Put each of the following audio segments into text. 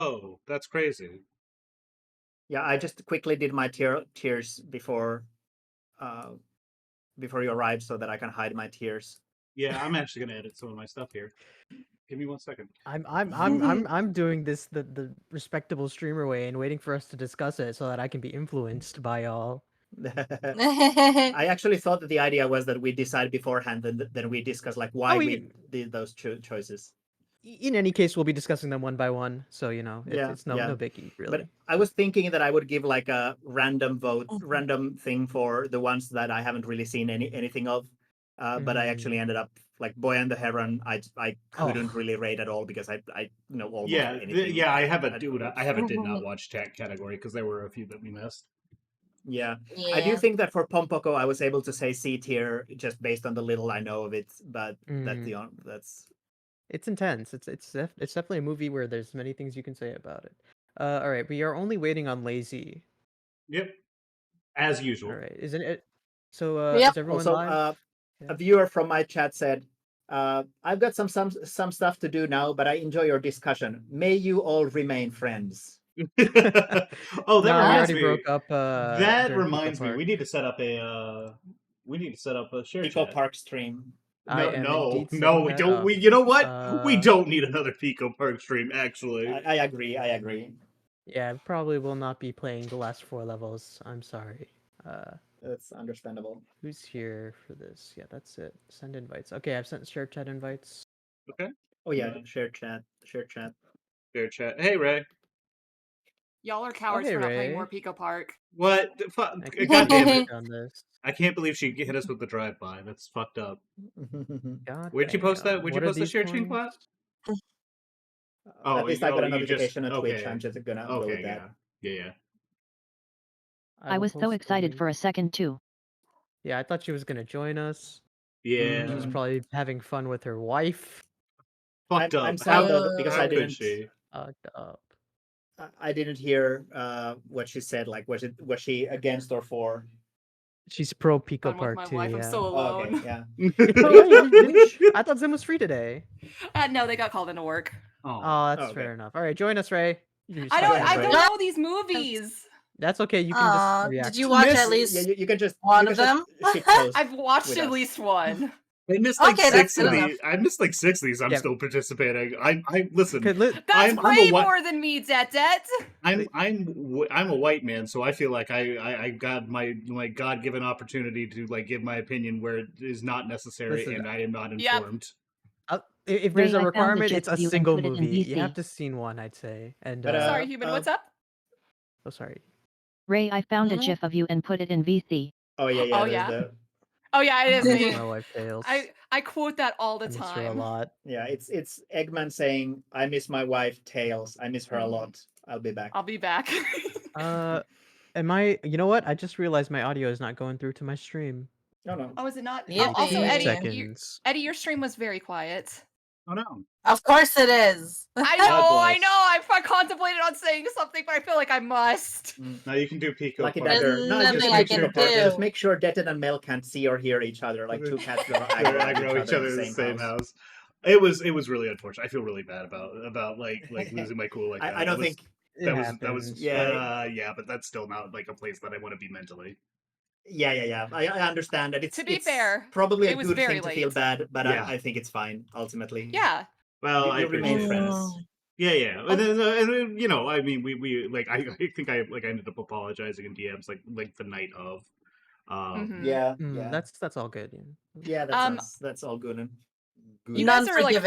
Oh, that's crazy. Yeah, I just quickly did my tears uh, before you arrived so that I can hide my tears. Yeah, I'm actually gonna edit some of my stuff here. Give me 1 second. I'm doing this the respectable streamer way and waiting for us to discuss it so that I can be influenced by y'all. I actually thought that the idea was that we decide beforehand, and then we discuss like why we did those choices. In any case, we'll be discussing them one by one, so it's no Yeah. biggie really. But I was thinking that I would give like a random random thing for the ones that I haven't really seen anything of. But I actually ended up like Boy and the Heron. I couldn't really rate at all because I know almost anything. Yeah. I have a did not watch tech category because there were a few that we missed. Yeah. I do think that for Pompoko, I was able to say C tier just based on the little I know of it. But that's it's intense. It's definitely a movie where there's many things you can say about it. All right, we are only waiting on Lazy. Yep, as usual. All right, isn't it? So Yep. is everyone also, live? A viewer from my chat said, "I've got some stuff to do now, but I enjoy your discussion. May you all remain friends." Oh, that reminds me. Broke up. That reminds me. We need to set up a. We need to set up a share Pico chat. Park stream. No, we don't. We, you know what? We don't need another Pico Park stream. Actually, I agree. I agree. Yeah, probably will not be playing the last 4 levels. I'm sorry. That's understandable. Who's here for this? Yeah, that's it. Send invites. Okay, I've sent share chat invites. Okay. Oh yeah, share chat. Share chat. Share chat. Hey Ray. Y'all are cowards for not playing more Pico Park. What? God damn it! I can't believe she hit us with the drive-by. That's fucked up. Where'd you post that? Where'd you post the share chain class? At least I got a notification on Twitch. I'm just gonna upload that. Yeah. I was so excited for a second too. Yeah, I thought she was gonna join us. Yeah. She's probably having fun with her wife. Fucked up. I'm sad though because I didn't. Fucked up. I didn't hear what she said. Like, was she against or for? She's pro Pico Park too. Wife. Yeah. I'm so alone. Okay, yeah. I thought Zim was free today. No, they got called into work. Oh, that's fair enough. All right, join us, Ray. I don't know these movies. That's okay. You can just react. Did you watch at least you can just one of them? I've watched at least one. I missed like 6 of these. I missed like 6 of these. I'm still participating. I listen. That's way more than me, Det. I'm a white man, so I feel like I got my God-given opportunity to like give my opinion where it is not necessary, and I am not informed. If there's a requirement, it's a single movie. You have to seen one, I'd say. And sorry, Human, what's up? Oh, sorry. Ray, I found a GIF of you and put it in VC. Oh yeah. Oh yeah. Oh yeah, it is me. My wife fails. I quote that all the I miss time. her a lot. Yeah, it's Eggman saying, "I miss my wife, Tails. I miss her a lot. I'll be back." I'll be back. Am I? You know what? I just realized my audio is not going through to my stream. No. Oh, is it not? Yeah. Also, Eddie, your stream was very quiet. Oh no. Of course it is. I know. I contemplated on saying something, but I feel like I must. Now you can do Pico. Lucky Dagger. No, just make sure Detton and Mel can't see or hear each other. Like two cats aggro each other in the same house. It was really unfortunate. I feel really bad about like losing my cool like that. I don't think that was yeah, but that's still not like a place that I want to be mentally. Yeah. I understand that. To be fair, probably a good thing late. to feel bad, but I think it's fine ultimately. Yeah. Well, I remain friends. Yeah. And you know, I mean, we like I think I ended up apologizing in DMs like the night of. Yeah. That's all good. Yeah, that's all good. You guys are like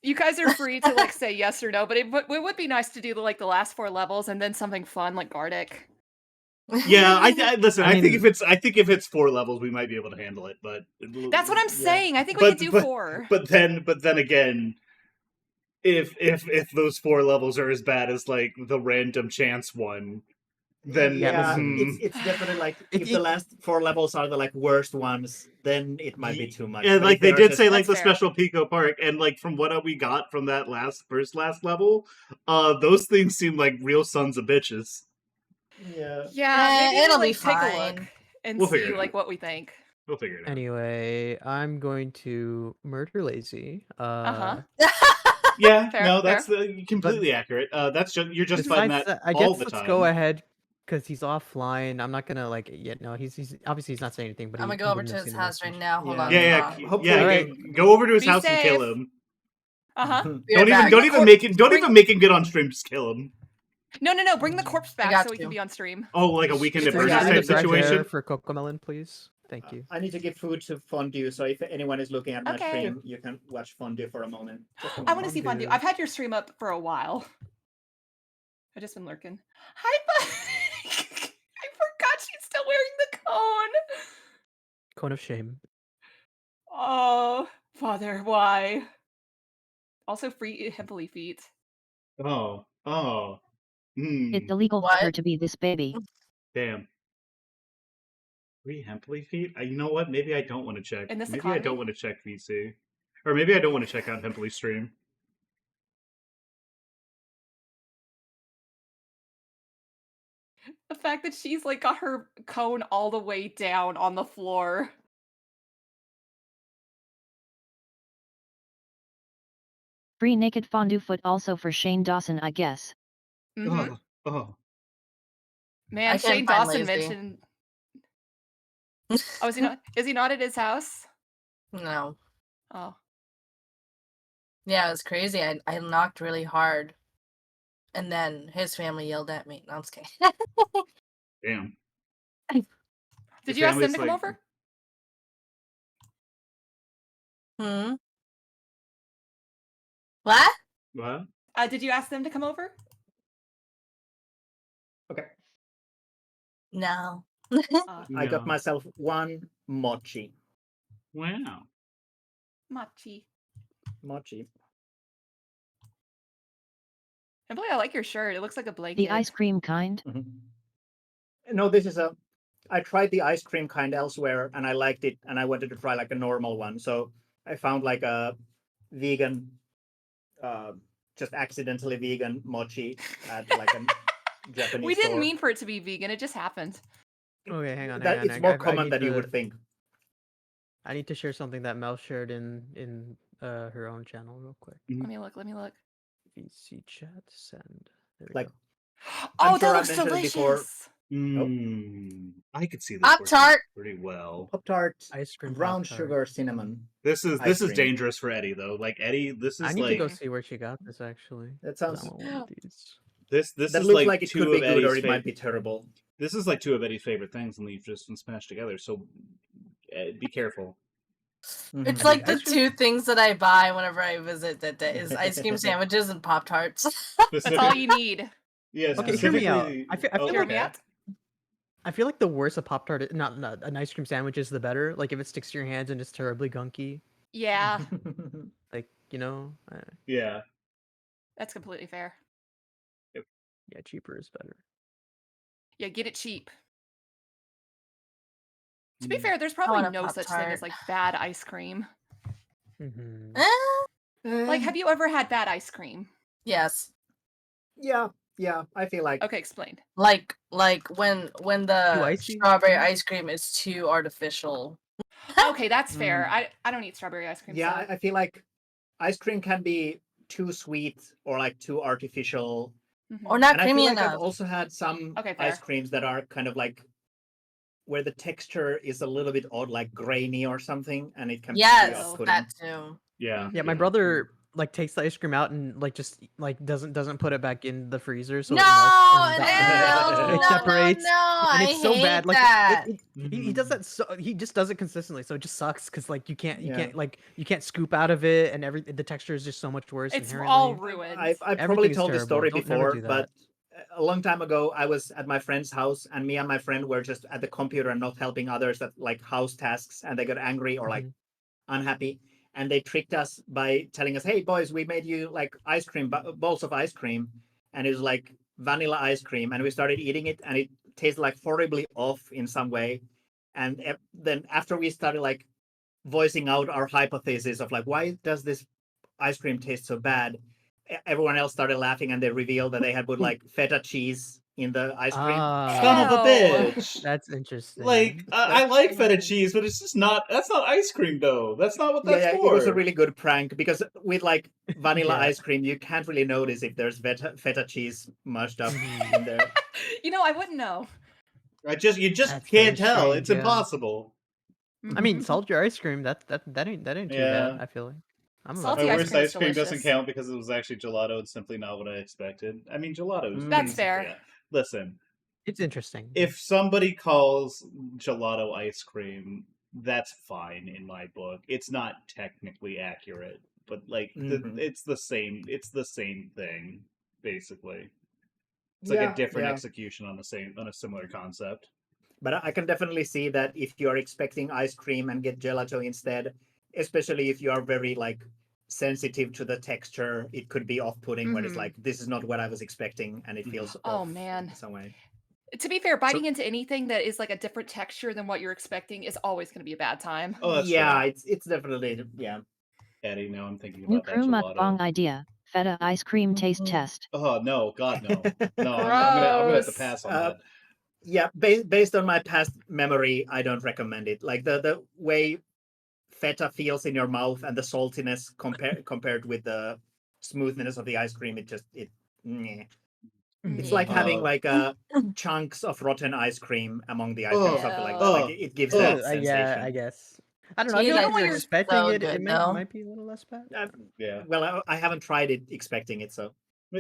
you guys are free to like say yes or no, but it would be nice to do the last 4 levels and then something fun like Gardic. Yeah, I listen. I think if it's 4 levels, we might be able to handle it. But that's what I'm saying. I think we could do 4. But then again, if those 4 levels are as bad as like the random chance one, then it's definitely like if the last 4 levels are the like worst ones, then it might be too much. And like they did say, like the special Pico Park, and like from what we got from that last level, those things seem like real sons of bitches. Yeah, maybe it'll be take fine. a look and We'll see like what we think. We'll figure it out. Anyway, I'm going to murder Lazy. Yeah, Fair, no, fair. that's completely accurate. That's just you're justifying Besides that I all guess the let's time. go ahead because he's offline. I'm not gonna like no, he's obviously he's not saying anything, but I'm he gonna go over wouldn't to have his seen the house right message. now. Hold on. Yeah, Hopefully- Alright. go over to his Be house and kill safe. him. Uh-huh. Be right back. Don't even make him good on stream. Just kill him. No. Bring the corpse I back got so he you. can be on stream. Oh, like a weekend at It's Bernie's sad. Send type a bread situation. there for Cocomelon, please. Thank you. I need to give food to Fondue, so if anyone is looking at my Okay. stream, you can watch Fondue for a moment. Just a I want to moment. see Fondue. Fondue. I've had your stream up for a while. I've just been lurking. Hi, Fondue. I forgot she's still wearing the cone. Cone of shame. Oh, Father, why? Also, free Himply feet. Oh. It's illegal for her What? to be this baby. Damn. Free Hempley feet? You know what? Maybe I don't want to check. In this Maybe I don't economy? want to check VC. Or maybe I don't want to check out Hempley's stream. The fact that she's like got her cone all the way down on the floor. Free naked fondue foot also for Shane Dawson, I guess. Mhm. Oh. Man, I can't Shane find Dawson lazy. mentioned. Oh, is he not? Is he not at his house? No. Oh, Yeah, it was crazy. I knocked really hard. And then his family yelled at me. No, I'm just kidding. Damn. did Your you ask them family's to come like- over? Hmm? What? What? Did you ask them to come over? Okay. No. I got No. myself one mochi. Wow. Machi. Mochi. Himply, I like your shirt. It looks like a blanket. The ice cream kind? No, this is I tried the ice cream kind elsewhere and I liked it and I wanted to try like a normal one. So I found like a vegan, just accidentally vegan mochi at like a Japanese We didn't store. mean for it to be vegan. It just happened. Okay, hang on. That it's more common than you would think. I need to share something that Mel shared in her own channel real quick. Let me look. Let me look. VC chat send. There we Like, go. I'm Oh, sure that I looks mentioned it delicious. before. I could see this Pop-Tart. working pretty well. Pop-Tart, Ice cream brown Pop-Tart. sugar, cinnamon. This is Ice cream. dangerous for Eddie though. Like Eddie, this I is need to go like see where she got this actually. That 'cause I sounds. want one of these. this That is looks like, like it two could be of good or Eddie's it might be terrible. This is like two of Eddie's favorite things, and they've just been smashed together. So be careful. It's Mhm. like the Ice cream- two things that I buy whenever I visit that day is ice cream sandwiches and Pop Tarts. That's all you need. Yeah. Okay, hear me out. specifically- I feel Hear like me out. I feel like the worse a Pop Tart, not an ice cream sandwich is, the better. Like if it sticks to your hands and it's terribly gunky, Yeah, like you know, Yeah. that's completely fair. yeah, cheaper is better. Yeah, get it cheap. To be Mm. fair, there's I probably want a no such thing as Pop-Tart. like bad ice cream. Mm-hmm. Like, have you ever had bad ice cream? Yes. Yeah, I feel like Okay, explain. Like when the icy? strawberry ice cream is too artificial. Okay, that's fair. I don't eat strawberry ice cream. yeah, so. I feel like ice cream can be too sweet or like too artificial. Mhm. Or not And I feel creamy like I've enough. also had some Okay, ice fair. creams that are kind of like where the texture is a little bit odd, like grainy or something, and it can be Yes, off-putting. that too. Yeah. Yeah, my brother like takes the ice cream out and like just like doesn't put it back in the freezer, so No, it melts and no, it no, separates. No, And I it's so hate bad. Like that. he does that. So he just does it consistently. So it just sucks because like you can't Yeah. you can't scoop out of it, and the texture is just so much worse. It's inherently. all ruined. I've probably Everything is told this terrible. story Don't never before, do that. but a long time ago, I was at my friend's house, and me and my friend were just at the computer and not helping others at like house tasks, and they got angry or like unhappy, and they tricked us by telling us, "Hey boys, we made you like ice cream balls of ice cream," and it was like vanilla ice cream, and we started eating it, and it tasted like horribly off in some way, and then after we started like voicing out our hypothesis of like why does this ice cream taste so bad, everyone else started laughing and they revealed that they had put like feta cheese in the ice cream. Son of a Ew. bitch. That's interesting. Like I like feta cheese, but it's just not. That's not ice cream, though. That's not what that's Yeah, for. it was a really good prank because with like vanilla Yeah. ice cream, you can't really notice if there's feta cheese mushed up Mhm. in there. I wouldn't know. You just That's can't very tell. strange, It's yeah. impossible. I mean, Mhm. salty ice cream. That ain't too Yeah. bad. I feel like I'm Salty My about ice worst cream is ice cream doesn't delicious. count because it was actually gelato and simply not what I expected. I mean, gelato is That's basically- fair. yeah. Listen, It's interesting. if somebody calls gelato ice cream, that's fine in my book. It's not technically accurate, but like it's the same. It's the same thing, basically. It's like a different execution on a similar concept. But I can definitely see that if you are expecting ice cream and get gelato instead, especially if you are very like sensitive to the texture, it could be off-putting when it's Mhm. like this is not what I was expecting and it feels Oh, off man. in some way. To be fair, biting into anything that is like a different texture than what you're expecting is always going to be a bad time. Oh, that's yeah, true. it's definitely Eddie, now I'm thinking New about that crew gelato. mukbang idea. Feta ice cream taste test. Oh no, God no, no! I'm gonna have to Gross. pass on that. Yeah, based on my past memory, I don't recommend it. Like the way feta feels in your mouth and the saltiness compared with the smoothness of the ice cream, meh. It's like having like chunks of rotten ice cream among the ice cream, Oh, something like Yeah. that. Like it gives that sensation. Yeah, I guess. I don't know. I Cheese feel like ice if you're cream is expecting so it, good, it though. might be a little less bad. Yeah. Well, I haven't tried it expecting it, so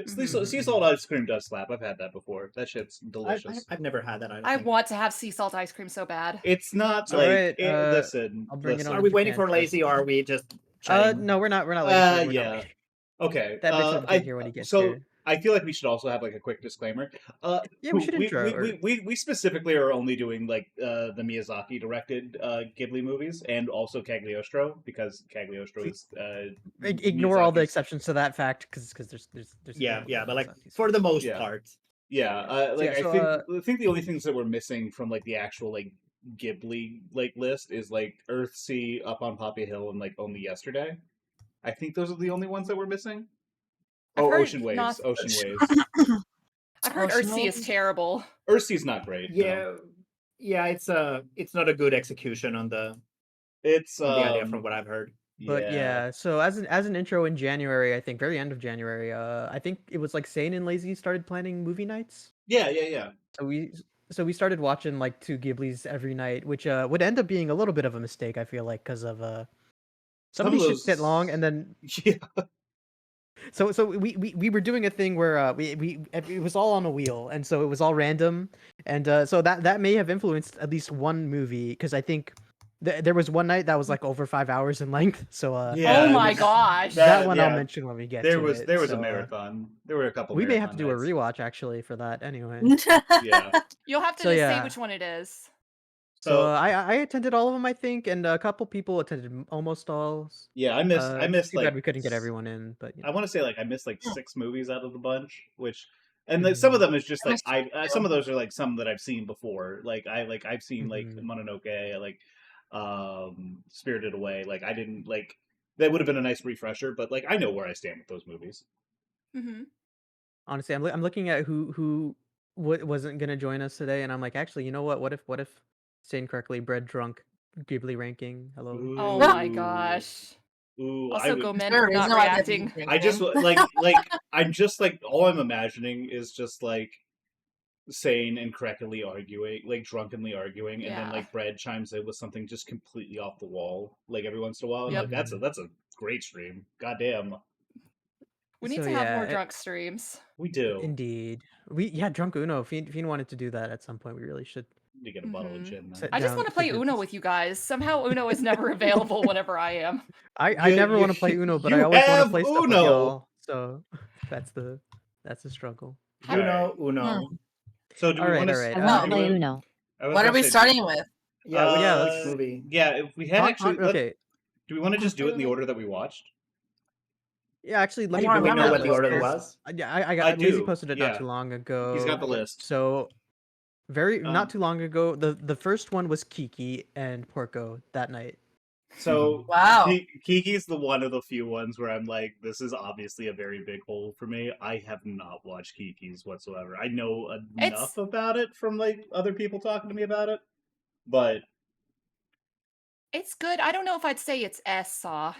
Sea salt ice cream does slap. I've had that before. That shit's delicious. I've never had that. I want to have sea salt ice cream so bad. It's not So, like alright, listen. I'll bring it on Are to we waiting Japan for Lazy, or are we just first. chatting? No, we're not waiting. We're not Yeah. waiting. Okay. That bitch will get here when he gets so here. I feel like we should also have like a quick disclaimer. Yeah, we should intro. We specifically are only doing like the Miyazaki directed Ghibli movies and also Cagliostro because Cagliostro is Ignore all the Miyazaki's- exceptions to that fact because there's Yeah, but like for the most part. Yeah, I think the only things that we're missing from like the actual like Ghibli like list is like Earthsea, Up on Poppy Hill, and like Only Yesterday. I think those are the only ones that we're missing. Ocean Waves. Ocean Waves. I've heard Earthsea is terrible. Earthsea's not great. Yeah, it's not a good execution on the idea from what I've heard. But yeah, so as an intro in January, I think very end of January, I think it was like Sane and Lazy started planning movie nights. Yeah. So we started watching like 2 Ghiblis every night, which would end up being a little bit of a mistake. I feel like because of some of these shit get long, and then yeah. So we were doing a thing where it was all on a wheel, and so it was all random, and so that may have influenced at least one movie because I think there was one night that was like over 5 hours in length. So oh my gosh, that one I'll mention when we get to it. There was so, a marathon. There were a couple. We may have to do nights. a rewatch actually for that anyway. Yeah, you'll have to say which one it is. So I attended all of them, I think, and a couple people attended almost all. Yeah, I missed too like bad we couldn't get everyone in, but I want to say like I missed like 6 movies out of the bunch, which and like, some of them is just like some of those are like some that I've seen before. Like I've seen like Mononoke, like Spirited Away. Like I didn't like that would have been a nice refresher, but like I know where I stand with those movies. Honestly, I'm looking at who wasn't gonna join us today, and I'm like, actually, you know what? What if saying correctly, bread drunk Ghibli ranking? Hello. Ooh. Oh my gosh. Ooh, Also, go men Sure, for not no, I reacting. I just like I'm just like all I'm imagining is just like sane and correctly arguing, like drunkenly arguing, and then like Brad chimes in with something just completely off the wall, like every once in a while. I'm like, that's a great stream. Goddamn. We need to have more drunk streams. We do. Indeed. Drunk Uno. If you wanted to do that at some point, we really should. You get a bottle of gin. I just want to play Uno with you guys. Somehow Uno is never available whenever I am. I never want to play Uno, but I always want to play stuff with y'all. So that's the struggle. Uno. So do we want to play Uno? What are we starting with? Let's movie. Yeah, if we had actually okay. Do we want to just do it in the order that we watched? Yeah, actually, let me do we know what the order was? Yeah, I Lazy posted it not too long ago. He's got the list. So not too long ago, the first one was Kiki and Porco that night. So Wow. Kiki's the one of the few ones where I'm like, this is obviously a very big hole for me. I have not watched Kiki's whatsoever. I know enough about it from like other people talking to me about it, but It's good. I don't know if I'd say it's S Saw.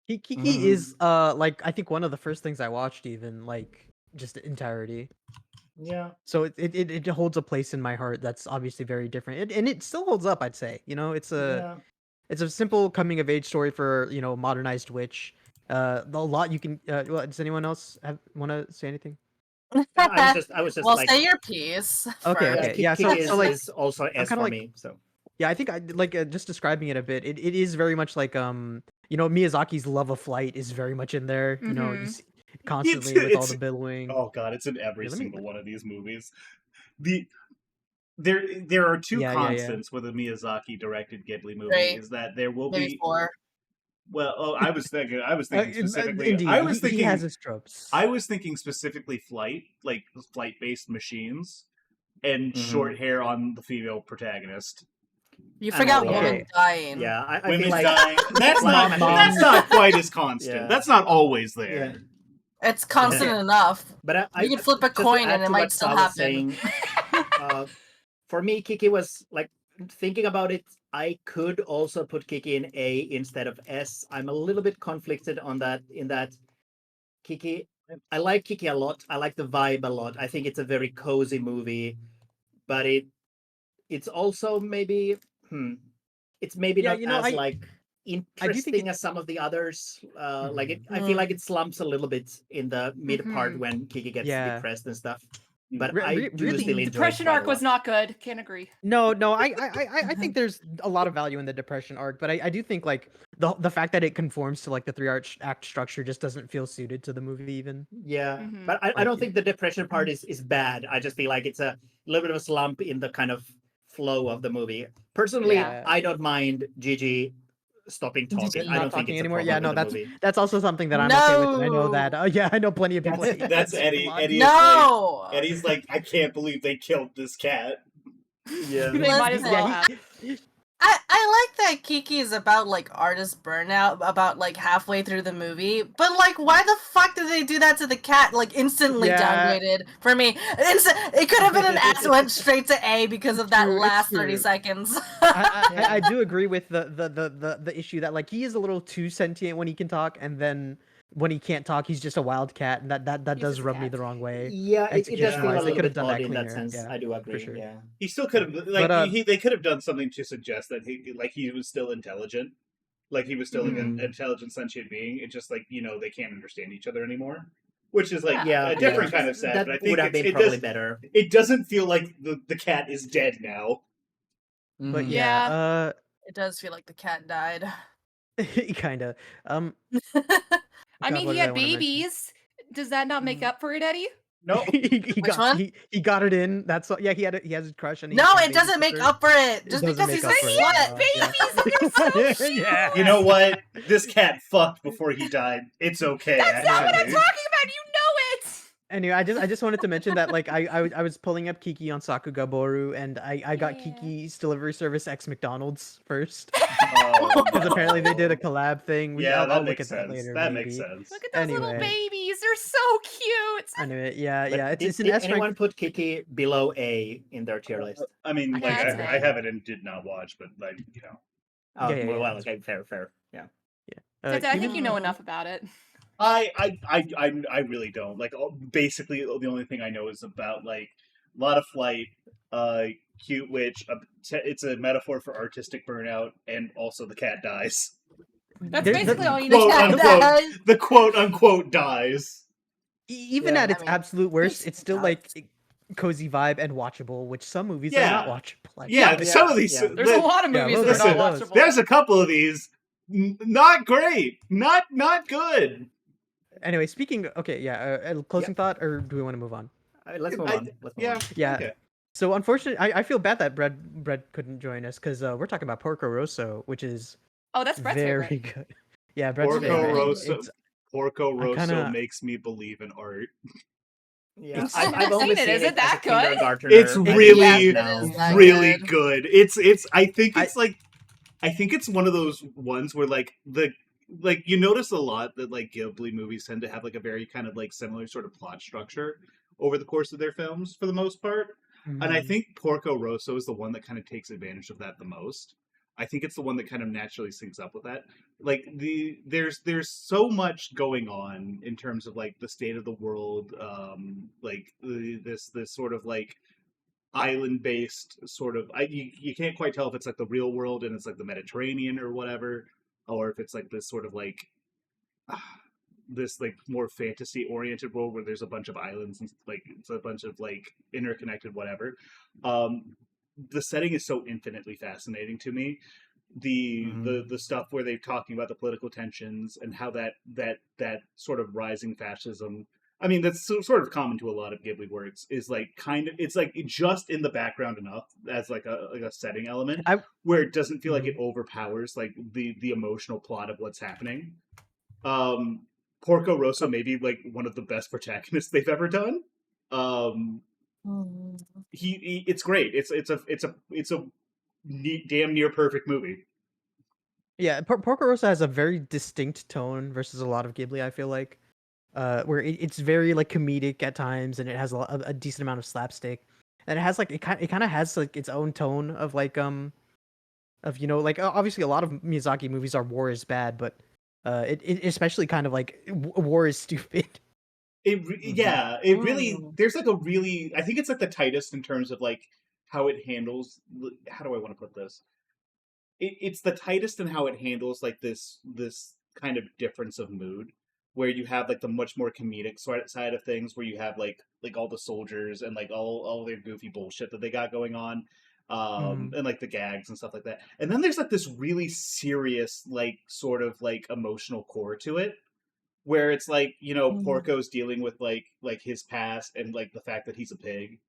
Kiki is like I think one of the first things I watched, even like just the entirety. Yeah. So it holds a place in my heart that's obviously very different, and it still holds up. I'd say, it's a simple coming of age story for modernized witch. A lot you can. Well, does anyone else want to say anything? I was just well, like, say your piece. Okay, first. okay, yeah. Kiki So like, is also S kinda for like- me. So yeah, I think I like just describing it a bit. It is very much like Miyazaki's love of flight is very much in there. You see constantly with all the billowing. Oh god, it's in every Here, single one of these movies. There are two Yeah. constants with a Miyazaki directed Ghibli movie. Three. Is that there will Maybe be 4. well, I was thinking specifically. Indeed, I was thinking he has his tropes. I was thinking specifically flight, like flight-based machines, and short hair on the female protagonist. You forgot yeah. women dying. yeah, I Women feel like dying. That's Flight that's machines. not quite as constant. Yeah. That's not always there. Yeah. It's constant Yeah. enough. But You could flip a just to coin add and it to might what still Sa was happen. saying, for me, Kiki was like thinking about it. I could also put Kiki in A instead of S. I'm a little bit conflicted on that. In that, Kiki, I like Kiki a lot. I like the vibe a lot. I think it's a very cozy movie, but it's also maybe it's maybe Yeah, not as like I do think interesting as some of the others. Like I feel like it slumps a little bit in the mid part when Kiki gets depressed and stuff. But I do really, still enjoy Depression it quite arc a was lot. not good. Can't agree. No, I think there's a lot of value in the depression arc, but I do think like the fact that it conforms to like the 3 act structure just doesn't feel suited to the movie even. Yeah, but I don't think the depression part is bad. I just feel like it's a little bit of a slump in the kind of flow of the movie. Personally, Yeah. I don't mind Gigi stopping talking. I Not don't think talking it's a anymore. problem Yeah, with no, the movie. that's also something that I'm okay with. And I know that. No. Yeah, I know plenty of people. hate That's that Eddie. a lot. Eddie No. is like, Eddie's like, I can't believe they killed this cat. Yeah. They might as well have. I like that Kiki is about like artist burnout about like halfway through the movie, but like why the fuck did they do that to the cat? Like instantly downgraded for me. It could have been an S, went straight to A because of that last 30 seconds. I do agree with the issue that like he is a little too sentient when he can talk, and then when he can't talk, he's just a wild cat, and that does just a rub me cat. the wrong way. Yeah, it does feel a Execution-wise, they little could have bit done odd that in that cleaner. sense. Yeah, I do agree. for sure. Yeah. He still could have like But, they could have done something to suggest that he was still intelligent, like he was still like an intelligent sentient being. It's just like they can't understand each other anymore, which is like a different kind of sad. That but I think would have been probably better. It doesn't feel like the cat is dead now. But Yeah. It does feel like the cat died. kind of. I God, mean, what he did I had wanna mention? babies. Does that not make up for it, Eddie? No, he Which one? he got it in. That's what. Yeah, he had his crush, and he No, had a it doesn't make babysitter. up for it. It Just doesn't because make he's a up for it, slut. yeah. Babies, they're so Yeah. you know what? This cat fucked before he died. It's okay. That's not what I'm actually. talking about. You know it. Anyway, I just wanted to mention that like I was pulling up Kiki on Sakugaboru, and I got Yeah. Kiki's delivery service ex McDonald's first Oh, because apparently they did a collab thing. Yeah, I'll that look makes at sense. that later. That maybe. makes sense. Look at those little Anyway. babies. They're so cute. Anyway, yeah, But it's an did S anyone rank. put Kiki below A in their tier list? I mean, like Yeah, it's I have it and did not watch, but like Oh, Yeah. well, okay, fair. Yeah. I think Even- you know enough about it. I really don't like. Basically, the only thing I know is about like a lot of flight, cute witch. It's a metaphor for artistic burnout, and also the cat dies. That's There's basically the- all you Quote need to know. unquote. The quote unquote dies. Even Yeah, at its I mean, absolute worst, it's it's still nuts. like cozy vibe and watchable, which some movies are Yeah. not watchable. Like, Yeah, some of these. yeah. There's a lot of Yeah, movies those that are are not those. watchable. There's a couple of these. Not great. Not good. Anyway, speaking. Okay, yeah. Closing thought, or do we want to move on? Let's move on. Let's move on. Yeah. Okay. So unfortunately, I feel bad that Brett couldn't join us because we're talking about Porco Rosso, which is Oh, that's Brett's very favorite. good. Yeah, Brett's Porco favorite. Rosso. It's- Porco Rosso kinda- makes me believe in art. Yeah, I've I've only seen it. seen Is it it that as a good? kindergartner. It's I really, think Yes, it is that really good. good. I think it's like I think it's one of those ones where like you notice a lot that like Ghibli movies tend to have like a very kind of like similar sort of plot structure over the course of their films for the most part. And I think Porco Rosso is the one that kind of takes advantage of that the most. I think it's the one that kind of naturally syncs up with that. Like there's so much going on in terms of like the state of the world, this sort of like island based sort of you can't quite tell if it's like the real world and it's like the Mediterranean or whatever, or if it's like this sort of like this like more fantasy oriented world where there's a bunch of islands and like it's a bunch of like interconnected whatever. The setting is so infinitely fascinating to me. The stuff where they're talking about the political tensions and how that sort of rising fascism, I mean, that's sort of common to a lot of Ghibli works, is like kind of, it's like just in the background enough as like a setting element where it doesn't feel like it overpowers like the emotional plot of what's happening. Porco Rosso may be like one of the best protagonists they've ever done. It's great. It's a damn near perfect movie. Yeah, Porco Rosso has a very distinct tone versus a lot of Ghibli, I feel like. Where it's very like comedic at times, and it has a decent amount of slapstick, and it has like it kind of has like its own tone of like of like obviously a lot of Miyazaki movies are war is bad, but it especially kind of like war is stupid. It really there's like a really, I think it's like the tightest in terms of like how it handles, how do I want to put this? It's the tightest in how it handles like this kind of difference of mood, where you have like the much more comedic side of things, where you have like all the soldiers and like all their goofy bullshit that they got going on, and like the gags and stuff like that. And then there's like this really serious like sort of like emotional core to it, where it's like Porco's dealing with like his past and like the fact that he's a pig,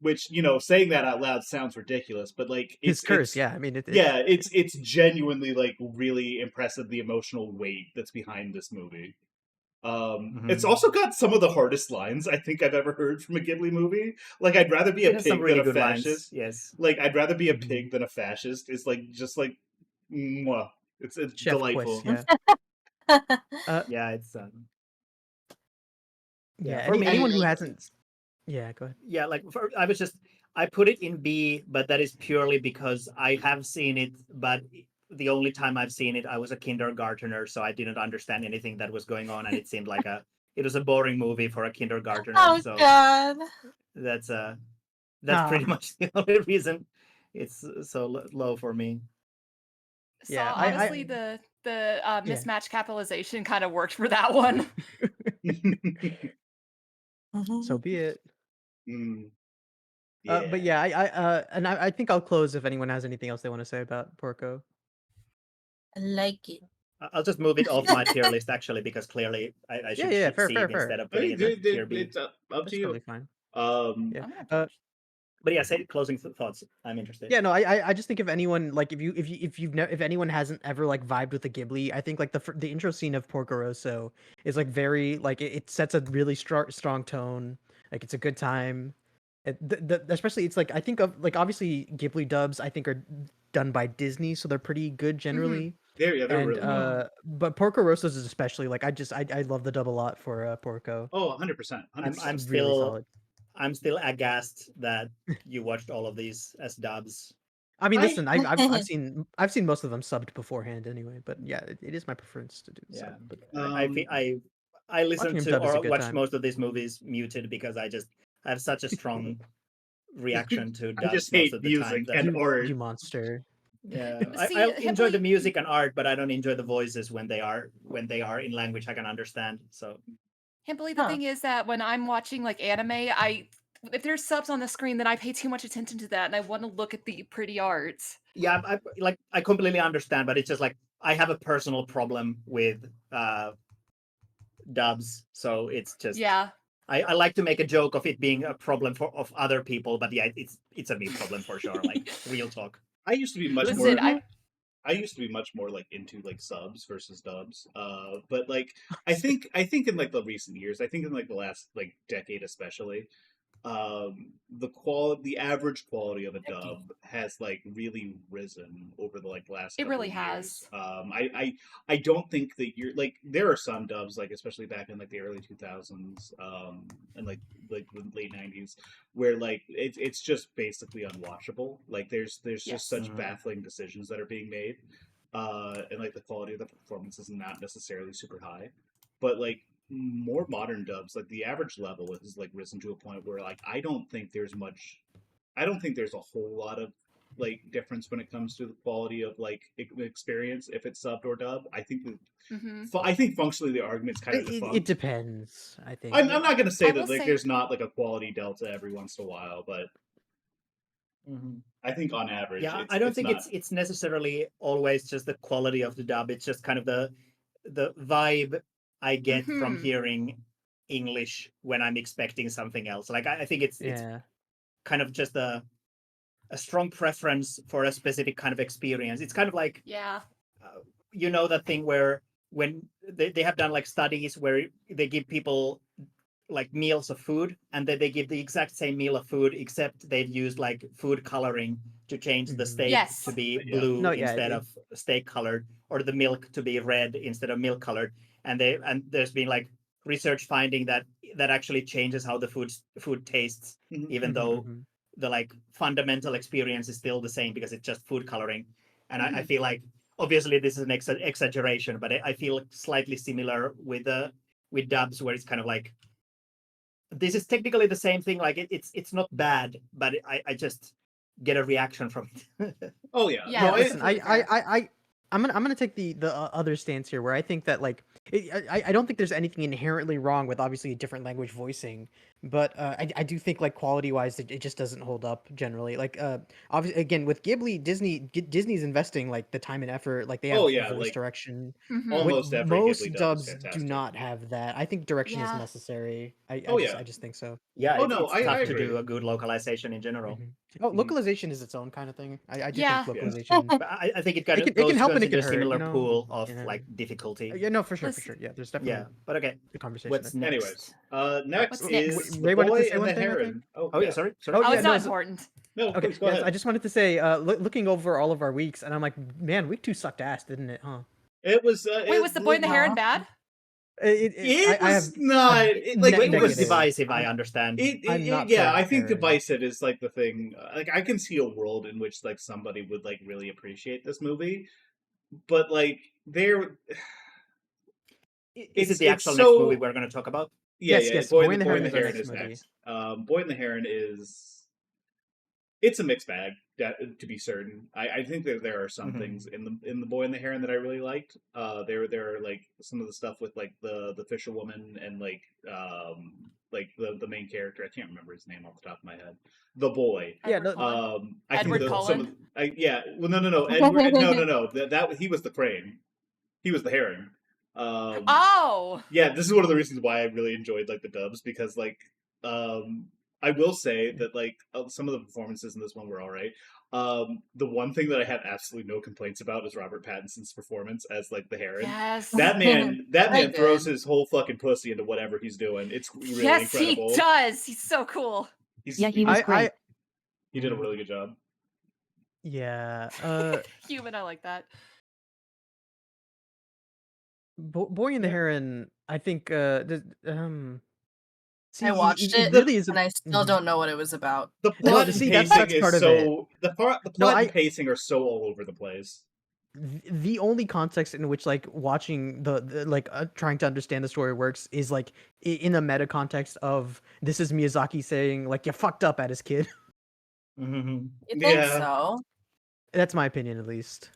which saying that out loud sounds ridiculous, but like his curse, yeah, I mean it's genuinely like really impressive, the emotional weight that's behind this movie. It's also got some of the hardest lines I think I've ever heard from a Ghibli movie. Like, I'd rather be a pig really than a fascist. Lines. Yes. Like, I'd rather be a pig than a fascist. It's like just like mwah. It's Chef delightful. Quiz, yeah. Yeah, it's yeah. For me, anyone who hasn't, yeah, go ahead. Yeah, like I put it in B, but that is purely because I have seen it, but the only time I've seen it, I was a kindergartner, so I didn't understand anything that was going on, and it seemed like it was a boring movie for a kindergartner. Oh so God. That's pretty much the only reason it's so low for me. So Yeah, honestly, the mismatch capitalization kind of worked for that one. So be it. Yeah. But yeah, I think I'll close if anyone has anything else they want to say about Porco. I like it. I'll just move it off my tier list actually, because clearly I should fair, see it fair. instead of putting it at tier B. It's up That's to you. totally fine. Yeah. But yeah, say closing thoughts. I'm interested. Yeah, no, I just think if anyone like if anyone hasn't ever like vibed with the Ghibli, I think like the intro scene of Porco Rosso is like very like it sets a really strong tone. Like it's a good time. Especially it's like I think of like obviously Ghibli dubs I think are done by Disney, so they're pretty good generally. They're really good. But Porco Rosso's is especially like I love the dub a lot for Porco. Oh, 100%. I'm still really solid. I'm still aghast that you watched all of these as dubs. I mean, listen, I've seen most of them subbed beforehand anyway, but yeah, it is my preference to do. Yeah, sub. I listened to or watched time. most of these movies muted because I have such a strong reaction to dubs. I just hate most of the music time and art. You monster. Yeah, See, I enjoy the music and art, but I don't enjoy the voices when they are in language I can understand. So. Hemply, the thing is that when I'm watching like anime, if there's subs on the screen, then I pay too much attention to that, and I want to look at the pretty art. Yeah, I completely understand, but it's just like I have a personal problem with dubs, so it's just I like to make a joke of it being a problem of other people, but yeah, it's a me problem for sure. Like real talk. I used to be much more. I used to be much more like into like subs versus dubs. But like I think in like the recent years, I think in like the last like decade especially, the average quality of a dub has like really risen over the like last It couple really of has. years. I don't think that you're like there are some dubs like especially back in like the early 2000s and like the late 90s where like it's just basically unwatchable. Like there's just Yes. such baffling decisions that are being made. And like the quality of the performance is not necessarily super high. But like more modern dubs, like the average level has like risen to a point where like I don't think there's a whole lot of like difference when it comes to the quality of like experience if it's subbed or dubbed. I think functionally the argument's kind of defunct. It depends, I think. I'm not going to say I that will like say- there's not like a quality delta every once in a while, but I think on average, Yeah, it's, I don't it's think not. it's necessarily always just the quality of the dub. It's just kind of the vibe I get from hearing English when I'm expecting something else. Like I think it's kind of just a strong preference for a specific kind of experience. It's kind of like you know that thing where when they have done like studies where they give people like meals of food and then they give the exact same meal of food except they've used like food coloring to change the steak to be blue instead of steak colored or the milk to be red instead of milk colored and there's been like research finding that actually changes how the food tastes even though the like fundamental experience is still the same because it's just food coloring and I feel like obviously this is an exaggeration but I feel slightly similar with dubs where it's kind of like this is technically the same thing. Like it's not bad, but I just get a reaction from it. Oh yeah. No, listen, I'm gonna take the other stance here, where I think that like I don't think there's anything inherently wrong with obviously a different language voicing, but I do think like quality wise it just doesn't hold up generally. Like obviously again with Ghibli, Disney's investing like the time and effort, like they have voice direction. Almost every Most Ghibli dub dubs is fantastic. do not have that. I think direction is necessary. I just think so. Yeah, it's tough to do a good localization in general. Oh, localization is its own kind of thing. I do think Yeah. localization. But I think it kind of it can help and it into can a hurt, similar you know? pool of like difficulty. Yeah, no, for sure, for sure. Yeah, there's definitely but okay. the conversation. What's there. next? Anyways, next What's is next? The Ray wanted to Boy say and one the thing, I think? Heron. Oh yeah, sorry. Oh, it's yeah, not so- important. No, Okay, please go yes, ahead. I just wanted to say, looking over all of our weeks, and I'm like, man, week 2 sucked ass, didn't it? Huh? It was. Wait, was The Boy and the Heron bad? It I was have not. It, like It was negative. divisive. I understand. I'm not yeah, for I think Heron. divisive is like the thing. Like I can see a world in which like somebody would like really appreciate this movie, but like there. Is it the actual next movie we're going to talk about? Yes. Boy Boy and the Heron Heron is is our next next. Boy and the Heron is. It's a mixed bag, to be certain. I think that there are some things in the Boy and the Heron that I really liked. There are like some of the stuff with like the fisherwoman and like the main character. I can't remember his name off the top of my head. The boy. Yeah, no, I Edward think Cullen? Well, no. Edward, no. That he was the crane. He was the heron. Yeah, this is one of the reasons why I really enjoyed like the dubs because like I will say that like some of the performances in this one were all right. The one thing that I have absolutely no complaints about is Robert Pattinson's performance as like the heron. Yes. That man throws his whole fucking pussy into whatever he's doing. It's really incredible. He does. He's so cool. He was great. He did a really good job. Yeah. Human, I like that. Boy and the Heron, I think I watched it, really is and I still don't know what it was about. The plot and pacing is so the plot and pacing are so all over the place. The only context in which like watching the like trying to understand the story works is like in a meta context of this is Miyazaki saying like you fucked up at his kid. You think so? That's my opinion, at least.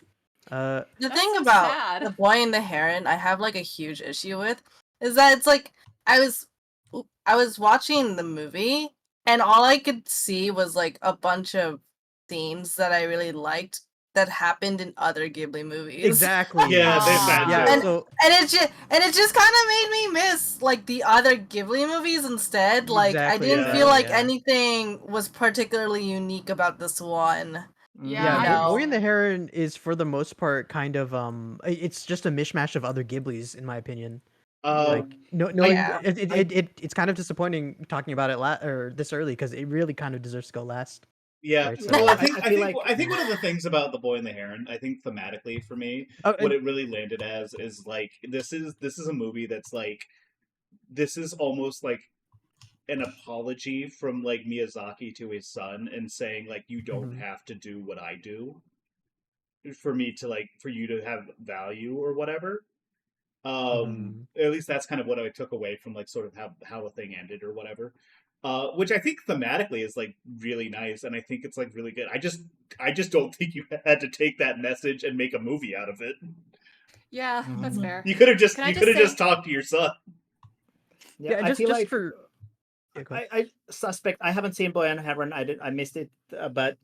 The thing about The Boy and the Heron, I have like a huge issue with, is that it's like I was watching the movie and all I could see was like a bunch of themes that I really liked that happened in other Ghibli movies. Exactly. Yeah, there's that too. And it just kind of made me miss like the other Ghibli movies instead. Like I didn't feel like anything was particularly unique about this one. Yeah, Boy and the Heron is for the most part kind of it's just a mishmash of other Ghiblis in my opinion. Like Um, knowing Yeah. it's kind of disappointing talking about it or this early because it really kind of deserves to go last. yeah. Right. Well, So I think one of the things about The Boy and the Heron, I think thematically for me, oh, what it really landed as is like this is a movie that's like this is almost like an apology from like Miyazaki to his son and saying like you don't mhm, have to do what I do for me to like for you to have value or whatever. mhm. At least that's kind of what I took away from like sort of how the thing ended or whatever. Which I think thematically is like really nice, and I think it's like really good. I just don't think you had to take that message and make a movie out of it. Yeah, that's Mhm. fair. Can I You just could have just say, talked to your son. Yeah, Yeah, I feel just like for yeah, go ahead. I suspect I haven't seen Boy and Heron. I missed it, but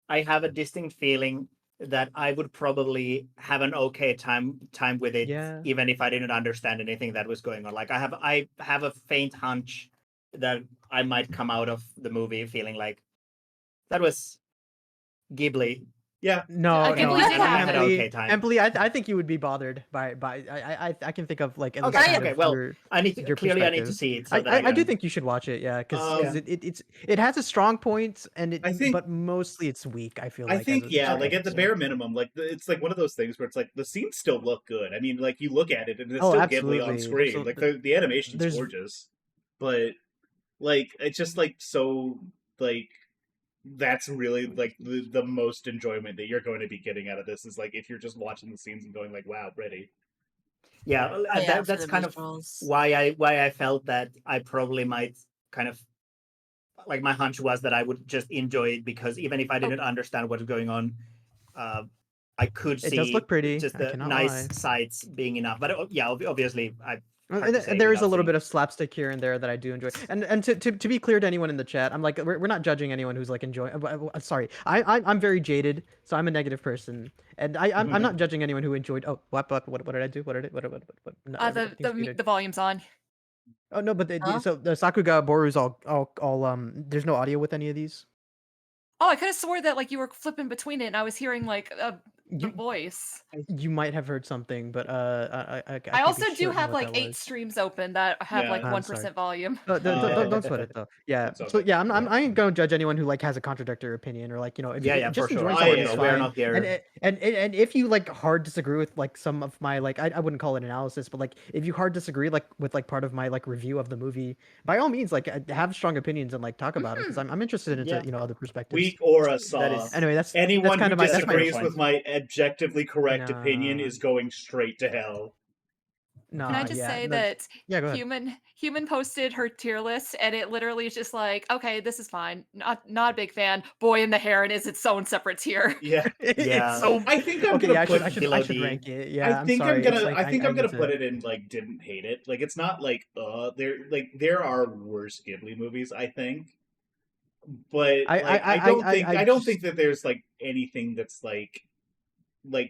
I have a distinct feeling that I would probably have an okay time with it, Yeah. even if I didn't understand anything that was going on. Like I have a faint hunch that I might come out of the movie feeling like that was Ghibli, Yeah, No, can no, we and take I had an okay Emily, time. I think you would be bothered by I can think of like at least Okay, kind okay. of Well, your I need to perspective. see it so that I I do can. think you should watch it, yeah, because um, Yeah. it has a strong point and I think but mostly it's weak. I feel I like as think a yeah, Okay. like story. at the So bare minimum, like it's like one of those things where it's like the scenes still look good. I mean, like you look at it and it's oh, still Ghibli on absolutely. screen. Like the animation's There's gorgeous, but like it's just like so like that's really like the most enjoyment that you're going to be getting out of this is like if you're just watching the scenes and going like wow pretty. Yeah, well, Oh yeah, for that's the kind of visuals. why I felt that I probably might kind of like my hunch was that I would just enjoy it because even if I oh, didn't understand what's going on, uh, I could it does see look pretty. just I the cannot nice lie. sides being enough. But yeah, obviously, I hard And to say there is a without little seeing bit it. of slapstick here and there that I do enjoy. And to be clear to anyone in the chat, I'm like we're not judging anyone who's like enjoying. Sorry, I'm very jaded, so I'm a negative person, and I'm not judging anyone who enjoyed. Oh, what did I do? What? No, everything's muted. the volume's on. Oh no, but Huh? so the Sakuga Boru's all there's no audio with any of these. Oh, I could have swore that like you were flipping between it, and I was hearing like the You voice. you might have heard something, but I I can't be also do certain have what like that 8 was. streams open that have like Yeah. I'm sorry. 1% volume. Don't sweat it though. Yeah. It's all So good. yeah, Yeah. I ain't gonna judge anyone who like has a contradictory opinion or like if Yeah, for just sure, enjoying I something for is sure. am. We're fine. not here. And if you like hard disagree with like some of my like I wouldn't call it analysis, but like if you hard disagree like with like part of my like review of the movie, by all means like have strong opinions and like talk about it because Mhm. I'm interested into Yeah, other perspectives. Weak or a that saw. is Anyway, that's Anyone kind who of my that's a fair disagrees point. with my objectively correct opinion nah is going straight to hell. Can I nah just yeah say no, that yeah go ahead. human posted her tier list and it literally is just like, okay, this is fine. Not a big fan. Boy in the Heron is its own separate tier. Yeah. It's Yeah, so I think I'm okay. gonna Yeah, put I below should D. rank it. Yeah, I'm sorry. It's like I think I I'm need gonna to. put it in like didn't hate it. Like it's not like there are worse Ghibli movies, I think. But like I don't just think that there's like anything that's like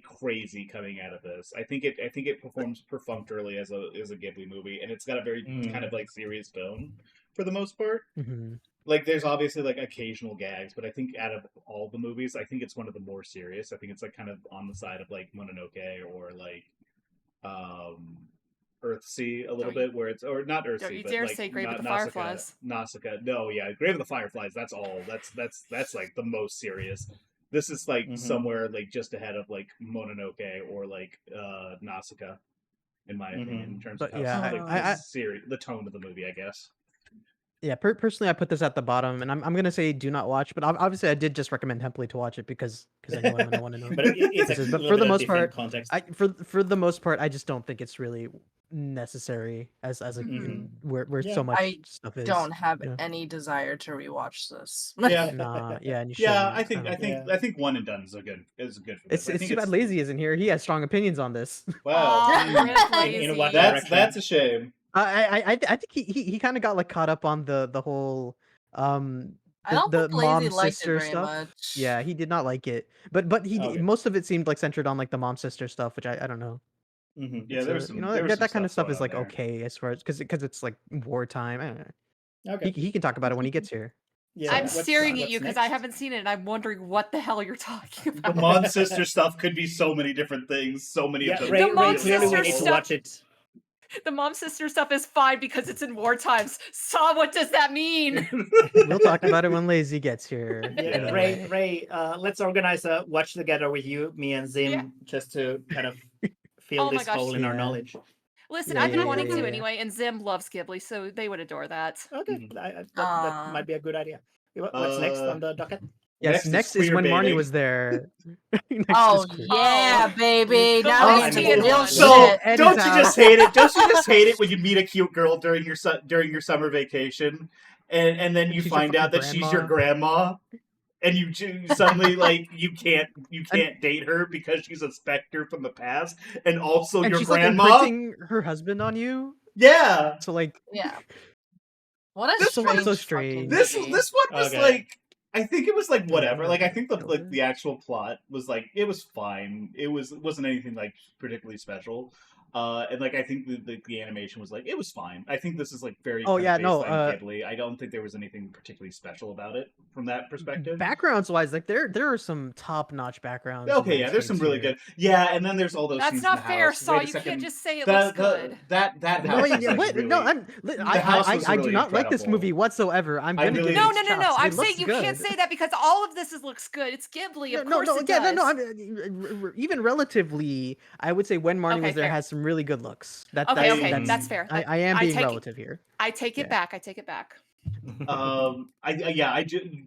crazy coming out of this. I think it performs perfunctorily as a Ghibli movie and it's got a very kind Mm. of like serious tone for the most part. mhm. Like there's obviously like occasional gags, but I think out of all the movies, I think it's one of the more serious. I think it's like kind of on the side of like Mononoke or like um Earthsea a little Don't you bit where it's or not don't Earthsea, you but dare like say Grave of not the Nausicaa. Fireflies. Nausicaa. No, yeah, Grave of the Fireflies, that's all. That's like the most serious. This is like Mm-hmm. somewhere like just ahead of like Mononoke or like Nausicaa, in my opinion, in Mm-hmm. terms of But how yeah, like the serious the tone of the movie, I guess. yeah. Personally, I put this at the bottom, and I'm gonna say do not watch. But obviously, I did just recommend Hempley to watch it because anyone I want to know But it's this a is. But little for bit the of most different part, context. for the most part, I just don't think it's really necessary as a Mm-hmm. where Yeah. so much I stuff is. don't have You know? any desire to rewatch this. Yeah. Nah, yeah, and you Yeah, shouldn't. I don't think. Yeah. I think one and done is good for this. I It's think too bad Lazy isn't here. He has strong opinions on this. wow. Rip In what Lazy. direction? That's a shame. I think he kind of got like caught up on the whole I don't the think Lazy mom liked it sister very stuff. much. Yeah, he did not like it. But Okay. most of it seemed like centered on like the mom sister stuff, which I don't know. Mm-hmm. Yeah, It's there was some that kind of stuff going is on like there. okay as far as because it's like wartime. I don't know. Okay. He can talk about it when he gets here. Yeah. I'm What's staring at you because I next? haven't seen it and I'm wondering what the hell you're talking The about. Mon sister stuff could be so many different things. So many Yeah, of them. Ray, The Mom clearly we Sister need to stuff- watch it. The mom-sister stuff is fine because it's in war times. Saw, what does that mean? We'll talk about it when Lazy gets here. Yeah, Ray, let's organize a watch together with you, me and Zim, just to kind of fill this hole in our knowledge. Listen, I've been wanting to anyway, and Zim loves Ghibli, so they would adore that. Okay, that might be a good idea. What's next on the docket? Yes, next is when Marnie was there. Yeah, baby. Now we get to the real So shit. don't you just hate it? Don't you just hate it when you meet a cute girl during your summer vacation, and then you find out that she's your grandma, and you suddenly like you can't date her because she's a specter from the past, and also your she's grandma like imprinting her husband on you. Yeah. So like what a so strange. This one was like. I think it was like whatever. Like I think the actual plot was like it was fine. It wasn't anything like particularly special. And like I think the animation was like it was fine. I think this is like very Ghibli. I don't think there was anything particularly special about it from that perspective. Backgrounds wise, like there are some top notch backgrounds. Okay, yeah, there's some really good. Yeah, and then there's all those. That's not fair, Saw. You can't just say it looks good. That house. I do not like this movie whatsoever. I'm gonna give no. I'm saying you can't say that because all of this looks good. It's Ghibli, of course it does. Even relatively, I would say when Marnie was there has some really good looks. That's fair. I am being relative here. I take it back.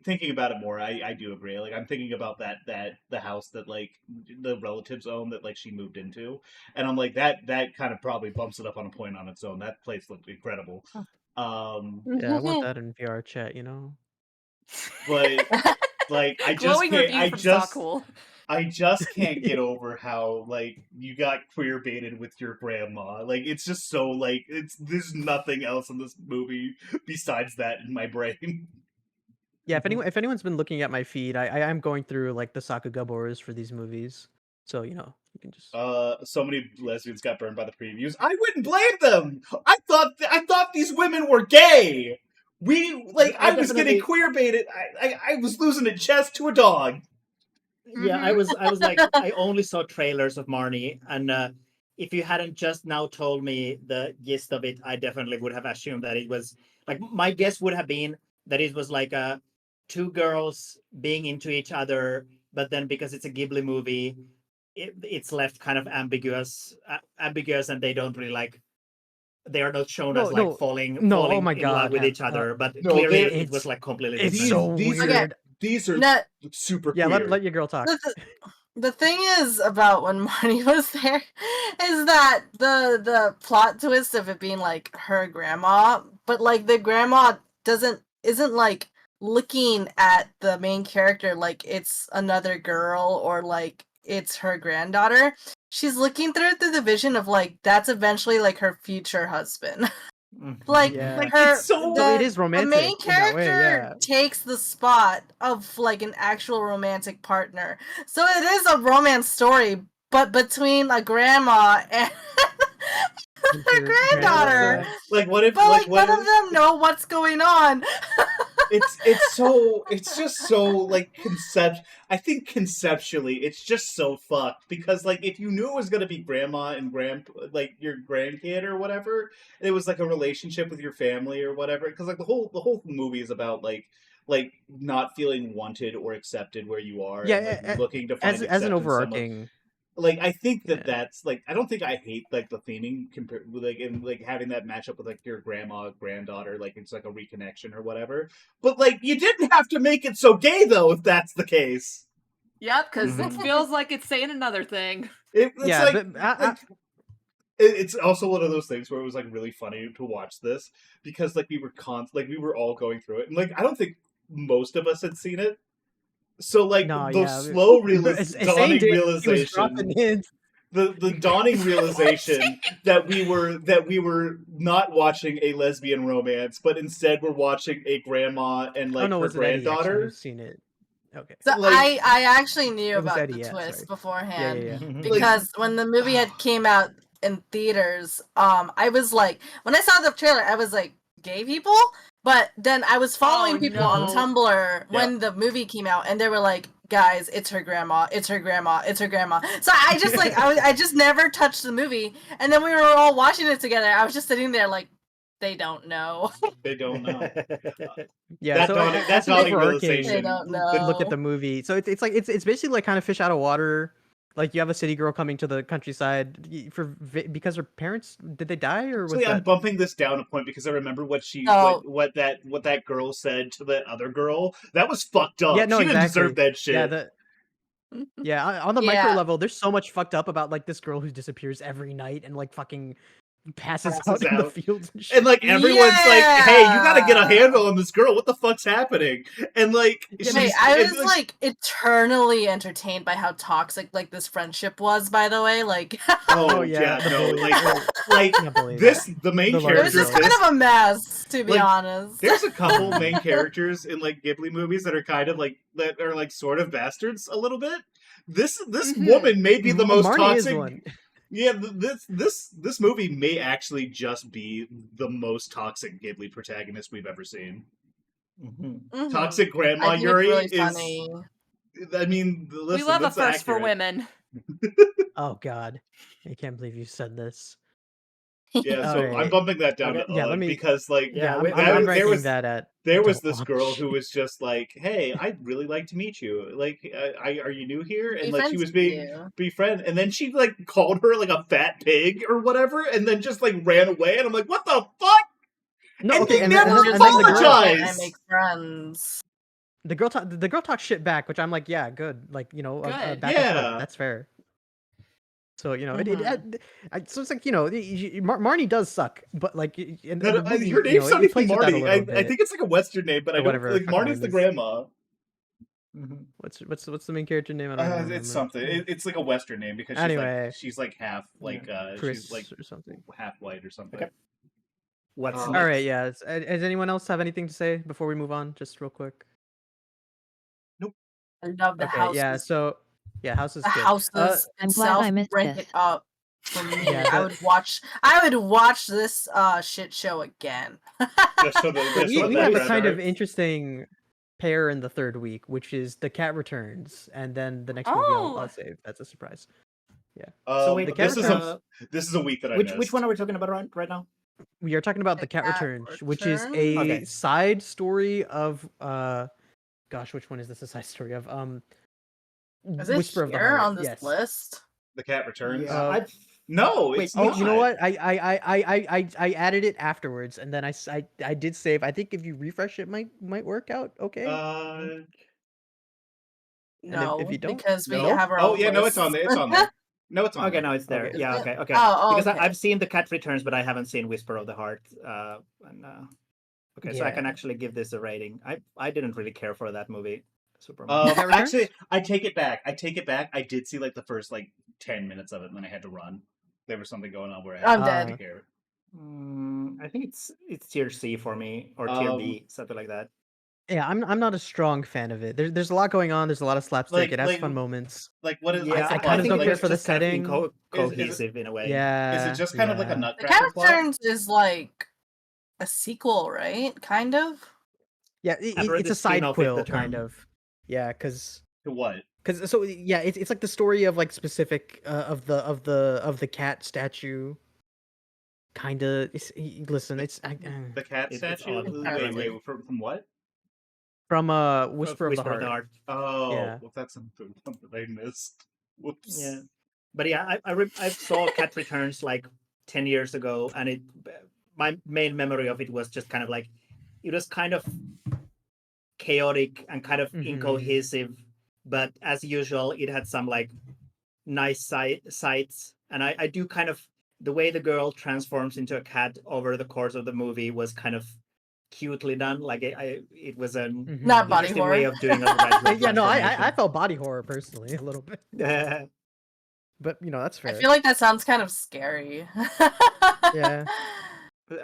Thinking about it more, I do agree. Like I'm thinking about the house that like the relatives own that like she moved into, and I'm like that kind of probably bumps it up on a point on its own. That place looked incredible. Yeah, I want that in VR chat, you know. But like I just can't get over how like you got queer baited with your grandma. Like it's just so like there's nothing else in this movie besides that in my brain. Yeah, if anyone's been looking at my feed, I am going through like the Sakugaboras for these movies. So, you know, you can just so many lesbians got burned by the previews. I wouldn't blame them. I thought these women were gay. I was getting queer baited. I was losing a chest to a dog. Yeah, I was like, I only saw trailers of Marnie, and if you hadn't just now told me the gist of it, I definitely would have assumed that it was like my guess would have been that it was like two girls being into each other, but then because it's a Ghibli movie, it's left kind of ambiguous, and they don't really they are not shown as falling in love with each other, but clearly it was like completely different. It's so weird. These are super queer. Yeah, let your girl talk. The thing is about when Marnie was there is that the plot twist of it being like her grandma, but like the grandma isn't like looking at the main character like it's another girl or like it's her granddaughter. She's looking through the vision of like that's eventually like her future husband. It is romantic. The main character takes the spot of like an actual romantic partner. So it is a romance story, but between a grandma and her granddaughter. Like what if none of them know what's going on. It's just so like I think conceptually it's just so fucked because like if you knew it was gonna be grandma and like your grandkid or whatever, it was like a relationship with your family or whatever. Because like the whole movie is about like not feeling wanted or accepted where you are. Yeah, and, like, looking to find as an overarching. Like I think that's like I don't think I hate like the theming compared with like and like having that matchup with like your granddaughter like it's like a reconnection or whatever. But like you didn't have to make it so gay though if that's the case. Yep, because it feels like it's saying another thing. It's also one of those things where it was like really funny to watch this because like we were all going through it and like I don't think most of us had seen it. So like slow dawning realization, the dawning realization that we were not watching a lesbian romance, but instead we're watching a grandma and like her granddaughter. I've seen it. Okay. So I actually knew about the twist beforehand because when the movie had came out in theaters, I was like, when I saw the trailer, I was like, gay people? But then I was following Oh, people on no. Tumblr when the movie came out, and they were like, "Guys, it's her grandma. It's her grandma. It's her grandma." So I just like I just never touched the movie, and then we were all watching it together. I was just sitting there like, they don't know. They don't know. Yeah, so that dawning realization. They don't look at know. the movie. So it's like it's basically like kind of fish out of water. Like you have a city girl coming to the countryside because her parents did they die or was Actually, I'm that? bumping this down a point because I remember what Oh. what that girl said to the other girl. That was fucked up. Yeah, no, she didn't exactly. deserve that shit. Yeah, on the micro Yeah. level, there's so much fucked up about like this girl who disappears every night and like fucking passes Passes out in the out. fields and shit. And like everyone's like, "Hey, you gotta get a handle on this girl. What the fuck's happening?" And like, Hey, I was like eternally entertained by how toxic like this friendship was. By the way, like oh yeah, yeah, the no, bully. like Can't believe this. that. The main The it larger was characters. just kind of a mess, to be Like, honest. There's a couple main characters in like Ghibli movies that are kind of like that are like sort of bastards a little bit. This woman may be the most Marnie toxic. is one. Yeah, this movie may actually just be the most toxic Ghibli protagonist we've ever seen. Mhm. Toxic Grandma I think Yuri it's really is. funny. I mean, listen, We love a that's first for accurate. women. Oh god, I can't believe you said this. Yeah, so I'm Alright. bumping that down Okay. to Yeah, let me. because like Yeah, we- I'm there ranking was that at. there was don't this watch. girl who was just like, "Hey, I'd really like to meet you. Like, are you new here?" And Be like she friends was with being you. befriend, and then she like called her like a fat pig or whatever, and then just like ran away. And I'm like, "What the fuck?" No, And okay, they and never then the girl. apologized. I make friends. The girl talks shit back, which I'm like, yeah, good. Like Good. back and forth. Yeah. That's fair. So Mhm. so it's like Marnie does suck, but like in the movie, Her name's not it even plays with that a Marty. little I bit. think it's like a Western name, but Or I don't whatever like fucking Marnie's name the is. grandma. What's the main character name? I don't even remember. It's something. It's like a Western name because Anyway, she's like half like Chris she's like or something. half white or something. Okay. What's All All right, yeah. Does anyone else have anything to say before we move on? Just real quick. I love the Okay, houses. yeah. So yeah, House is The good. houses I'm glad I itself missed rank this. it up for me. Yeah, I would watch this shit show again. Just so So we that have a background kind of art. interesting pair in the third week, which is The Cat Returns, and then the next movie I'll Oh. save. That's a surprise. So wait, The Cat this is a week that I which missed. one are we talking about right now? We are talking about The The Cat Cat Returns, which is a Okay. side story of gosh, which one is this a side story of? Is it Whisper of the here Heart. on this Yes. list? The Cat Returns. Yeah, I've No, Wait, it's Oh, not. you know what? I added it afterwards, and then I did save. I think if you refresh it, might work out okay. No, if you don't, because we No. have our Oh own yeah, no, it's on there. It's on there. No, it's on okay. there. Now it's there. Okay. Yeah. Is Okay. it? Okay. Oh, Because okay. I've seen The Cat Returns, but I haven't seen Whisper of the Heart. Okay, so I can Yeah. actually give this a rating. I didn't really care for that movie super much. Cat Returns? Actually, I take it back. I did see like the first like 10 minutes of it, and then I had to run. There was something going on where I had I'm to dead. take care. I think it's tier C for me or tier B, something like that. Yeah, I'm not a strong fan of it. There's a lot going on. There's a lot of slapstick. It has like- fun moments. Like what is? Yeah, what's the I plot? kind of think don't it care was for the just kind of setting. cohesive in a way. Yeah. Is it just kind of like a yeah. The nutcracker Cat plot? Returns is like a sequel, right? Kind of. Yeah, I've heard it's a the spin-off side is the quill kind term. of. Yeah, because To what? so yeah, it's like the story of like specific of the cat statue. Kind of. Listen, it's The cat It's statue? odd. Wait, from what? from Whisper of the Heart. Oh, Yeah. well, that's something that I missed. Whoops. Yeah, but yeah, I saw Cat Returns like 10 years ago, and my main memory of it was just kind of like it was kind of chaotic and kind of incohesive, but as usual, it had some like nice sights, and I do kind of the way the girl transforms into a cat over the course of the movie was kind of cutely done. Like it was an Not body interesting way horror. of doing a red Yeah, no, I felt body horror personally a little bit, transformation. but that's I fair. feel like that sounds kind of scary. Yeah.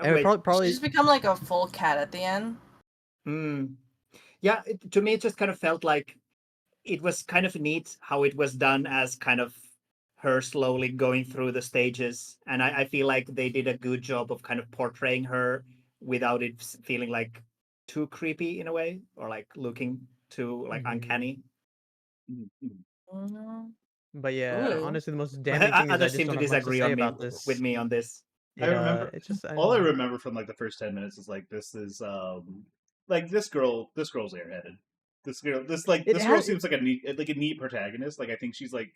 And Wait, probably She's become like a full cat at the end. Yeah, to me, it just kind of felt like it was kind of neat how it was done as kind of her slowly going through the stages. And I feel like they did a good job of kind of portraying her without it feeling like too creepy in a way, or like looking too like uncanny. But yeah, Ooh. honestly, the most damning thing is I Others just seem don't to have much to disagree say on me about this. with me on this. I remember It's just all I don't know. remember from like the first 10 minutes is like this is like this girl's airheaded. This girl seems like a neat protagonist. Like I think she's like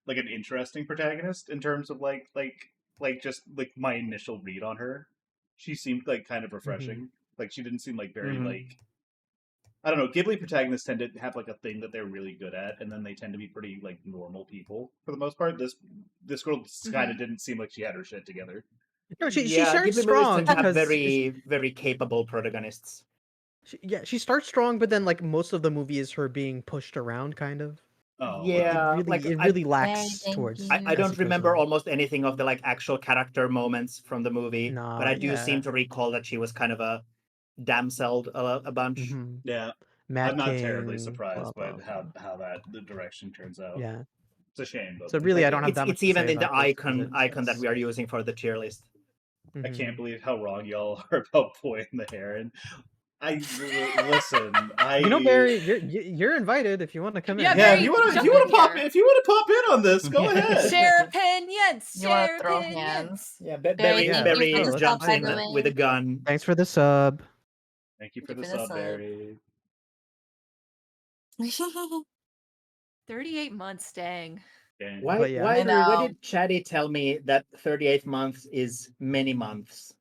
an interesting protagonist in terms of like just like my initial read on her. She seemed like kind of refreshing. Like she didn't seem like very like I don't know. Ghibli protagonists tend to have like a thing that they're really good at, and then they tend to be pretty like normal people for the most part. This girl kind of didn't seem like she had her shit together. No, she Yeah, starts Ghibli movies strong tend to have because very capable protagonists. she starts strong, but then like most of the movie is her being pushed around, kind of. Oh, Yeah, It like really Yay, lacks thank towards. I as don't it goes remember on. almost anything of the like actual character moments from the movie, but Nah, I do seem yeah. to recall that she was kind of a damseled a bunch. yeah. Mad I'm not terribly King, blah surprised by blah blah. how that the direction turns out. Yeah. It's a shame, but So really, like I don't have that much It's to say even in the about this because icon that we are using for the tier list. I can't believe how wrong y'all are about Boy and the Heron. Listen, You know, Barry, you're invited if you want to come Yeah, in. yeah. Barry, If you want jump to in pop here. if you want to pop in on this, go ahead. Share opinions. You want Share to throw opinions. hands? Yeah, Barry, thank Barry you for the jumps sub, in by the with a gun. Thanks for the sub. Thank you for the sub, Barry. 38 months, dang. Dang. Why yeah. why I why know. did Chatty tell me that 38 months is many months?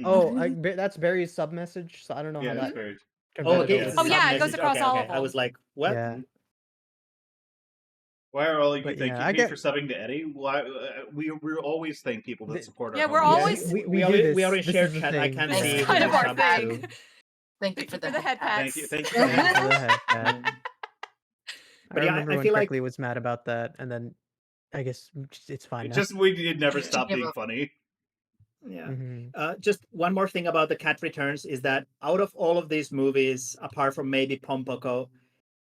Oh, that's Barry's sub message, so I don't know Yeah, how that's that very. Oh, converted okay, over it's to a Oh, the yeah, sub it goes message. across Okay, all okay. of I was them. like, what? Yeah. Why are all you But thank yeah, you I me get for subbing to Eddie? Why we always thank people that support our Yeah, we're homies. Yeah, always- we do this. we are in This shared is the chat. I thing. can't It's see kind who of you our subbed thing. to. Thank you for the head pats. Thank you. Thank you for the head pat. Yeah. I But yeah, remember I when feel like Crickley was mad about that, and then I guess it's fine It now. just it never stopped being funny. yeah. Mhm. Just one more thing about the Cat Returns is that out of all of these movies, apart from maybe Pompoko,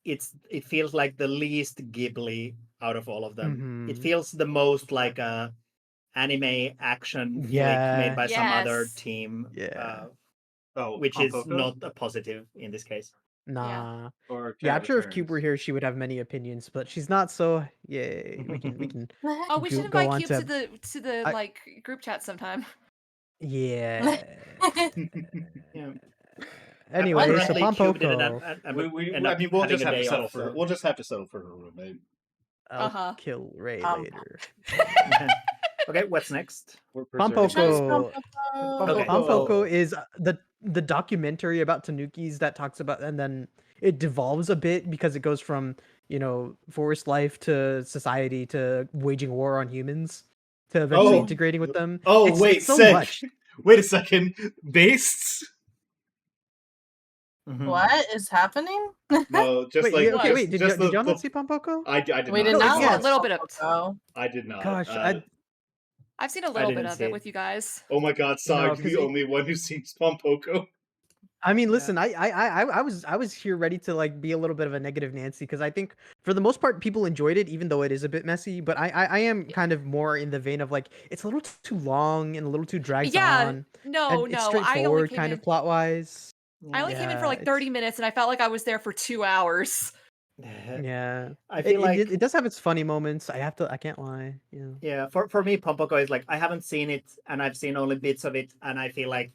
it feels like the least Ghibli out of all of them. It Mhm. feels the most like a anime action flick made Yeah. by some other Yes. team, Yeah. which is Pompoko? not a positive in this case. Nah. Or Yeah, Cat I'm sure if Cube Returns. were here, she would have many opinions, but she's not. So yay, we can Oh, we should go invite on Cube to the I- like group chat sometime. yeah. Yeah. Anyway, so Apparently, Cube didn't Pompoko, end up we'll having just a have to day settle off. for her. So. We'll just have to settle for her roommate. I'll Uh-huh. kill Ray Um, later. Okay, what's next? We're preserving Which one is Pompoko. Okay, Pompoko so is the documentary about Tanukis that talks about, and then it devolves a bit because it goes from forest life to society to waging war on humans to eventually Oh. integrating with them. Oh, wait, it's so sick. much. Wait a second. Based? What is happening? No, just Wait, like yeah, okay, just, wait. Did just y'all not see Pompoko? I did We not. did No, not yeah, watch a little bit of Pompoko. I did not. Gosh, I've seen a I little bit didn't of see it it. with you guys. Oh my god, No, Sog, 'cause the only one who sees Pompoko. I mean, listen, I was here ready to like be a little bit of a negative Nancy because I think for the most part people enjoyed it, even though it is a bit messy. But I am kind of more in the vein of like it's a little too long and a little too dragged Yeah, on. no, And it's no. I only straightforward came kind in. of plot wise. I only came in for Yeah, like 30 minutes, and I felt like I was there for 2 hours. Yeah, I feel like it does have its funny moments. I can't lie. Yeah. yeah, for me, Pompoko is like I haven't seen it and I've seen only bits of it, and I feel like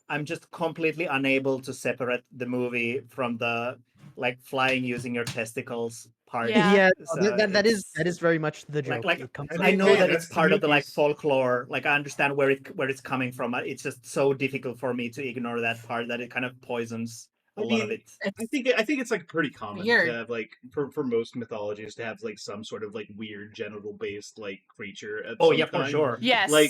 I'm just completely unable to separate the movie from the like flying using your testicles part. Yeah. Yeah, So that is it's- very much the joke. like It comes I up know a that lot. it's part of the like Tanukis. folklore. Like I understand where it's coming from. It's just so difficult for me to ignore that part that it kind of poisons a lot of it. I think it's like pretty common Weird. to have like for most mythologies to have like some sort of like weird genital based like creature at Oh some yeah, for time. sure. Yes. Like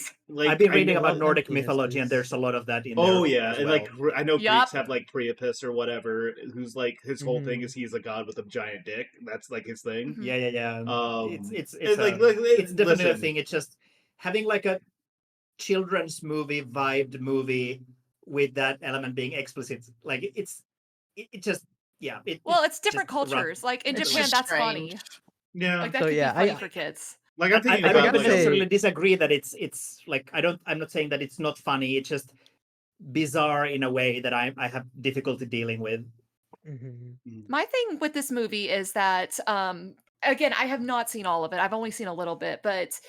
I've been reading know- about Nordic penises. mythology, and there's a lot of that in Oh there. yeah, as and well. like I know Yup. Greeks have like Priapus or whatever, who's like his whole thing Mhm. is he's a god with a giant dick. That's like his thing. Mhm. Yeah. It's it's definitely a listen. thing. It's just having like a children's movie vibed movie with that element being explicit. Like it just yeah. Well, it's different just cultures. Like in It's Japan, just that's strange. funny. Yeah, Like that So, could yeah, be funny I- for kids. like I'm thinking I don't about gotta like say- necessarily disagree that it's like I'm not saying that it's not funny. It's just bizarre in a way that I have difficulty dealing with. My thing with this movie is that again, I have not seen all of it. I've only seen a little bit, but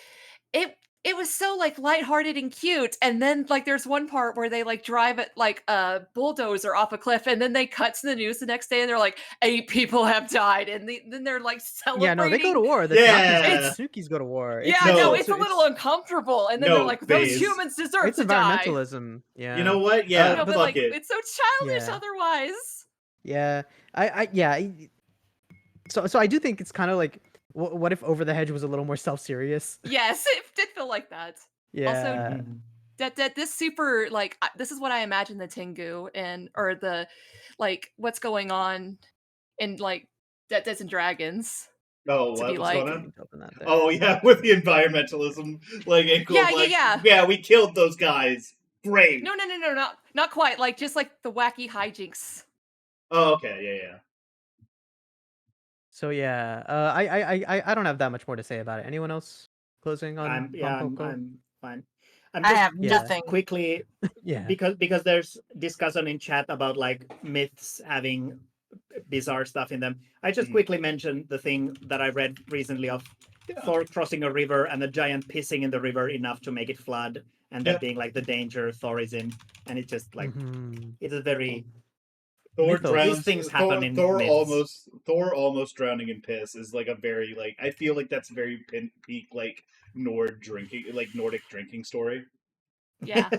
it it was so like lighthearted and cute. And then like there's one part where they like drive it like a bulldozer off a cliff, and then they cut to the news the next day, and they're like 8 people have died, and then they're like Yeah, no, they go to celebrating. war. The Yeah. Tanukis go to war. Yeah, no, it's a little uncomfortable. And then they're No, like, those phase. humans deserve It's to die. environmentalism. Yeah. You know what? I Yeah, know, but fuck like it. it's so childish Yeah. otherwise. Yeah. So I do think it's kind of like, what if Over the Hedge was a little more self-serious? Yes, it did feel like that. Yeah. That this super like this is what I imagine the Tengu and or the like what's going on in like Dead and Dragons Oh, to what? be What's like. going on? Oh yeah, with the environmentalism, like it goes Yeah, like, yeah. we killed those guys. Great. No, not quite. Like just like the wacky hijinks. Oh, okay, yeah. So yeah, I don't have that much more to say about it. Anyone else closing on? I'm fine. I have nothing. Quickly, Yeah. because there's discussion in chat about like myths having bizarre stuff in them. I just quickly mentioned the thing that I read recently of Thor crossing a river and a giant pissing in the river enough to make it flood, and that being like the danger Thor is in, and it's just like it's a very Thor Mythos. drowns. These things happen in Thor myths. almost drowning in piss is like a very like I feel like that's very peak like Nordic drinking story. Yeah.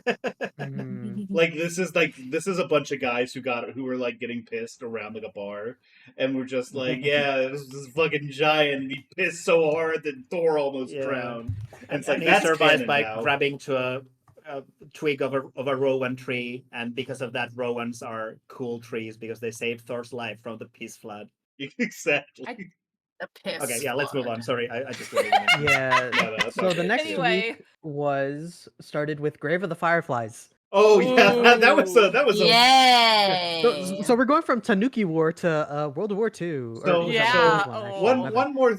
Like this is a bunch of guys who were like getting pissed around like a bar, and we're just like, yeah, this fucking giant. And he pissed so hard that Thor almost drowned. And it's like he that's survives canon by now. grabbing to a twig of a rowan tree, and because of that, rowans are cool trees because they saved Thor's life from the piss flood. Exactly. The piss. Okay, yeah, let's move on. Sorry, I just Yeah. No, So the next Anyway. week started with Grave of the Fireflies. Oh yeah, that was Yay! So we're going from Tanuki War to World War II.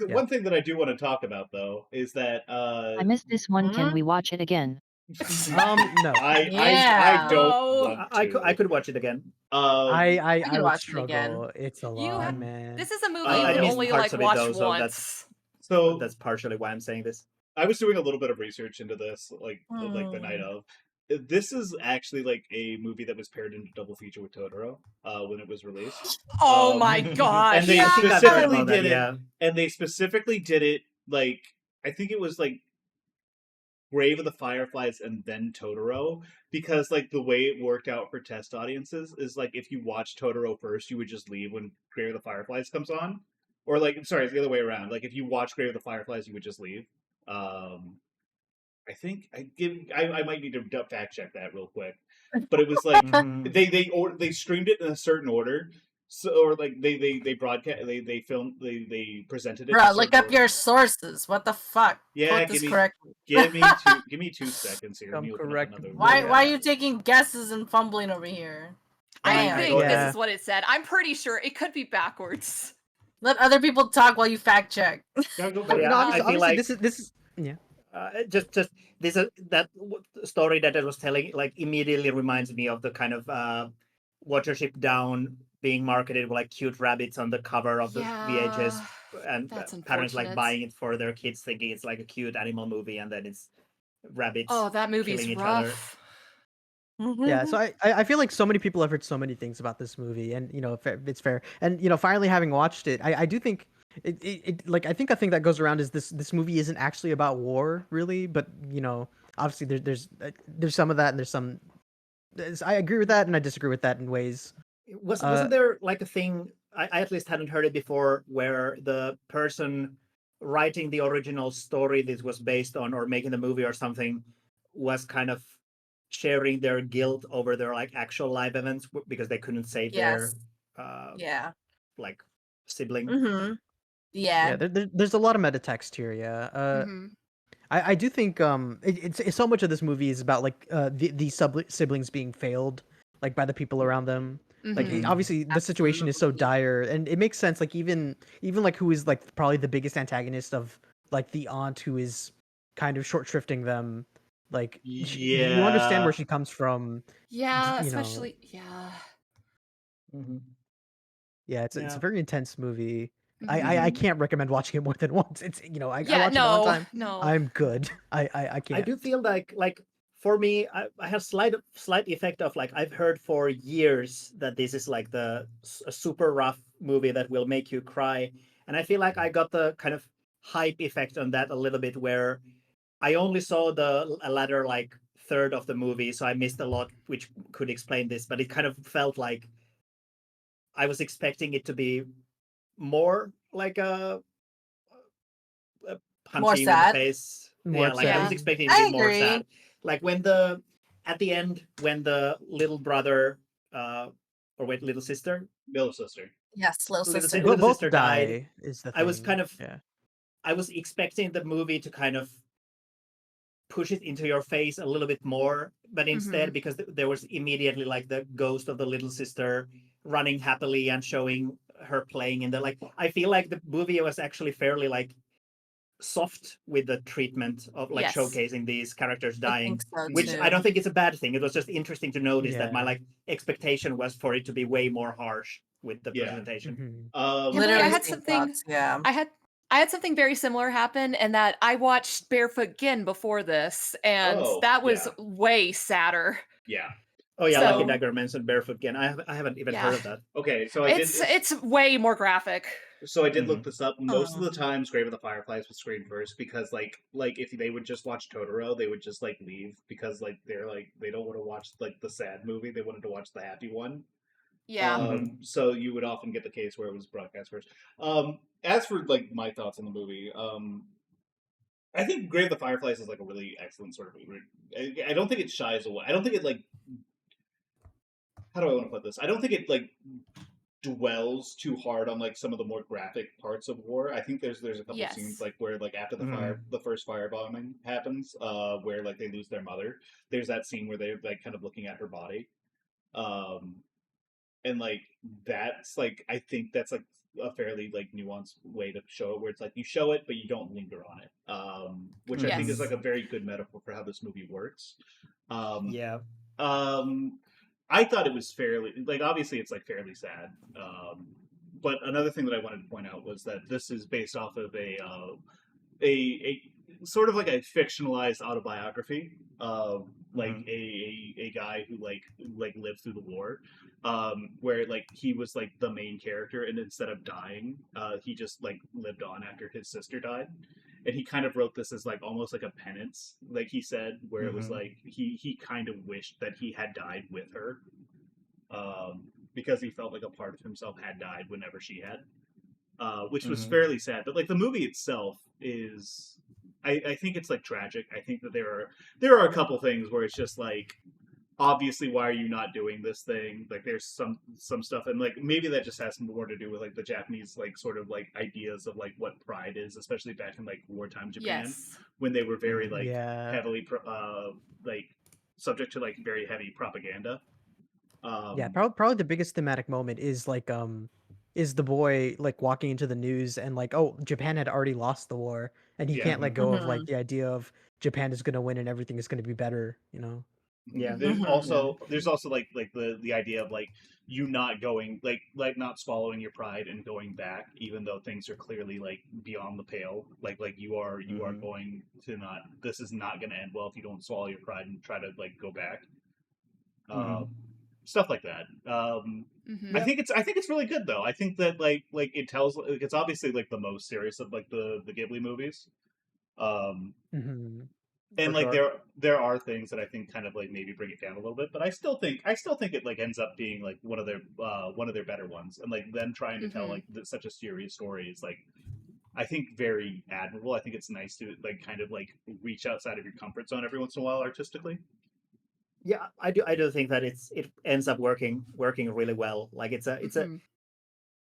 One thing that I do want to talk about though is that I missed this one. Can we watch it again? No. I don't want to. I could watch it again. I can would watch it struggle. again. It's a lot, man. This is a movie I you can missed only parts like of it, watch though, so once. So that's partially why I'm saying this. I was doing a little bit of research into this, like the night of. This is actually like a movie that was paired into double feature with Totoro when it was released. Oh my gosh! And they Yeah, specifically did it. yeah. And they specifically did it like I think it was like Grave of the Fireflies and then Totoro, because like the way it worked out for test audiences is like if you watch Totoro first, you would just leave when Grave of the Fireflies comes on, or like sorry, it's the other way around. Like if you watch Grave of the Fireflies, you would just leave. I think I might need to fact check that real quick, but it was like they streamed it in a certain order. So, or like they broadcast, they filmed, they presented it. Bro, look up your sources. What the fuck? Yeah, Quote this correctly. give me 2 seconds here. Let me open up another Why are you taking guesses and fumbling over here? I think this is what it said. I'm pretty sure it could be backwards. Let other people talk while you fact check. Obviously, this is yeah. Just this that story that I was telling like immediately reminds me of the kind of Watership Down being marketed with like cute rabbits on the cover of the VHS, and parents like buying it for their kids, thinking it's like a cute animal movie, and then it's rabbits. Oh, that movie's killing each rough. Yeah, so I feel like so many people have heard so many things about this movie, and you know it's fair, and you know finally having watched it, I do think it like I think a thing that goes around is this movie isn't actually about war really, but you know obviously there's some of that and there's some I agree with that and I disagree with that in ways. Wasn't there like a thing I at least hadn't heard it before where the person writing the original story this was based on or making the movie or something was kind of sharing their guilt over their like actual live events because they couldn't save their like sibling. Yeah, there's a lot of meta text here. Yeah, I do think it's so much of this movie is about like these siblings being failed like by the people around them. Like obviously the situation is so dire, and it makes sense. Like even like who is like probably the biggest antagonist of like the aunt who is kind of short shrifting them. Like you understand Yeah. where she comes from. Yeah, You know, especially yeah. yeah, it's a Yeah. very intense movie. I Mhm. can't recommend watching it more than once. It's I Yeah, watch it the one no, time. no. I'm good. I I can't. do feel like for me, I have slight effect of like I've heard for years that this is like a super rough movie that will make you cry, and I feel like I got the kind of hype effect on that a little bit, where I only saw the latter like third of the movie, so I missed a lot, which could explain this. But it kind of felt like I was expecting it to be more like a More punching you in the sad. face. More Yeah, like I was Yeah. upsetting. expecting it to be I more agree. sad. Like at the end when the little brother uh or wait, little sister, Middle sister. Yes, little sister. But little both sister died. die is the I was thing. kind of Yeah. I was expecting the movie to kind of push it into your face a little bit more, but instead, Mhm. because there was immediately like the ghost of the little sister running happily and showing her playing in the like, I feel like the movie was actually fairly like soft with the treatment of like Yes. showcasing these characters I dying, think so which Mhm. I too. don't think it's a bad thing. It was just interesting to notice that my Yeah. like expectation was for it to be way more harsh with the Yeah. presentation. Mhm. And Billy, I Literally had same something thoughts. Yeah. I had something very similar happen in that I watched Barefoot Gen before this, and Oh, that was yeah. way sadder. Yeah. Oh yeah, Lucky So, Dagger mentioned Barefoot again. I haven't even yeah. heard of that. Okay, so It's way more graphic. I did look Mhm. this up. Most of the times, Grave of the Fireflies was screened first because, like if they would just watch Totoro, they would just like leave because like they don't want to watch like the sad movie. They wanted to watch the happy one. Yeah. So you would often get the case where it was broadcast first. As for like my thoughts on the movie, I think Grave of the Fireflies is like a really excellent sort of movie. I don't think it shies away. I don't think it like how do I want to put this? I don't think it like dwells too hard on like some of the more graphic parts of war. I think there's a couple scenes Yes. like where like after Mhm. the first firebombing happens, where like they lose their mother. There's that scene where they're like kind of looking at her body. Um and like that's like I think that's like a fairly like nuanced way to show it where it's like you show it but you don't linger on it. Which I think is Mhm. like Yes. a very good metaphor for how this movie works. Um Yeah. um, I thought it was fairly like obviously it's like fairly sad. But another thing that I wanted to point out was that this is based off of a sort of like a fictionalized autobiography of like Mhm. a guy who like lived through the war, where like he was like the main character and instead of dying, he just like lived on after his sister died, and he kind of wrote this as like almost like a penance, like he said, where it was Mhm. like he kind of wished that he had died with her, because he felt like a part of himself had died whenever she had, which was Mhm. fairly sad. But like the movie itself is, I think it's like tragic. I think that there are a couple things where it's just like, obviously, why are you not doing this thing? Like there's some stuff, and like maybe that just has more to do with like the Japanese like sort of like ideas of like what pride is, especially back in like wartime Japan Yes. when they were very Mhm. like Yeah. heavily like subject to like very heavy propaganda. Yeah, Um, probably the biggest thematic moment is the boy like walking into the news and like, oh, Japan had already lost the war and he yeah, can't let Mhm. go of like Hmm. the idea of Japan is gonna win and everything is gonna be better, you know? Yeah. there's Mhm. Yeah. also like the idea of like you not going like not swallowing your pride and going back even though things are clearly like beyond the pale, like you are Mhm. going to not, this is not going to end well if you don't swallow your pride and try to like go back, Mhm. um stuff like that. Mhm. I think it's really good though. I think that like it tells like, it's obviously like the most serious of like the Ghibli movies. um Hmm. and For like sure. there are things that I think kind of like maybe bring it down a little bit, but I still think it like ends up being like one of their better ones, and like them trying to tell Mhm. like such a serious story is like I think very admirable. I think it's nice to like kind of like reach outside of your comfort zone every once in a while artistically. Yeah, I do think that it ends up working really well. Like Mhm.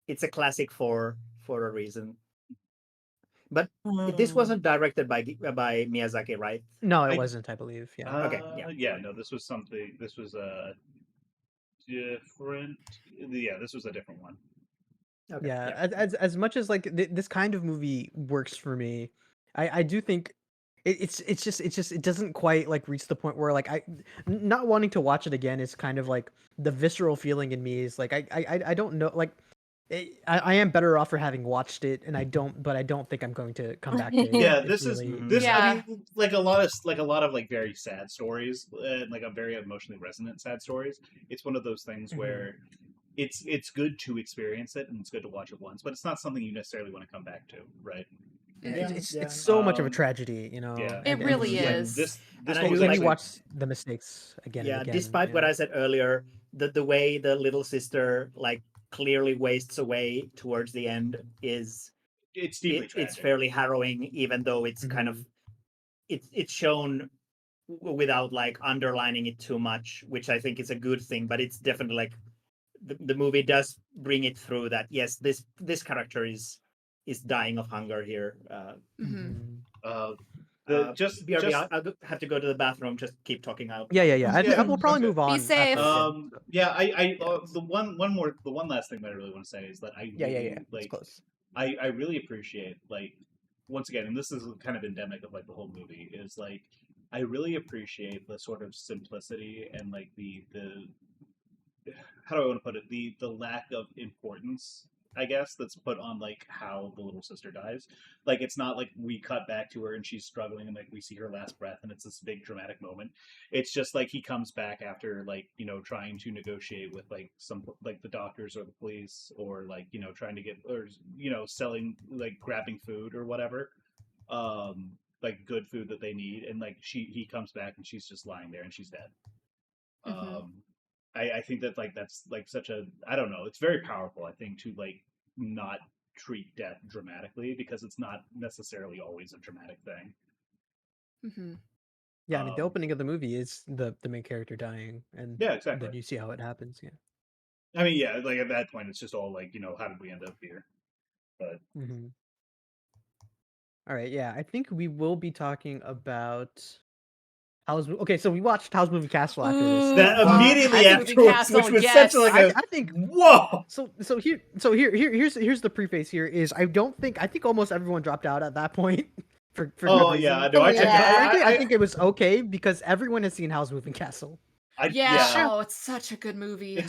it's a classic for a reason. But this Hmm. wasn't directed by Miyazaki, right? No, it I wasn't, I believe. Yeah. Okay, yeah. yeah, no, this was something, this was a different, yeah, this was a different one. Okay, Yeah, yeah. as much as like this kind of movie works for me, I do think It's just it doesn't quite like reach the point where like not wanting to watch it again is kind of like the visceral feeling in me is like I don't know like I am better off for having watched it and I don't think I'm going to come back to it. Yeah, It's this is really this. Yeah. I mean, like a lot of like very sad stories, like a very emotionally resonant sad stories. It's one of those things where it's good to experience it and it's good to watch it once, but it's not something you necessarily want to come back to, right? It's so much of a tragedy, you know. Yeah, It really like is. this And I one was do And like- you actually watch the mistakes again and again. Despite what I said earlier, the way the little sister like clearly wastes away towards the end is it's deeply it's tragic. fairly harrowing, even though it's kind of it's shown without like underlining it too much, which I think is a good thing. But it's definitely like the movie does bring it through that yes, this character is dying of hunger here. Mhm. BRB, I'll have to go to the bathroom. Just keep talking out. Yeah. I Yeah, we'll probably move on. safe. after this. Yeah, the one last thing that I really want to say is that I really, It's like close. I really appreciate, like, once again, and this is kind of endemic of like the whole movie, is like I really appreciate the sort of simplicity and like the how do I want to put it, the lack of importance, I guess, that's put on like how the little sister dies. Like it's not like we cut back to her and she's struggling and like we see her last breath and it's this big dramatic moment. It's just like he comes back after like, you know, trying to negotiate with like some like the doctors or the police or like, you know, trying to get, or you know, selling, like grabbing food or whatever, like good food that they need, and like he comes back and she's just lying there and she's dead. I think that like that's like such a, I don't know, it's very powerful, I think, to like not treat death dramatically, because it's not necessarily always a dramatic thing. Yeah, I mean the opening of the movie is the main character dying, and Yeah, exactly. then you see how it happens. Yeah. I mean, yeah, like at that point it's just all like, you know, how did we end up here? But All right, yeah, I think we will be talking about Okay, so we watched Howl's Moving Castle after this. that Ooh, immediately Howl's Moving afterwards, Castle, which was yes. such like a I think whoa. Here's the preface here is I think almost everyone dropped out at that point for Oh good yeah, reason. no, I Frankly, checked. I think it was okay because everyone has seen Howl's Moving Castle. Oh, it's such a good movie.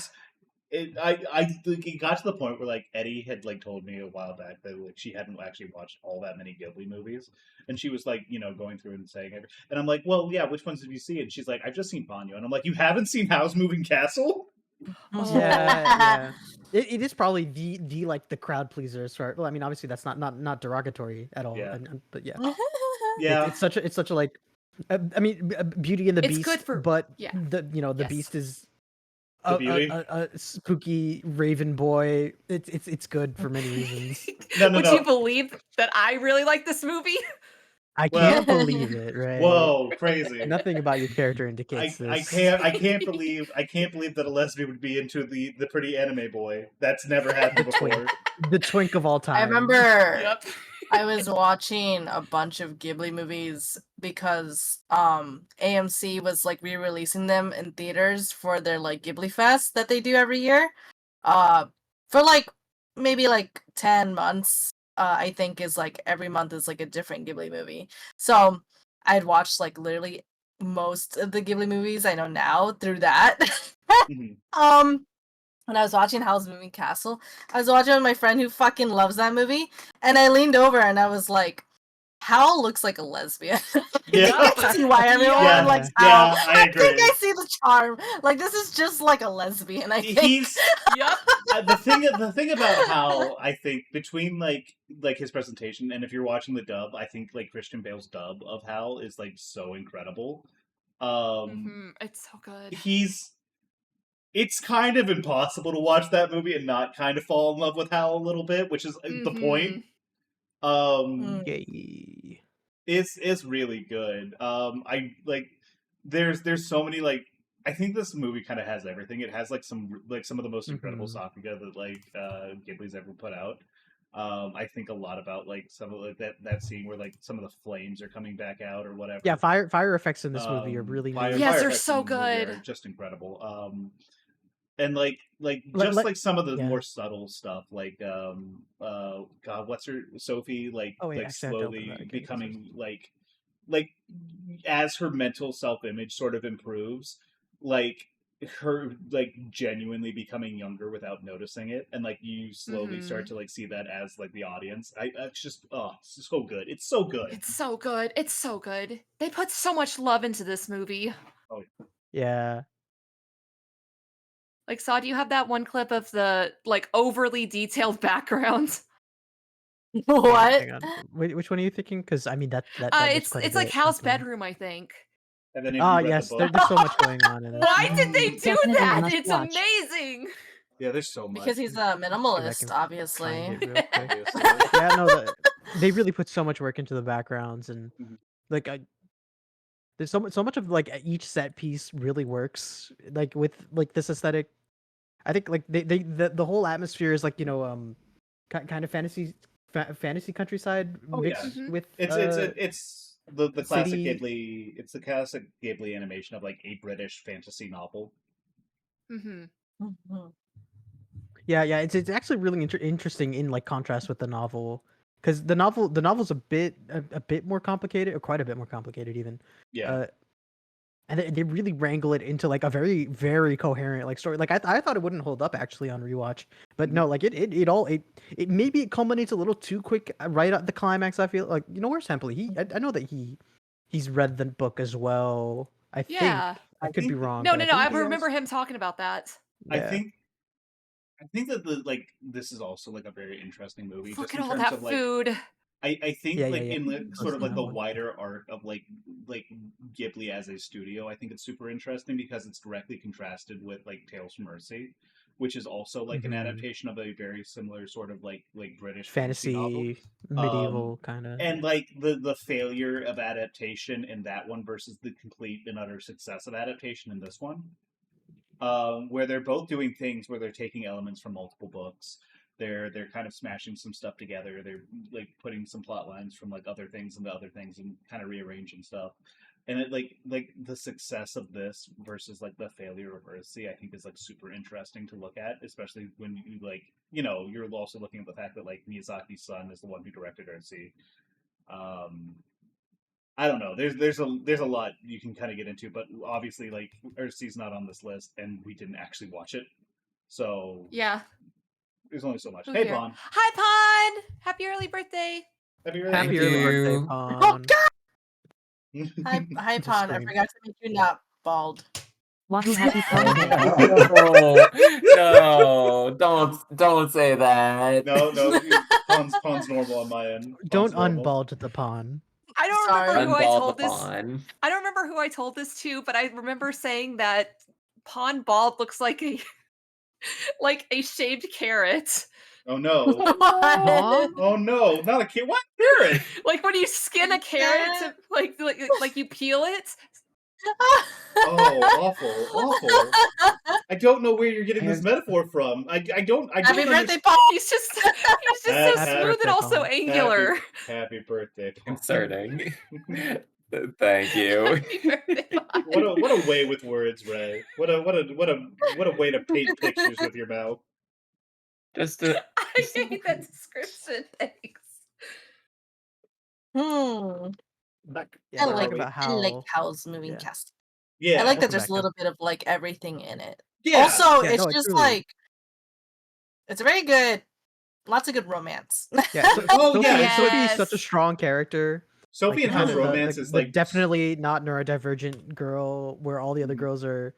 I think it got to the point where like Eddie had like told me a while back that like she hadn't actually watched all that many Ghibli movies, and she was like, you know, going through and saying it, and I'm like, well, yeah, which ones have you seen? And she's like, I've just seen Ponyo, and I'm like, you haven't seen Howl's Moving Castle? Yeah. It is probably the like the crowd pleaser as far. Well, I mean, obviously that's not derogatory at all. Yeah. But yeah, Yeah, it's such a like. I mean, Beauty and the It's Beast, good for- but yeah. the Yes. Beast is The Beauty? a spooky raven boy. It's good for many reasons. No, Would no. you believe that I really like this movie? I Well- can't believe it. Right? Whoa, crazy. Nothing about your character indicates I this. can't believe that a lesbian would be into the pretty anime boy. That's never happened before. The twink of all time. I remember Yep. I was watching a bunch of Ghibli movies because AMC was like re-releasing them in theaters for their like Ghibli Fest that they do every year. For like maybe like 10 months. I think is like every month is like a different Ghibli movie. So I'd watched like literally most of the Ghibli movies I know now through that. Mhm. When I was watching Howl's Moving Castle, I was watching with my friend who fucking loves that movie, and I leaned over and I was like, Howl looks like a lesbian. Yeah. I can see why everyone Yeah, likes yeah, Howl. I think agree. I see the charm. Like, this is just like a lesbian, I think. He's Yep. the thing about Howl, I think, between like his presentation, and if you're watching the dub, I think like Christian Bale's dub of Howl is like so incredible. It's so good. It's kind of impossible to watch that movie and not kind of fall in love with Howl a little bit, which is the point. Yay. It's really good. I like there's so many like, I think this movie kind of has everything. It has like some of the most incredible sakuga that like Ghibli's ever put out. I think a lot about like some of like that scene where like some of the flames are coming back out or whatever. Yeah, fire effects in this movie are really fire Yes, they're effects so in the movie good. are just incredible. And like Let- like some of the yeah. more subtle stuff, like God, what's her Sophie, like Oh, wait, like actually, I have to open slowly that again. becoming like like as her mental self-image sort of improves, like her like genuinely becoming younger without noticing it, and like you slowly start to like see that as like the audience. It's just it's so good. It's so good. It's so good. It's so good. They put so much love into this movie. Oh Yeah. Like, Saw, do you have that one clip of the like overly detailed background? What? Hang on. Which one are you thinking? Because I mean that gets quite a It's like bit. Hal's bedroom, I think. And then if you Ah, read yes. the book, There's so much going on in it. Why did they do Definitely a that? must It's watch. amazing. yeah, there's so much. Because he's a See if I minimalist, can obviously. find it real quick. Obviously. Yeah, no, they really put so much work into the backgrounds, and Mhm. like there's so much of like each set piece really works. Like with like this aesthetic, I think like the whole atmosphere is like kind of fantasy countryside Oh yeah, mixed Mhm. with it's the classic city. Ghibli. It's the classic Ghibli animation of like a British fantasy novel. Mhm. Mhm. Yeah, it's actually really interesting in like contrast with the novel, because the novel's a bit more complicated, or quite a bit more complicated even. Yeah. Uh, and they really wrangle it into like a very very coherent like story. Like I thought it wouldn't hold up actually on rewatch, but no, like it maybe it culminates a little too quick right at the climax. I feel like where's Temple? I know that he's read the book as well. I think Yeah. I I could be think wrong, No, but no, I no. I think he remember has. him talking about that. I Yeah. think that the like this is also like a very interesting movie, Look just at in all terms that of like food. I think Yeah, like in the Let's sort of see like that the one. wider arc of like Ghibli as a studio, I think it's super interesting because it's directly contrasted with like Tales from Earthsea, which is also like an Mhm. adaptation of a very similar sort of like British fantasy novel. Fantasy, Um medieval kind of. and like the failure of adaptation in that one versus the complete and utter success of adaptation in this one, where they're both doing things where they're taking elements from multiple books. They're kind of smashing some stuff together. They're like putting some plot lines from like other things into other things and kind of rearranging stuff. And it like the success of this versus like the failure of Earthsea, I think is like super interesting to look at, especially when you like you're also looking at the fact that like Miyazaki's son is the one who directed Earthsea. Um, I don't know. There's a lot you can kind of get into, but obviously like Earthsea's not on this list, and we didn't actually watch it, so Yeah. there's only so much. Who Hey, here? Vaughn, Hi, Pawn. Happy early birthday. happy birthday. Happy Thank early birthday, you. Oh Pawn. God! Hi, Just Pon. I scream. forgot to make you not bald. Wahoo happy birthday. Oh, no, don't say that. No, Pawn's normal on my end. Don't Pawn's normal. unbald the pawn. I don't Sorry. remember who I Unball told the this. pawn. I don't remember who I told this to, but I remember saying that Pawn Bald looks like a like a shaved carrot. Oh no! What? Pawn? Oh no! Not a kid. What carrot? Like when you skin a carrot to like you peel it. Oh, awful. I don't know where you're getting this metaphor from. I don't Happy birthday, understand. Pon! He's just so Happy smooth birthday, and also Pawn. angular. Happy birthday, Pawn. Concerning. Thank you. Happy birthday, Pawn. What a way with words, Ray. What a way to paint pictures with your mouth. Just to, I hate that description. Thanks. Back, Yeah, I where talk are like we? about I like how. Howl's moving Yeah. cast. Yeah. I like that Welcome there's back, a little bit of like everything in it. Yeah. Also, Yeah, it's no, just truly. like it's a very good, lots of good romance. Yeah, Oh, Sophie, yeah, Sophie is such a Yes. strong character. Sophie Like and Howl's romance the, is the like definitely not neurodivergent girl, where all the other Mhm. girls are,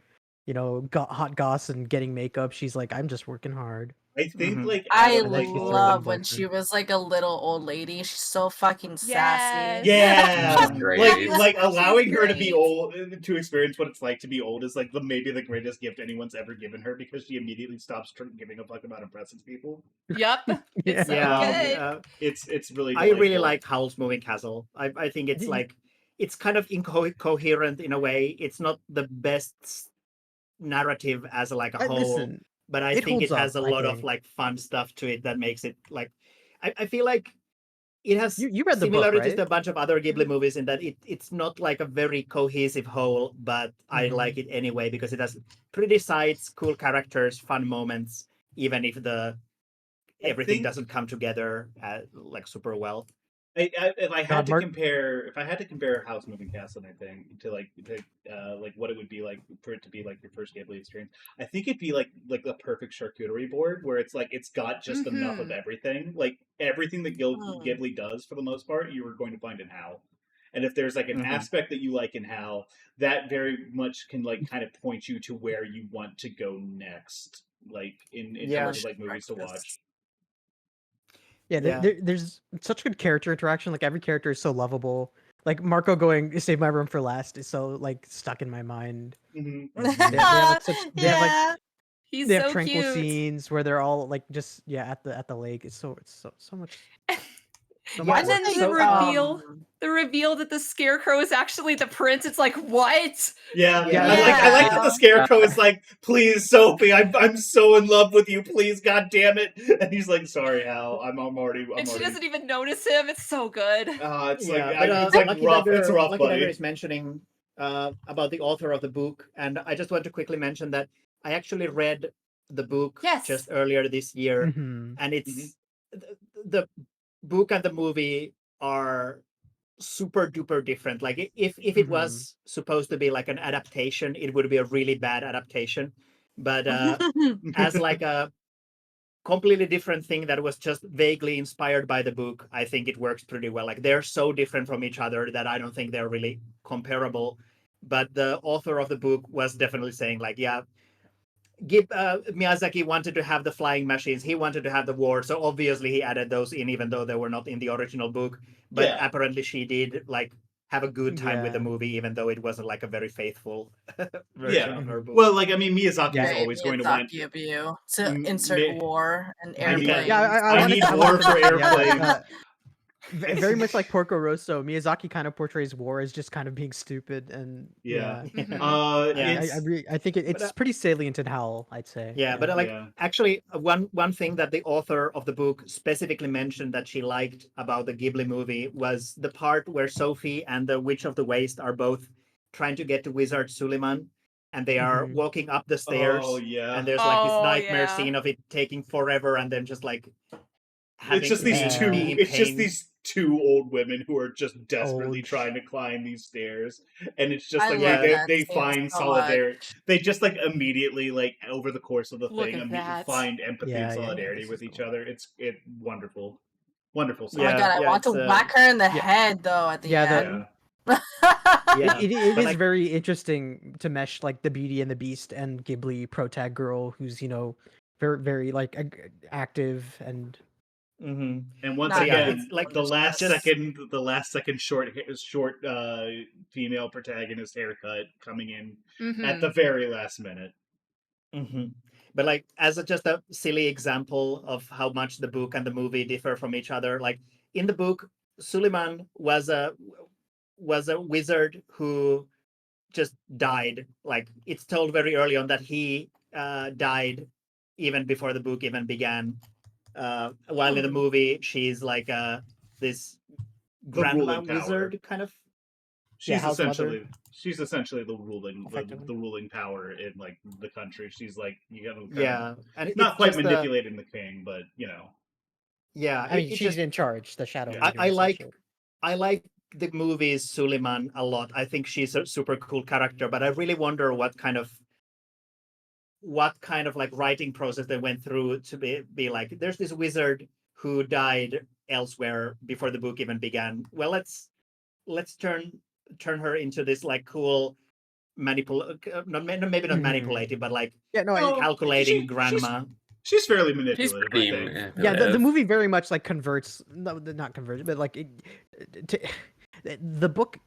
hot goss and getting makeup. She's like, I'm just working hard. I think Mhm. like I out of And then like she's all throwing love the when boyfriend. she was like a little old lady. She's so fucking sassy. Yes. yeah, Great. like She's allowing her to be great. old, to experience what it's like to be old is like maybe the greatest gift anyone's ever given her, because she immediately stops giving a fuck about impressing people. Yup. It's so Yeah, good. It's really I really delightful. like Howl's Moving Castle. I think it's Yeah. like it's kind of incoherent in a way. It's not the best narrative as like a whole, Listen, but I it think holds it has up, a I lot of think. like fun stuff to it that makes it like I feel like it has You read the book, similarities right? to a bunch of other Ghibli movies in that it's not like a very cohesive whole, but I Mhm. like it anyway because it has pretty sights, cool characters, fun moments, even if the I everything think- doesn't come together like super well. If I had to Mark? compare, if I had to compare House Moving Castle, I think to like what it would be like for it to be like your first Ghibli experience, I think it'd be like the perfect charcuterie board where it's like it's got just enough of everything, like everything that Ghibli does for the most part, you are going to find in Hal. And if there's like an aspect that you like in Hal, that very much can like kind of point you to where you want to go next, like in terms of like movies to watch. Yeah, there's such good character interaction. Like every character is so lovable. Like Marco going save my room for last is so like stuck in my mind. Mm-hmm. They have like such they have like Yeah. He's they have so tranquil cute. scenes where they're all like just at the lake. It's so much. So Yeah, much And then work. the reveal that the scarecrow is actually the prince. It's like, what? Yeah, Yeah. I like that the scarecrow is like, "Please, Sophie, I'm so in love with you. Please, God damn it!" And he's like, "Sorry, Hal, I'm already." And she doesn't even notice him. It's so good. It's Yeah, like but it's like Lucky rough. Dagger, It's rough, Lucky Dagger buddy. is mentioning about the author of the book, and I just want to quickly mention that I actually read the book just earlier this year, and it's the book and the movie are super duper different. Like if it was supposed to be like an adaptation, it would be a really bad adaptation, but as like a completely different thing that was just vaguely inspired by the book, I think it works pretty well. Like they're so different from each other that I don't think they're really comparable. But the author of the book was definitely saying like, yeah, Miyazaki wanted to have the flying machines. He wanted to have the war. So obviously he added those in, even though they were not in the original book. But apparently she did like have a good time with the movie, even though it wasn't like a very faithful version of her book. Well, like I mean, Miyazaki is always going to want of you to insert war and airplanes. I need war for airplanes. Very much like Porco Rosso, Miyazaki kind of portrays war as just kind of being stupid, and I think it's pretty salient in Howl, I'd say. Yeah, but like actually, one thing that the author of the book specifically mentioned that she liked about the Ghibli movie was the part where Sophie and the Witch of the Waste are both trying to get to Wizard Suleiman, and they are walking up the stairs. Oh yeah, and there's like this nightmare scene of it taking forever, and then just like it's just these two old women who are just desperately trying to climb these stairs, and it's just like they find solidarity. They just like immediately like over the course of the thing find empathy and solidarity with each other. It's wonderful, wonderful. Oh my god, I want to whack her in the head though at the end. It is very interesting to mesh like the Beauty and the Beast and Ghibli protag girl who's very very like active and. And once again, it's like the last second short female protagonist haircut coming in at the very last minute. But like as just a silly example of how much the book and the movie differ from each other, like in the book, Suleiman was a wizard who just died. Like it's told very early on that he died even before the book even began. While in the movie, she's like this grandma wizard kind of. She's essentially the ruling power in like the country. She's like and not quite manipulating the king, but I mean she's in charge. The shadow. I like the movie's Suleiman a lot. I think she's a super cool character, but I really wonder what kind of like writing process they went through to be like, there's this wizard who died elsewhere before the book even began. Well, let's turn her into this like cool maybe not manipulating, but like calculating grandma. She's fairly manipulative. I think. Yeah, the movie very much like converts, not converts, but like the book.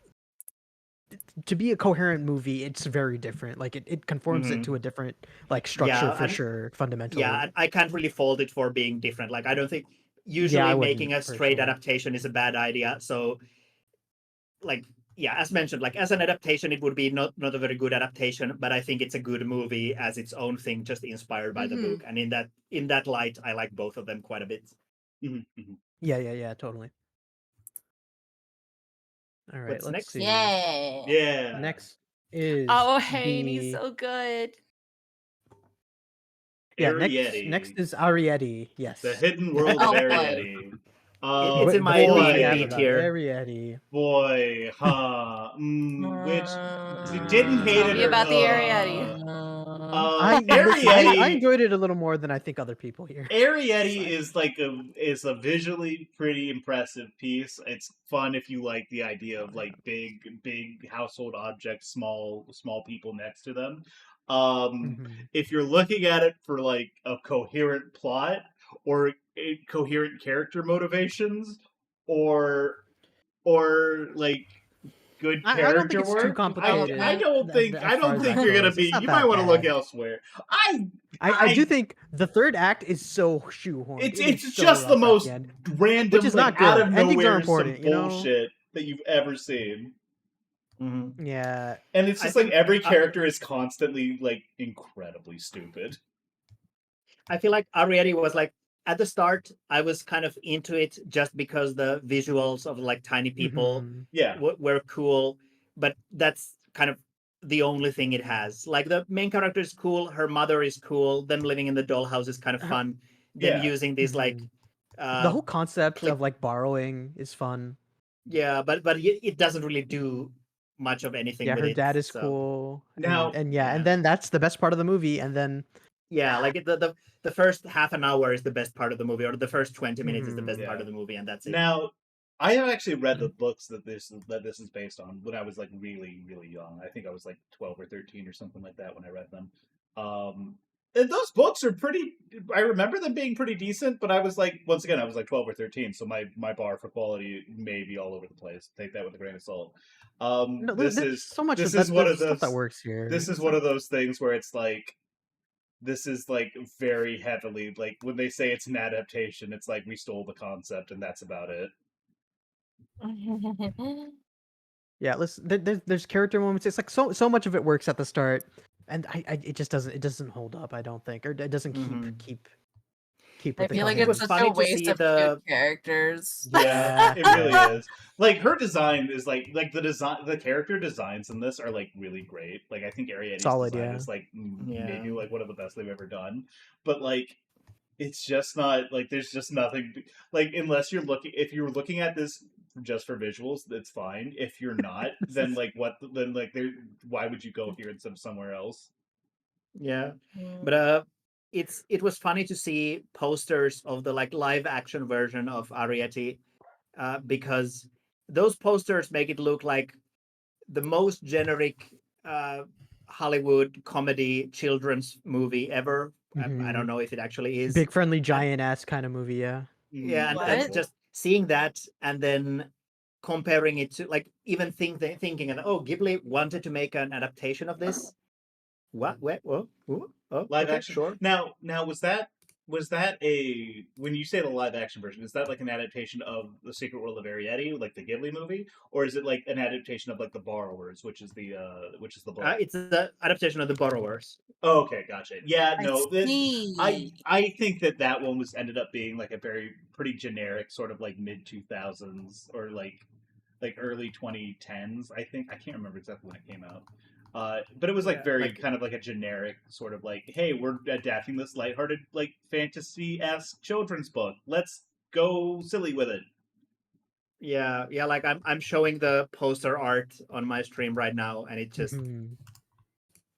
To be a coherent movie, it's very different. Like it conforms it to a different like structure for sure, fundamentally. Yeah, I can't really fault it for being different. Like I don't think usually making a straight adaptation is a bad idea. So like as mentioned, like as an adaptation, it would be not a very good adaptation, but I think it's a good movie as its own thing, just inspired by the book. And in that light, I like both of them quite a bit. Yeah, totally. All right, let's see. Yeah. Next is Haney's so good. Yeah, next is Arrietty. Yes. The Hidden World of Arrietty. It's in my B tier. Arietti. Boy, huh? Which didn't hate Tell it me or about the Arietti. I enjoyed it a little more than I think other people here. Arietti is a visually pretty impressive piece. It's fun if you like the idea of like big household objects, small people next to them. If you're looking at it for like a coherent plot or coherent character motivations or like good I don't think character it's too work. complicated. I don't think you're gonna be. You might want to look elsewhere. I do think the third act is so shoehorned. It's just the most random, which is not good. out of Endings are nowhere important, some bullshit that you've ever seen. Yeah, and it's just like every character is constantly like incredibly stupid. I feel like Arietti was like at the start. I was kind of into it just because the visuals of like tiny people were cool, but that's kind of the only thing it has. Like the main character is cool, her mother is cool, them living in the dollhouse is kind of fun. Them using these like the whole concept of like borrowing is fun. Yeah, but it doesn't really do much of anything. Yeah, with her it, dad is so. cool. Now, and then that's the best part of the movie, and then like the first half an hour is the best part of the movie, or the first 20 minutes is the best part of the movie, and that's it. Now, I have actually read the books that this is based on when I was like really, really young. I think I was like 12 or 13 or something like that when I read them. And those books are pretty. I remember them being pretty decent, but I was like, once again, I was like 12 or 13, so my bar for quality may be all over the place. Take that with a grain of salt. no, This there's is so much this of is one of stuff those that works here. This is one of those things where it's like. This is like very heavily like when they say it's an adaptation, it's like we stole the concept and that's about it. Yeah, listen, there's character moments. It's like so much of it works at the start, and it just doesn't hold up. I don't think, or it doesn't keep. I feel like it's such a waste of cute characters. Yeah, it really is. Like her design is like the character designs in this are like really great. Like I think Arietti's design is like maybe like one of the best they've ever done. But like it's just not like there's just nothing like unless you're looking if you're looking at this just for visuals, that's fine. If you're not, then like why would you go here instead of somewhere else? Yeah, but it was funny to see posters of the like live action version of Arietti, because those posters make it look like the most generic Hollywood comedy children's movie ever. I don't know if it actually is. Big Friendly Giant ass kind of movie, yeah. Yeah, and just seeing that and then comparing it to like even thinking that Ghibli wanted to make an adaptation of this. What? Live action. Sure. Now was that a when you say the live action version, is that like an adaptation of The Secret World of Arietti, like the Ghibli movie, or is it like an adaptation of like The Borrowers, which is the book? It's the adaptation of The Borrowers. Oh, okay, gotcha. Yeah, no, I think that one was ended up being like a pretty generic sort of like mid 2000s or like early 2010s. I think I can't remember exactly when it came out. But it was like very kind of like a generic sort of like, hey, we're adapting this lighthearted like fantasy-esque children's book. Let's go silly with it. Yeah, like I'm showing the poster art on my stream right now, and it just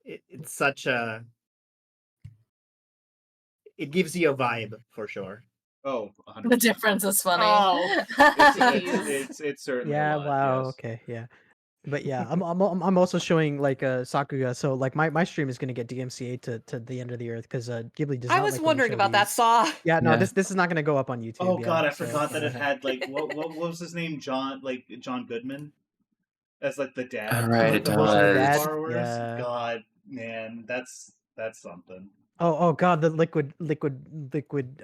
it's such a it gives you a vibe for sure. Oh, 100%. The difference is funny. Oh, it's certainly yeah. a lot, Wow. yes. Okay. Yeah. But yeah, I'm also showing like Sakuga, so like my stream is gonna get DMCA to the end of the earth because Ghibli does. I not was like wondering about that these. Saw. Yeah, no, this is not gonna go up on YouTube. Oh yeah, god, I so, forgot that it had like what was his name? John Goodman as like the dad. Right, it the voice of the dad. Borrowers. Yeah. God, man, that's something. Oh god, the liquid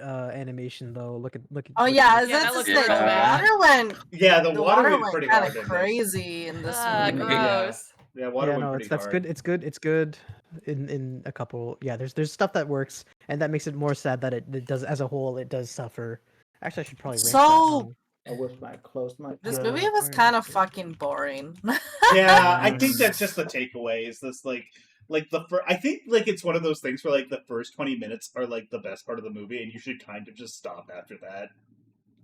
animation though. Look at. Oh yeah, Yeah, that that's looks just real the bad. water went. Yeah, the water went went pretty kind hard of in crazy in this movie. Gross. Yeah, water went pretty that's hard. good. It's good in a couple. Yeah, there's stuff that works, and that makes it more sad that it does as a whole it does suffer. Actually, I should probably rank So I wish I closed my. this movie was kind of fucking boring. Yeah, I think that's just the takeaway. Is this like I think like it's one of those things where like the first 20 minutes are like the best part of the movie, and you should kind of just stop after that.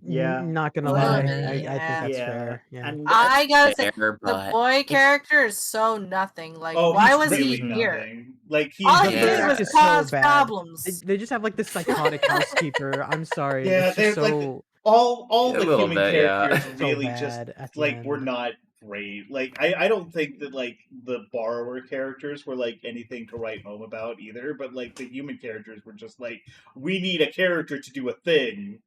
Not gonna Ugh, lie, I think yeah. that's fair. Yeah. And I gotta say, fair, the but boy character is so nothing. Like, Oh, why he's was really he here? nothing. Like All he's he The did Yeah. was act is so cause bad. problems. They just have like this psychotic housekeeper. I'm sorry. Yeah, It's they're just like so all A the little human bit, yeah. characters so really just bad at the like were end. not great. Like I don't think that like the borrower characters were like anything to write home about either, but like the human characters were just like, we need a character to do a thing.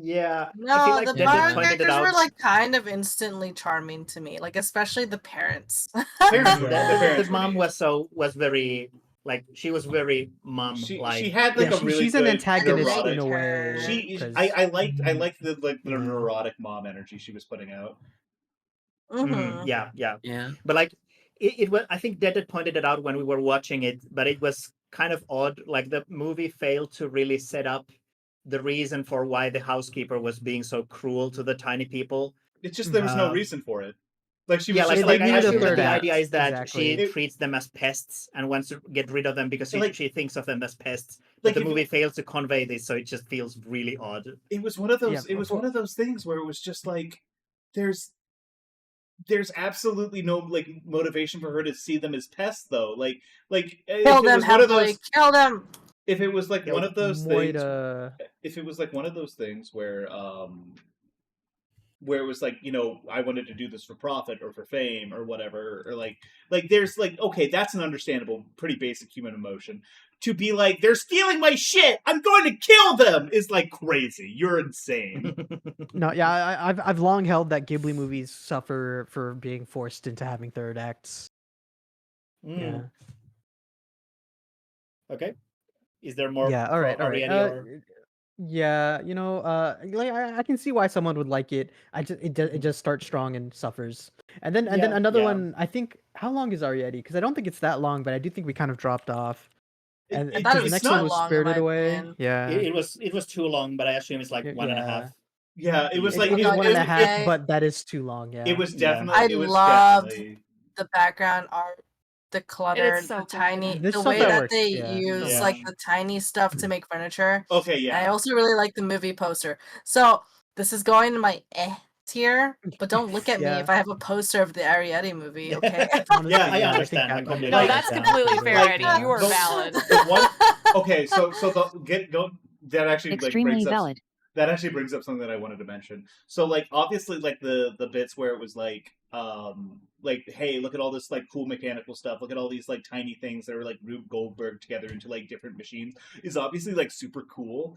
Yeah, I feel No, like the Deaded bar pointed it characters were out. like kind of instantly charming to me. Like, especially the parents. Parents were The, the the, parents the were mom neat. was very like she was very mom She like. had Yeah, like a really she's an good antagonist neurotic. in a way. I liked the Yeah. neurotic mom energy she was putting out. Mhm. Yeah. Yeah. But like it was, I think Deaded pointed it out when we were watching it, but it was kind of odd. Like the movie failed to really set up the reason for why the housekeeper was being so cruel to the tiny people. It's just there was no reason for it. Like she was Yeah, just They I needed a assume that third the act. idea is that Exactly. she treats them as pests and wants to get rid of them because Like- she thinks of them as pests. But Like, the if you- movie fails to convey this, so it just feels really odd. It was one of those. Yeah, It was for- one of those things where it was just like, there's absolutely no like motivation for her to see them as pests, though. Like Kill them, Heavily. Kill them. if it was like one of those things, Moida. if it was like one of those things where it was like, you know, I wanted to do this for profit or for fame or whatever, or like there's like, okay, that's an understandable, pretty basic human emotion. To be like, they're stealing my shit, I'm going to kill them, is like crazy. You're insane. No, yeah, I've long held that Ghibli movies suffer for being forced into having third acts. Yeah. Okay. Is there more? Yeah. All right. for All right. Ariady or- Yeah. You know, like I can see why someone would like it. It just starts strong and suffers, and then Yeah, another yeah. one. I think how long is Ariety? Because I don't think it's that long, but I do think we kind of dropped off. And I thought it the was next so one was long, in Spirited my Away. opinion. Yeah. It was too long, but I assume it's like Y- one and a yeah. half. Yeah, it was It, like it was No, one it and a was half, okay. but that is too long. Yeah. it was Yeah. definitely. I It was loved definitely. the background art, the clutter, so the good. tiny, There's the stuff way that that works, they yeah. use Yeah. like the tiny stuff to make furniture. Okay, And I yeah. also really like the movie poster. So this is going in my tier, but don't look at me Yeah. if I have a poster of the Arietti movie, okay? Honestly, Yeah, I think understand. I that- completely No, Like- that's understand. completely fair, Like, Eddie. You are the- valid. The one. Okay, so that actually like Extremely brings up valid. that actually brings up something that I wanted to mention. So like obviously like the bits where it was like hey, look at all this like cool mechanical stuff, look at all these like tiny things that are like Rube Goldberg together into like different machines, is obviously like super cool.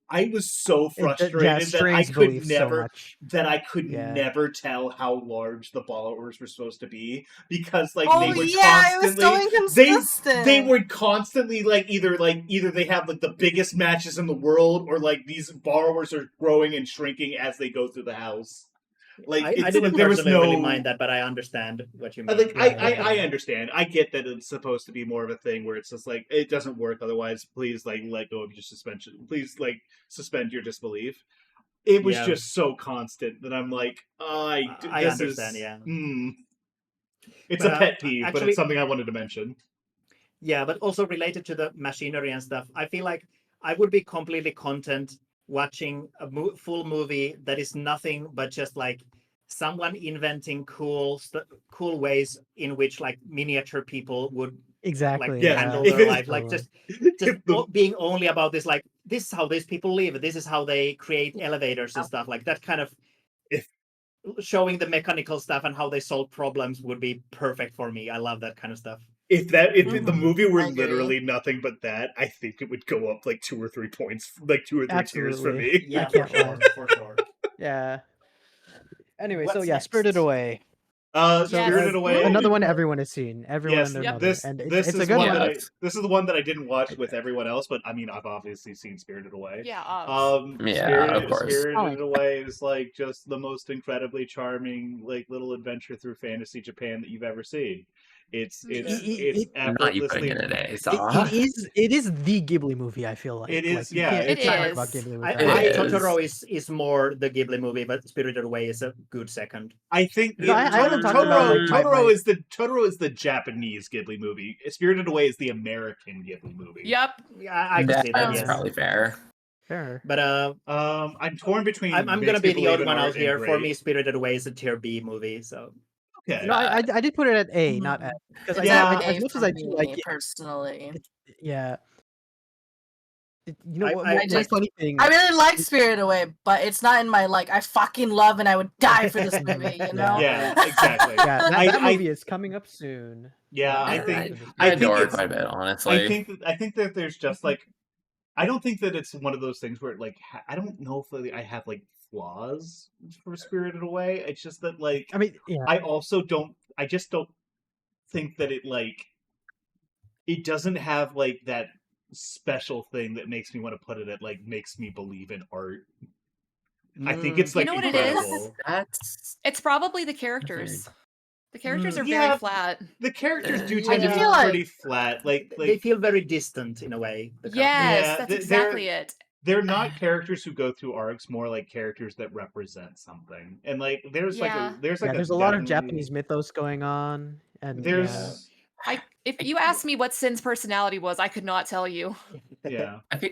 I was so frustrated that I strains could belief so never much. never Yeah. tell how large the followers were supposed to be, because like Oh they would yeah, it was so constantly inconsistent. they would constantly either they have like the biggest matches in the world, or like these borrowers are growing and shrinking as they go through the house. Like I didn't there was personally really no mind that, but I understand what you mean. like Yeah. I understand. I get that it's supposed to be more of a thing where it's just like it doesn't work otherwise. Please like let go of your suspension. Please like suspend your disbelief. It was Yeah. just so constant that I'm like, I this understand, is, yeah. It's But, a pet peeve, but actually- it's something I wanted to mention. Yeah, but also related to the machinery and stuff, I feel like I would be completely content watching a full movie that is nothing but just like someone inventing cool ways in which like miniature people would Exactly. like Yeah, handle if their it- life, like just being only about this, like this is how these people live, this is how they create elevators and stuff like that, kind of If- showing the mechanical stuff and how they solve problems would be perfect for me. I love that kind of stuff. If the Mhm, movie were I agree. literally nothing but that, I think it would go up like 2 or 3 points, like 2 or 3 tiers for Absolutely. me. Yeah, can't for sure, lie. for sure. Yeah. Anyway, so What's yeah, next? Spirited Away. Yes. Spirited Away. Another one everyone has seen. Everyone Yes, and their Yep. mother. this And this it's is a good one one. that Yes. this is the one that I didn't watch with everyone else, but I mean I've obviously seen Spirited Away. Yeah. Yeah, of course. Spirited Away is like just the most incredibly charming like little adventure through fantasy Japan that you've ever seen. It's Not you putting effortlessly. it in a saw. It is the Ghibli movie, I feel like. It is, you yeah, can't- it you can't talk is. about Ghibli I, without It it. Totoro is more the Ghibli movie, but Spirited Away is a good second. I think No, I haven't talked Totoro, about, like, Totoro my- is the Japanese Ghibli movie. Spirited Away is the American Ghibli movie. Yep. I can see that. That's Yes. probably fair. Fair. But I'm torn between. I'm gonna be the odd one out here. For me, Spirited Away is a tier B movie. So okay, no, I did put it at A, not F, because as much as I do like it, personally, yeah. You know what? I One funny thing. I really like Spirited Away, but it's not in my like I fucking love and I would die for this movie. You know? Yeah, exactly. Yeah, that movie is coming up soon. Yeah, I think I adore it's it quite a bit, honestly. I think that there's just like I don't think that it's one of those things where like I don't know if I have like flaws for Spirited Away. It's just that like I mean, yeah. I just don't think that it doesn't have like that special thing that makes me want to put it at like makes me believe in art. I think it's like what incredible. it is? It's probably the characters. The characters are very flat. The characters do I tend to be feel like- pretty flat. Like they feel very distant in a way. Yes, that's exactly it. They're not characters who go through arcs, more like characters that represent something. And like there's there's a lot of Japanese mythos going on, and there's if you asked me what Sin's personality was, I could not tell you. Yeah. I feel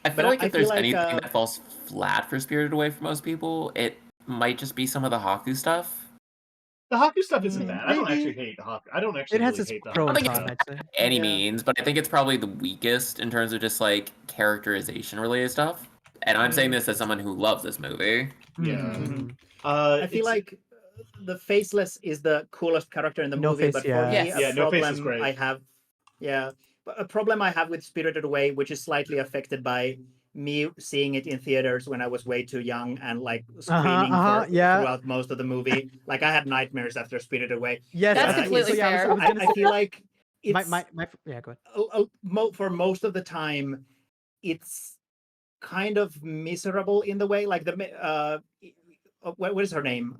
But like I if there's feel like, anything that falls flat for Spirited Away for most people, it might just be some of the Haku stuff. The Haku stuff isn't bad. I don't actually hate the Haku. I don't actually It has really its hate the pro Haku. and I con, don't I'd think say. it's any means, but I think it's probably the weakest in terms of just like characterization related stuff. And I'm saying this as someone who loves this movie. Yeah. I feel like the Faceless is the coolest character in the movie, but for me, No Face is great. I have, a problem I have with Spirited Away, which is slightly affected by me seeing it in theaters when I was way too young and like screaming throughout most of the movie. Like I had nightmares after Spirited Away. Yes, that's completely fair. I feel like it's yeah, go ahead. For most of the time, it's kind of miserable in the way. Like the what is her name?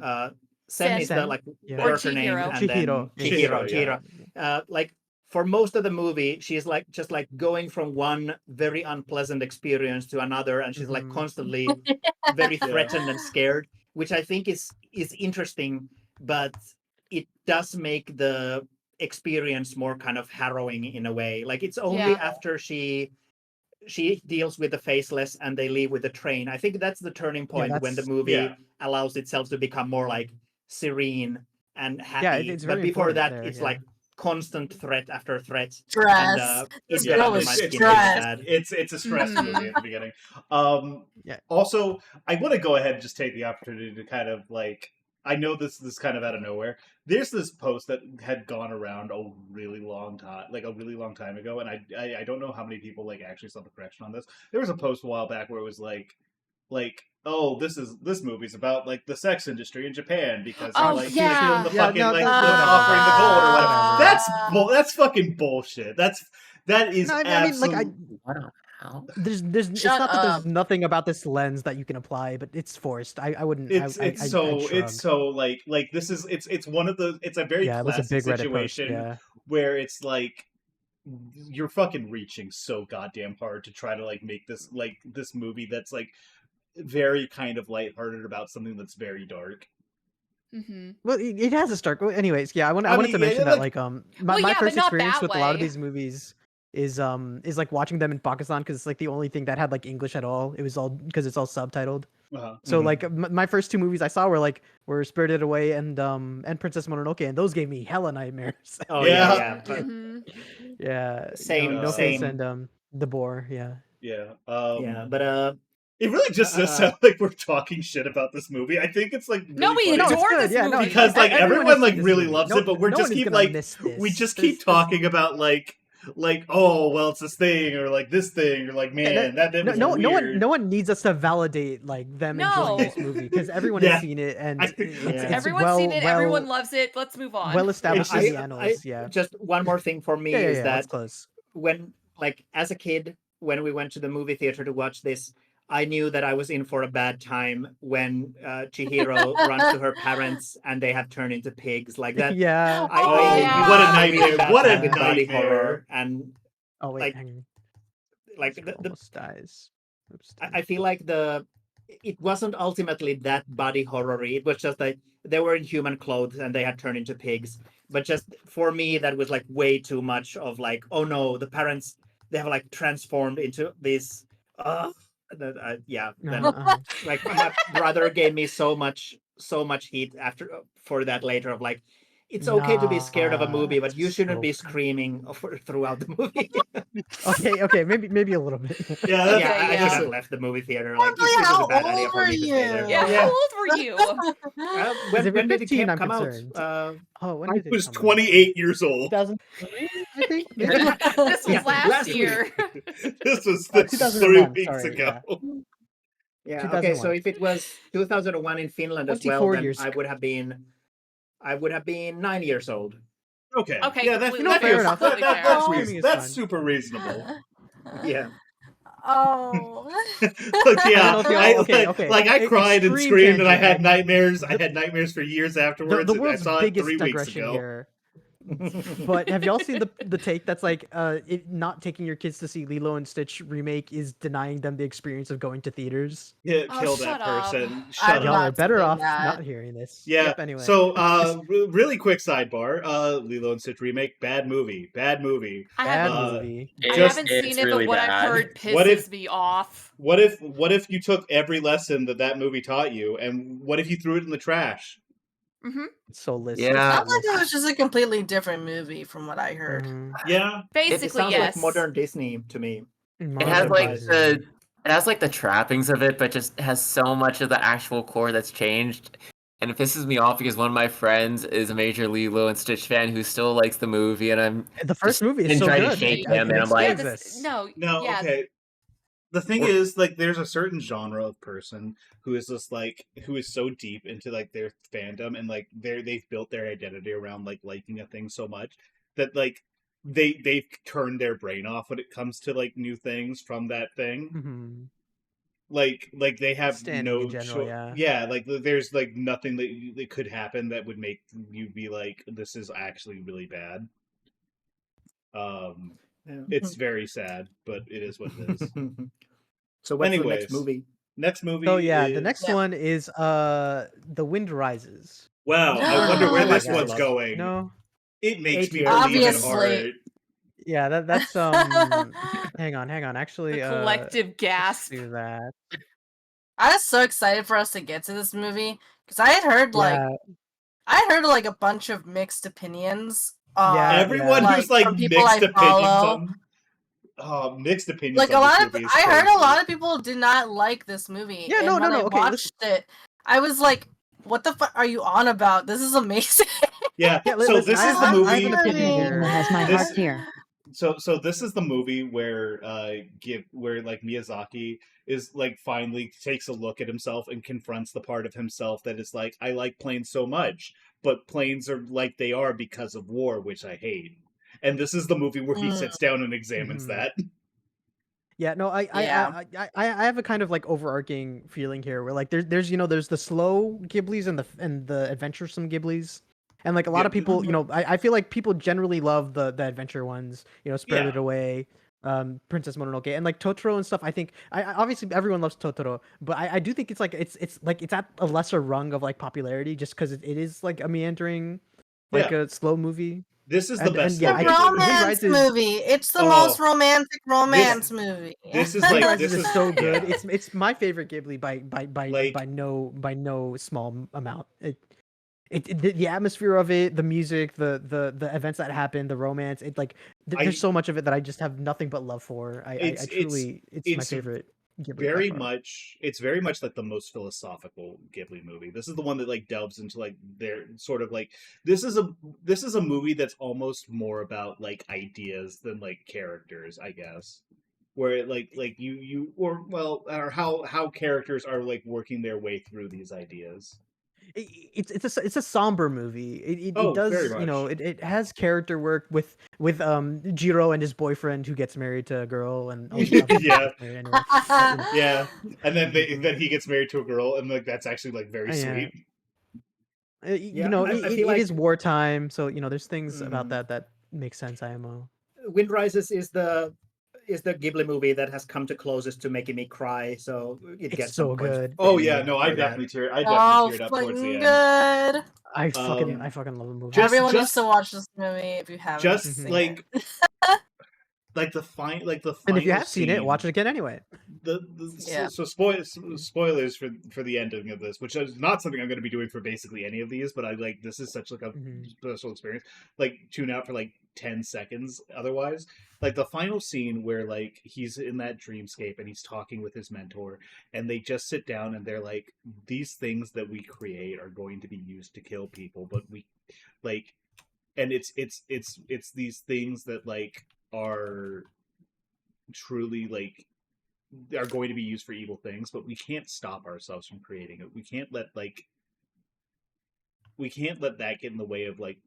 Sen is the like worker name, and then Chihiro. Like for most of the movie, she's like just like going from one very unpleasant experience to another, and she's like constantly very threatened and scared, which I think is interesting, but it does make the experience more kind of harrowing in a way. Like it's only after she deals with the Faceless and they leave with the train. I think that's the turning point when the movie allows itself to become more like serene and happy. It's but before that, there, it's like constant threat after threat. Stress. And, This it's girl is stressed. It's a stress movie at the beginning. Also, I want to go ahead and just take the opportunity to kind of like I know this is kind of out of nowhere. There's this post that had gone around a really long time ago, and I don't know how many people like actually saw the correction on this. There was a post a while back where it was like, oh, this movie's about like the sex industry in Japan because he's doing the fucking offering the gold or whatever. That's fucking bullshit. That is absolute. There's it's not that there's nothing about this lens that you can apply, but it's forced. I wouldn't. It's so like this is it's one of those. It's a very classic situation where it's like you're fucking reaching so goddamn hard to try to like make this movie that's like very kind of lighthearted about something that's very dark. Well, it has a start. Anyways, I wanted to mention that my first experience with a lot of these movies is like watching them in Pakistan because it's like the only thing that had like English at all. It was all because it's all subtitled. So like my first two movies I saw were Spirited Away and Princess Mononoke, and those gave me hella nightmares. Same. No Face and the Boar. But it really just does sound like we're talking shit about this movie. I think it's like really we adore this movie because like everyone like really loves it, but we're just keep like we just keep talking about like oh well it's this thing or like this thing or like man that was weird. No one needs us to validate like them enjoying this movie because everyone has seen it and everyone's seen it, everyone loves it. Let's move on. Well established in the annals. Just one more thing for me is that when like as a kid when we went to the movie theater to watch this, I knew that I was in for a bad time when Chihiro runs to her parents and they have turned into pigs like that. What a nightmare! What a body horror! And like the almost dies. I feel like it wasn't ultimately that body horror-y. It was just like they were in human clothes and they had turned into pigs. But just for me, that was like way too much of like, oh no, the parents they have like transformed into these. Then Uh-huh. like my brother gave me so much heat after for that later of like, it's okay to be scared of a movie, but you shouldn't be screaming throughout the movie. Okay, maybe a little bit. Yeah, yeah, that's, Okay, I should yeah. have left the movie theater. Like, Probably, it was how a bad idea old for were me to stay there. Yeah, you? how Yeah. old were you? Because if When you're did it 15, I'm come out? concerned. Oh, when I did it was come out? 28 years old. 2003, I think. Maybe? This was Yeah, last last week. year. This was Oh, 3 2001, weeks sorry, ago. Yeah. Okay. So 2001. if it was 2001 in Finland as well, 24 then years I ago. would have been 9 years old. Okay. Okay, Yeah, completely fair fair. enough. Completely fair. That's Timing is that's fine. super reasonable. Yeah. Oh. Look, yeah, okay. like I cried and Extreme screamed, and I tangent, had like, nightmares. I had nightmares for years afterwards. the And I world's saw it biggest 3 weeks digression ago. here. But have y'all seen the take that's like not taking your kids to see Lilo and Stitch remake is denying them the experience of going to theaters? Yeah, Oh, kill that shut up. person. I'm Shut Y'all up. are not better seeing off that. not hearing this. Yeah. Yep, anyway. So, really quick sidebar. Lilo and Stitch remake, bad movie. Bad movie. I Bad haven't, movie. I Just haven't it's seen it, really but what I've bad. heard pisses What if- me off. what if you took every lesson that movie taught you, and what if you threw it in the trash? Hmm. It's so listless. Yeah. Sounds like it was just a completely different movie from what I heard. Yeah. It Basically, sounds yes. like modern Disney to me. It has like the trappings of it, but just has so much of the actual core that's changed. And it pisses me off because one of my friends is a major Lilo and Stitch fan who still likes the movie, and I'm the first movie is and so try to good. shake It him, and I'm still like, Yeah, exists. no, yeah. Okay. The thing is, like, there's a certain genre of person who is just like who is so deep into like their fandom, and like they've built their identity around like liking a thing so much that like they've turned their brain off when it comes to like new things from that thing. Mhm. Like they have Standing no in general, choice. yeah. Like there's like nothing that could happen that would make you be like, this is actually really bad. Yeah. It's very sad, but it is what it is. So what's the Anyways, next movie? Next movie. So yeah, is... the next Yeah. one is The Wind Rises. Wow, I wonder where Oh this my one's God. going. No. It makes me A-tier. believe in Obviously. art. Yeah, that's hang on. Actually, The collective let's gasp. do that. I was so excited for us to get to this movie because I had heard like a bunch of mixed opinions. Yeah, Everyone like, who's like from people mixed I opinions follow. on mixed opinions Like on a this lot of, movie is I heard a crazy. lot of people did not like this movie. Yeah, and no, when I okay, watched it, I was like, "What the fuck are you on about? This is amazing." Yeah, Yeah, so listen, this I is the have movie. an opinion This- here. has my This- heart here. So this is the movie where like Miyazaki is like finally takes a look at himself and confronts the part of himself that is like, I like planes so much, but planes are like they are because of war, which I hate. And this is the movie where he sits down and examines Mhm. that. Yeah, no, I have a kind of like overarching feeling here where like there's there's the slow Ghiblis and the adventuresome Ghiblis. And like a lot of people, I feel like people generally love the adventure ones, Spirited Away, Princess Mononoke, and like Totoro and stuff. I think obviously everyone loves Totoro, but I do think it's like it's at a lesser rung of like popularity just because it is like a meandering, like a slow movie. This is the best. yeah, It's a I think romance Wind Rises- movie. It's the most romantic romance movie. This is Wind like Rises is so good. yeah. It's my favorite Ghibli Like- by no small amount. The atmosphere of it, the music, the events that happen, the romance. It like there's so much of it that I just have nothing but love for. I truly, it's my it's favorite Ghibli. by very far. much. It's very much like the most philosophical Ghibli movie. This is the one that like delves into like their sort of like this is a movie that's almost more about like ideas than like characters, I guess. Where like or how characters are like working their way through these ideas. It's a somber movie. It does very much. it has character work with Jiro and his boyfriend who gets married to a girl and Yeah. Anyway, Yeah, and then then he gets married to a girl, and like that's actually like very Yeah. sweet. I it feel like- is wartime, so there's things about that make sense. IMO. Wind Rises is the Ghibli movie that has come to closest to making me cry. So it It's gets so some points good. Oh from yeah, me no, I for that. definitely teared. Oh, Teared up towards the fucking end. good. I fucking Um, love the movie. Just- Everyone needs to watch this movie if you haven't. Just seen like it. like the final and if you have scene, seen it, watch it again anyway. Yeah. so spoilers for the ending of this, which is not something I'm going to be doing for basically any of these, but I like this is such like a special experience. Like tune out for like 10 seconds otherwise. Like the final scene where like he's in that dreamscape and he's talking with his mentor and they just sit down and they're like, these things that we create are going to be used to kill people, but we like, and it's these things that like are truly like are going to be used for evil things, but we can't stop ourselves from creating it. We can't let that get in the way of like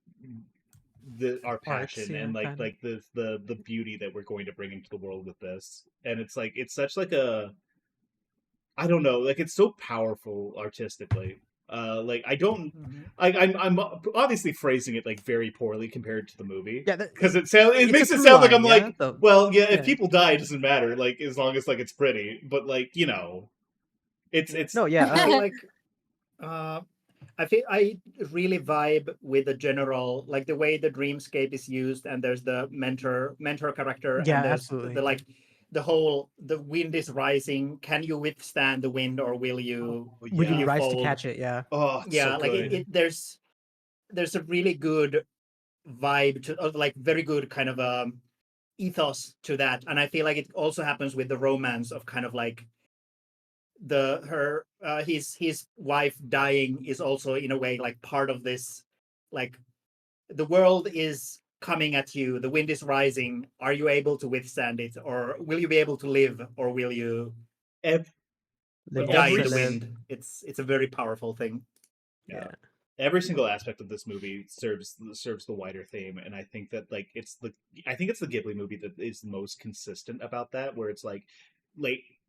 our passion and like the beauty that we're going to bring into the world with this. And it's like it's such like a, I don't know, like it's so powerful artistically. Like I don't, I'm obviously phrasing it like very poorly compared to the movie. Yeah, because it makes it sound like I'm like, well, yeah, if people die, it doesn't matter. Like as long as like it's pretty, but like you know, it's no, yeah. I feel like, I really vibe with the general, like the way the dreamscape is used, and there's the mentor character, Yeah, and there's absolutely. the like the whole the wind is rising. Can you withstand the wind, or will you Will you rise fold? to catch it? Yeah. Oh, yeah, so like good. there's a really good vibe to like very good kind of ethos to that, and I feel like it also happens with the romance of kind of like his wife dying is also in a way like part of this, like the world is coming at you, the wind is rising, are you able to withstand it, or will you be able to live, or will you die in the wind? It's a very powerful thing. Yeah. Every single aspect of this movie serves the wider theme, and I think that like it's the Ghibli movie that is the most consistent about that, where it's like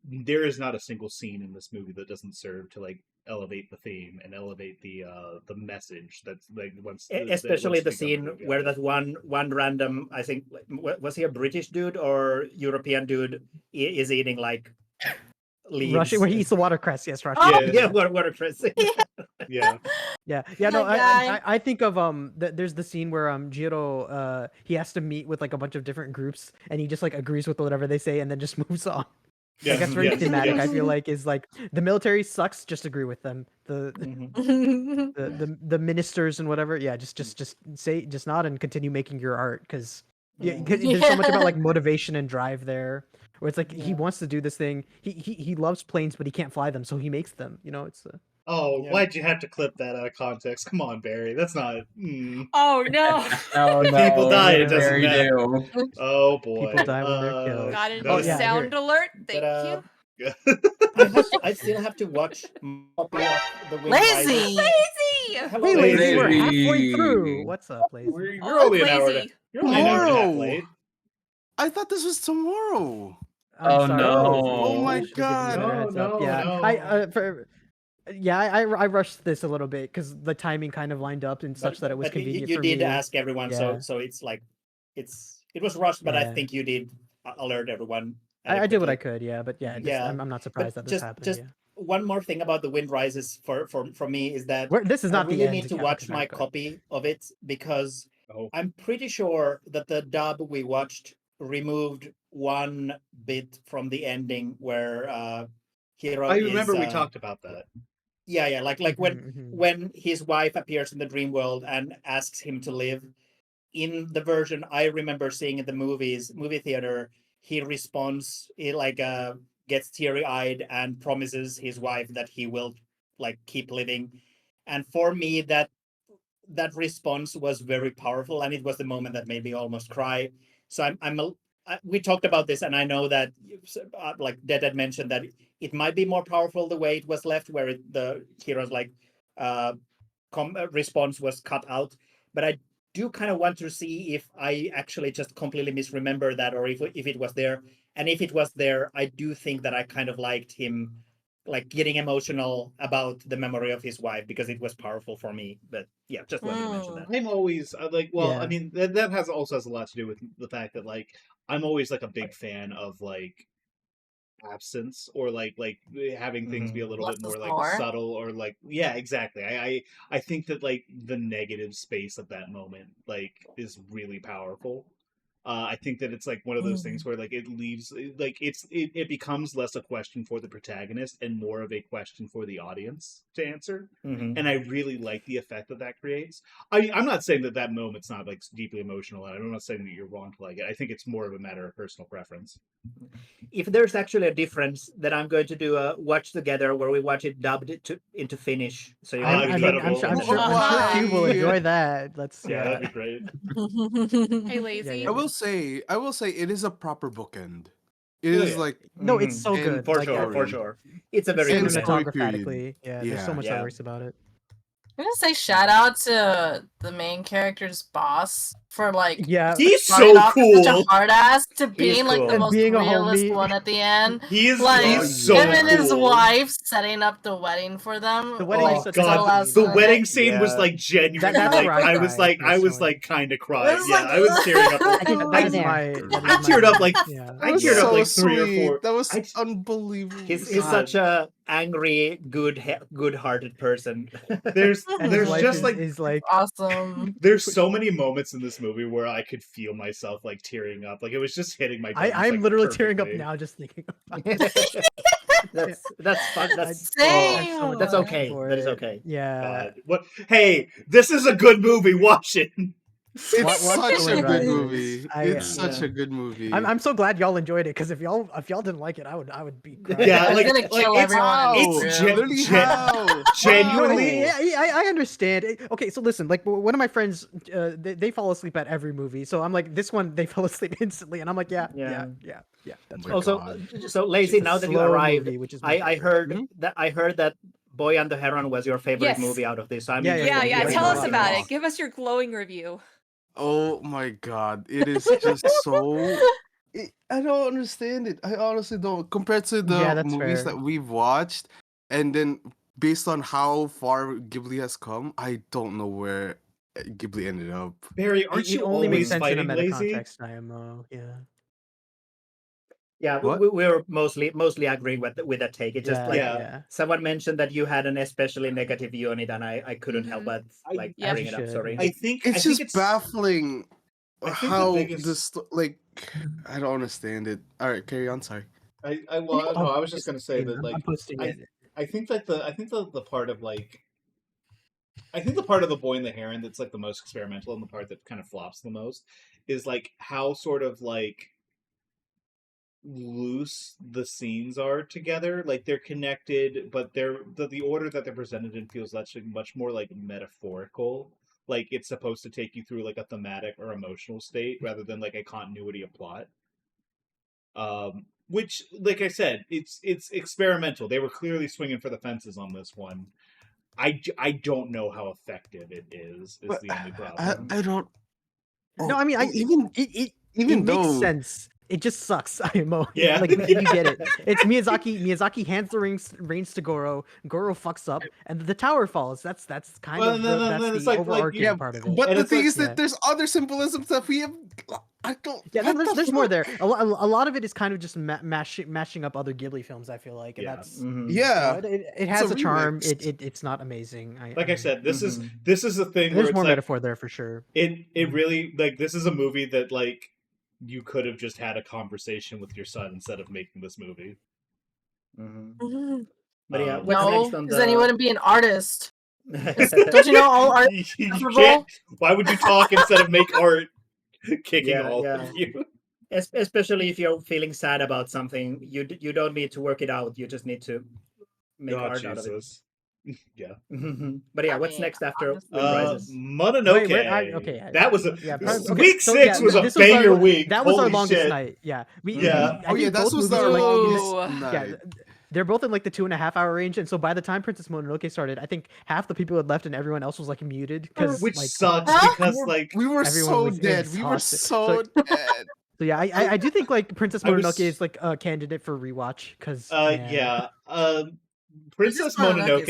there is not a single scene in this movie that doesn't serve to like elevate the theme and elevate the message that's like especially the scene where that one random, I think, was he a British dude or European dude, is eating like leaves. Russia, where he eats the watercress. Yes, Russia. Oh, yeah, watercress. Yeah. No, I think of there's the scene where Jiro he has to meet with like a bunch of different groups and he just like agrees with whatever they say and then just moves on. Yeah, like that's very thematic. I feel like is like the military sucks, just agree with them. The ministers and whatever, yeah, just nod and continue making your art, because there's so much about like motivation and drive there, where it's like he wants to do this thing. He loves planes, but he can't fly them, so he makes them. You know, it's why'd you have to clip that out of context? Come on, Barry. That's not. Oh no! Oh no! People die. It doesn't Barry matter. do. Oh boy! People die when they're killed. Got a new sound alert. Thank you. I still have to watch copy of the Wind Lazy. Hey, Lazy, we're halfway through. What's up, Lazy? You're only an hour. You're only an hour and a half late. I thought this was tomorrow. I'm sorry. No! Oh my Should give you a better heads up. No. I rushed this a little bit because the timing kind of lined up and such that it was convenient. You for me. did ask everyone, so it's like it was rushed, but I think you did alert everyone. I did what I could, but I'm not surprised that this happened. Just one more thing about the Wind Rises for me is that this is not I really the end. need to watch my copy of it, because I'm pretty sure that the dub we watched removed one bit from the ending where Hiro. I remember we talked about that. Yeah, like when his wife appears in the dream world and asks him to live. In the version I remember seeing in the movie theater, he responds, he like gets teary-eyed and promises his wife that he will like keep living. And for me, that response was very powerful, and it was the moment that made me almost cry. So we talked about this, and I know that like Dead had mentioned that it might be more powerful the way it was left, where the hero's like response was cut out. But I do kind of want to see if I actually just completely misremember that, or if it was there. And if it was there, I do think that I kind of liked him like getting emotional about the memory of his wife, because it was powerful for me. But yeah, just wanted to mention that. I'm always like, I mean, that has a lot to do with the fact that like I'm always like a big fan of like absence, or like having things be a little bit more like subtle, or like exactly. I think that like the negative space of that moment like is really powerful. I think that it's like one of those things where like it leaves like it becomes less a question for the protagonist and more of a question for the audience to answer. And I really like the effect that creates. I'm not saying that moment's not like deeply emotional. I'm not saying that you're wrong to like it. I think it's more of a matter of personal preference. If there's actually a difference, then I'm going to do a watch together where we watch it dubbed into Finnish. So you I'm sure Cube will enjoy that. That'd be great. Hey, Lazy. I will say it is a proper bookend. It is like no, it's so good for sure. It's a very good cinematography. Yeah, there's so much that works about it. I'm gonna say shout out to the main character's boss for like he's so cool, such a hard ass to being like the most realist one at the end. He's like so him and his cool. wife setting up the wedding for them. The wedding oh god, the wedding scene was like genuine. I was like kind of crying. I was tearing up. I teared up like I teared up like 3 or 4. That was unbelievable. He's such a angry, good-hearted person. There's just like awesome. There's so many moments in this movie where I could feel myself like tearing up. Like it was just hitting my. I'm literally tearing up now just thinking about it. That's fun. That's okay. That is okay. Yeah. What? Hey, this is a good movie. Watch it. It's such a good movie. It's such a good movie. I'm so glad y'all enjoyed it because if y'all didn't like it, I would be crying. Yeah, like it's genuinely. I understand. Okay, so listen, like one of my friends, they fall asleep at every movie, so I'm like, this one they fell asleep instantly, and I'm like, yeah. That's right. Also, so Lazy. Now that you arrived, I heard that Boy and the Heron was your favorite movie out of this. So Tell us about it. Give us your glowing review. Oh my god, it is just so. I don't understand it. I honestly don't. Compared to the movies that we've watched, and then based on how far Ghibli has come, I don't know where Ghibli ended up. Barry, aren't you only always fighting in a meta Lazy? context, IMO. Yeah, we're mostly agreeing with that take. It's just someone mentioned that you had an especially negative view on it, and I couldn't help but bring it up. Sorry. I think it's just baffling how biggest... like I don't understand it. All right, carry on. Sorry. I was just gonna say that like I think that the part of like. I think the part of The Boy and the Heron that's like the most experimental and the part that kind of flops the most is like how sort of like loose the scenes are together. Like they're connected, but the order that they're presented in feels much more like metaphorical. Like it's supposed to take you through like a thematic or emotional state rather than like a continuity of plot. Which, like I said, it's experimental. They were clearly swinging for the fences on this one. I don't know how effective it is the only problem. I don't. No, I mean, it makes sense. It just sucks. IMO. Yeah, like you get it. It's Miyazaki. Miyazaki hands the reins to Goro. Goro fucks up, and the tower falls. That's kind of the overarching part of it. But the thing is that there's other symbolisms that we have. I don't. Yeah, there's more there. A lot of it is kind of just mashing up other Ghibli films. I feel like, and that's it has a charm. It's not amazing. I said, this is a thing. There's more metaphor there for sure. It really like this is a movie that like. You could have just had a conversation with your son instead of making this movie. But yeah, no, because then you wouldn't be an artist. Don't you know all art? Why would you talk instead of make art? Kicking all of you. Especially if you're feeling sad about something, you don't need to work it out. You just need to make art out of it. Yeah. But yeah, what's next after Wind Rises? Mononoke. That was week 6 was a banger week. That was our longest night. Yeah. That was our longest night. Yeah. They're both in like the 2.5 hour range, and so by the time Princess Mononoke started, I think half the people had left and everyone else was like muted which like, sucks because like we were so dead. We were so dead. So yeah, I do think like Princess Mononoke is like a candidate for rewatch because Princess Mononoke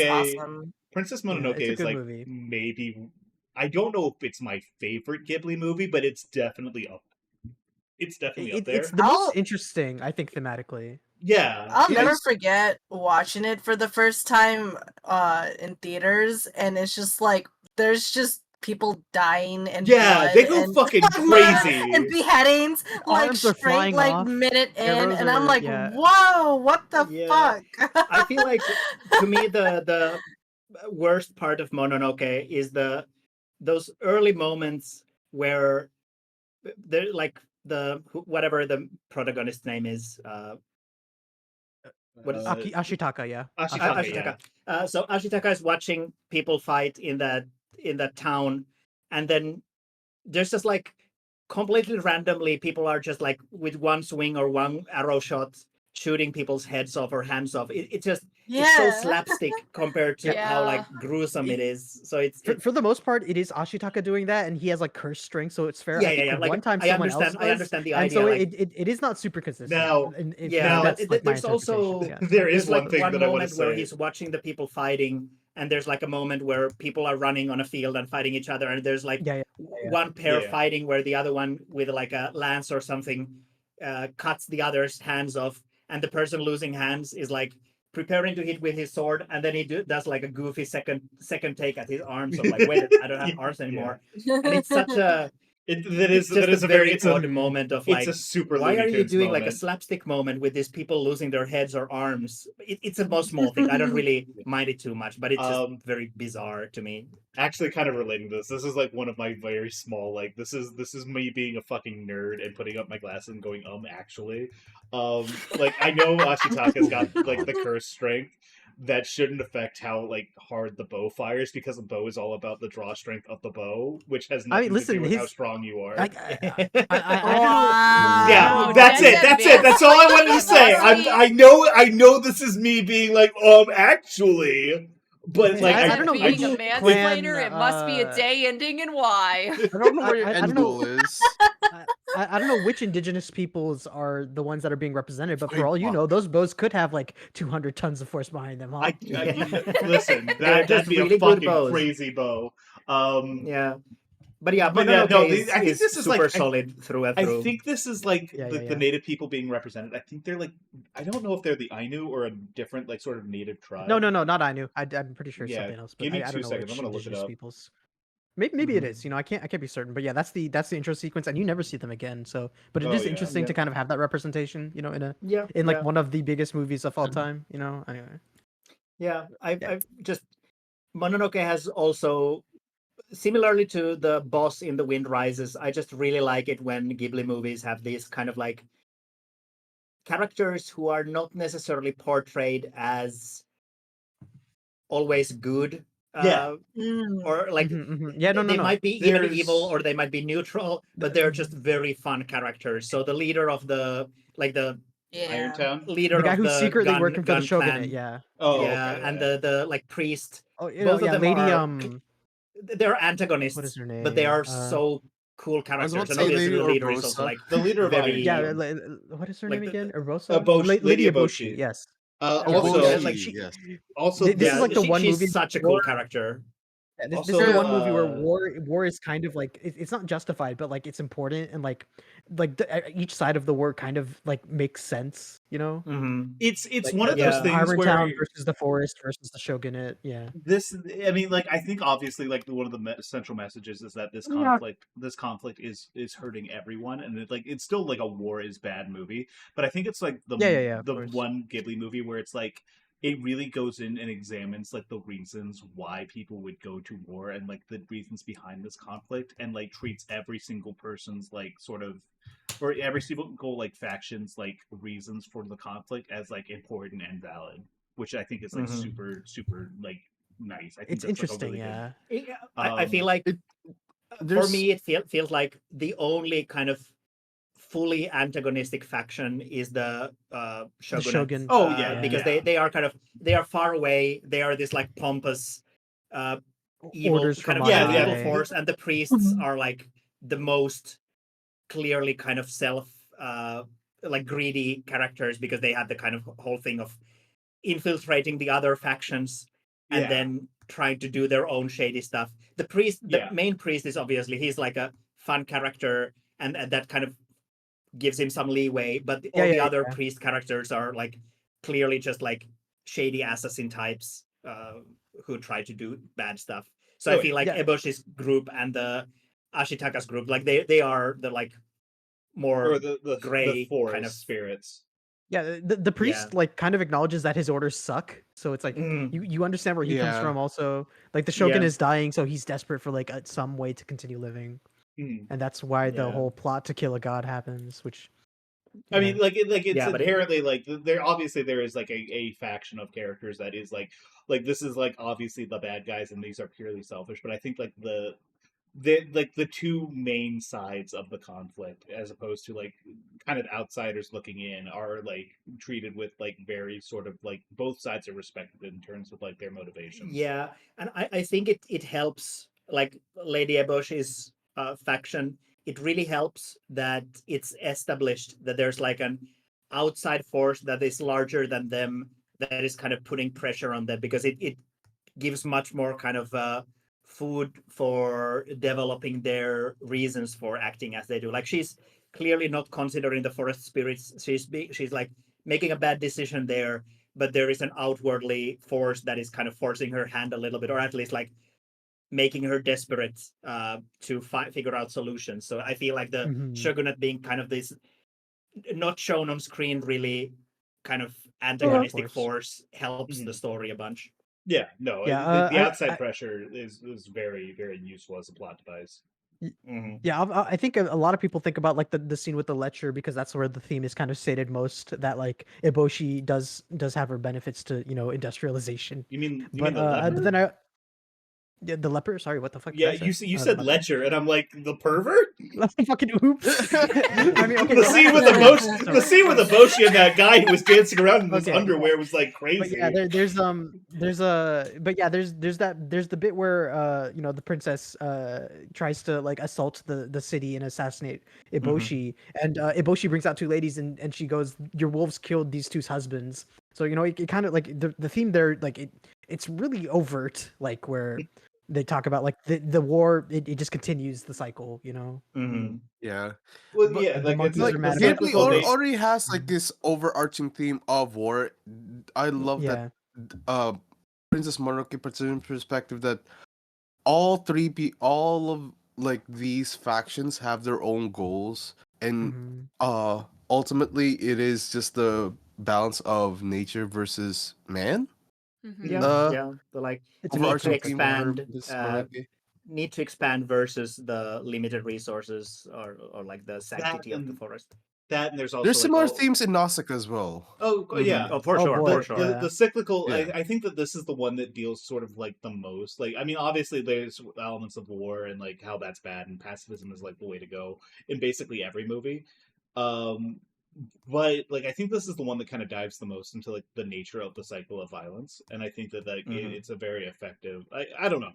is like movie. Maybe I don't know if it's my favorite Ghibli movie, but it's definitely up. It's definitely up there. It's the most interesting, I think, thematically. Yeah, I'll never forget watching it for the first time in theaters, and it's just like there's just people dying and Yeah, they blood go and fucking murder crazy. and beheadings like Arms are straight flying like off. minute in, Arrows and I'm are like, yeah. whoa, what the Yeah. fuck? I feel like to me the worst part of Mononoke is those early moments where they're like whatever the protagonist's name is. What is Ashitaka, yeah. Ashitaka, Ashitaka. So Ashitaka is watching people fight in that town, and then there's just like completely randomly people are just like with one swing or one arrow shot shooting people's heads off or hands off. It's just it's so Yeah. slapstick compared to how like Yeah. gruesome it is. So it's For the most part, it is Ashitaka doing that, and he has like curse strength, so it's fair. yeah, I yeah, think yeah. Like one time I someone else understand, I does, understand the and idea. so Like it is not super consistent. Now, yeah, that's but like my there's interpretation. also Yeah. there is there's like one thing one that I want to moment where say. he's watching the people fighting, and there's like a moment where people are running on a field and fighting each other, and there's like Yeah, one pair Yeah. fighting where the other one with like a lance or something cuts the other's hands off, and the person losing hands is like preparing to hit with his sword, and then he does like a goofy second take at his arms of like, wait, I don't have arms anymore, and it's such a it's just a very odd moment of like, it's a super why Looney are you Tunes doing like a moment. slapstick moment with these people losing their heads or arms? It's a small thing. I don't really mind it too much, but it's just very bizarre to me. Actually, kind of relating to this, this is like one of my very small like this is me being a fucking nerd and putting up my glasses and going actually, like I know Ashitaka's got like the curse strength that shouldn't affect how like hard the bow fires because the bow is all about the draw strength of the bow, which has nothing to do with how strong you are. I don't Wow. Yeah, Oh, that's it. Jen That's it. That's all I wanted to say. mansplaining. I know this is me being like, actually, but like, I don't know being a which mansplainer, it must be a day ending and why. I don't know what your I end don't know. goal is. I don't know which indigenous peoples are the ones that are being represented, but for all you Fuck. know, those bows could have like 200 tons of force behind them, huh? Listen, They're that'd just be a really good fucking bows. crazy bow. Yeah. But yeah, But yeah, Mononoke no, I think is this is super like solid through and I through. think this is like Yeah, the native people being represented. I think they're like I don't know if they're the Ainu or a different like sort of native tribe. No, not Ainu. I'm pretty sure it's Yeah, something else, but give me I 2 don't know seconds. I'm which gonna look it indigenous up. peoples. Maybe it is. You know, I can't be certain, but yeah, that's the intro sequence, and you never see them again. So, but it Oh, is yeah. interesting to kind of have that representation. You know, in like Yeah. one of the biggest movies of all time. You know, anyway. Yeah, I've just Mononoke has also similarly to the boss in The Wind Rises. I just really like it when Ghibli movies have these kind of like characters who are not necessarily portrayed as always good. Yeah. Or like Yeah, no, they no. might be even evil or they might be neutral, but they're just very fun characters. So the leader of the Irontown? leader The guy of who's the secretly gun working for the gun shogunate, clan. yeah. Oh, yeah, okay, and yeah. the like priest. Oh, Both of them lady, are they're antagonists, what is her name? but they are so cool I was characters. about to And say obviously Lady the leader is also Urbosa. like The leader of very Irontown. what is her like name again? Urbosa? Lady Lady Eboshi. Eboshi, yes. Also, yeah, like Oboshi, yes. also This is yeah, like the one she's movie such a war. cool character. This is also, the one movie where war is kind of like it's not justified, but like it's important, and like each side of the war kind of like makes sense, you know. It's Like, one of those things where Harmontown versus the forest versus the shogunate. Yeah. this I mean like I think obviously like one of the central messages is that this conflict is hurting everyone, and it's still like a war is bad movie, but I think it's like the Yeah, of the course. one Ghibli movie where it's like it really goes in and examines like the reasons why people would go to war and like the reasons behind this conflict, and like treats every single person's like sort of or every single like faction's like reasons for the conflict as like important and valid, which I think is like super like nice. I think It's that's interesting, like a really yeah. I feel like for me it feels like the only kind of fully antagonistic faction is the shogunate. The shogun. Oh yeah, because yeah. they are kind of they are far away. They are this like pompous evil Orders kind from of on evil high. force, and the priests are like the most clearly kind of self like greedy characters, because they have the kind of whole thing of infiltrating the other factions and Yeah. then trying to do their own shady stuff. The priest, the Yeah. main priest, is obviously he's like a fun character, and that kind of gives him some leeway. But all the other priest characters are like clearly just like shady assassin types who try to do bad stuff. So I feel like Eboshi's group and the Ashitaka's group, like they are the like more or the gray forest kind of spirits. Yeah, the priest like kind of acknowledges that his orders suck, so it's like you understand where he comes from. Also, like the shogun is dying, so he's desperate for like some way to continue living, and that's why the whole plot to kill a god happens. Which I mean, it's inherently like there obviously there is like a faction of characters that is like this is like obviously the bad guys and these are purely selfish, but I think like the two main sides of the conflict, as opposed to like kind of outsiders looking in, are like treated with like very sort of like both sides are respected in terms of like their motivations. Yeah, and I think it helps like Lady Eboshi's faction. It really helps that it's established that there's like an outside force that is larger than them that is kind of putting pressure on them, because it gives much more kind of food for developing their reasons for acting as they do. Like she's clearly not considering the forest spirits. She's like making a bad decision there, but there is an outwardly force that is kind of forcing her hand a little bit, or at least like making her desperate to figure out solutions. So I feel like the shogunate being kind of this not shown on screen really kind of antagonistic force helps the story a bunch. Yeah, no, the outside pressure is very, very useful as a plot device. Yeah, I think a lot of people think about like the scene with the lecture, because that's where the theme is kind of stated most, that like Eboshi does have her benefits to industrialization. You mean but the leper? But then the leper. Sorry, what the fuck? Yeah, you said lecher, and I'm like, the pervert. Fucking oops. I mean, okay, the scene with Eboshi and that guy who was dancing around in his underwear was like crazy. But yeah, there's the bit where the princess tries to like assault the city and assassinate Eboshi, and Eboshi brings out two ladies, and she goes, "Your wolves killed these two's husbands." So it kind of like the theme there, like it's really overt, like where they talk about like the war, it just continues the cycle, Yeah. Well, yeah, like it's like Ghibli already has like this overarching theme of war. I love that Princess Mononoke puts it in perspective that all of like these factions have their own goals, and ultimately it is just the balance of nature versus man. The like need to expand versus the limited resources, or like the sanctity of the forest. That, and there's similar themes in Nausicaa as well. Oh yeah, for sure. The cyclical. I think that this is the one that deals sort of like the most. Like, I mean, obviously there's elements of war and like how that's bad, and pacifism is like the way to go in basically every movie. But like, I think this is the one that kind of dives the most into like the nature of the cycle of violence, and I think that it's a very effective. I don't know.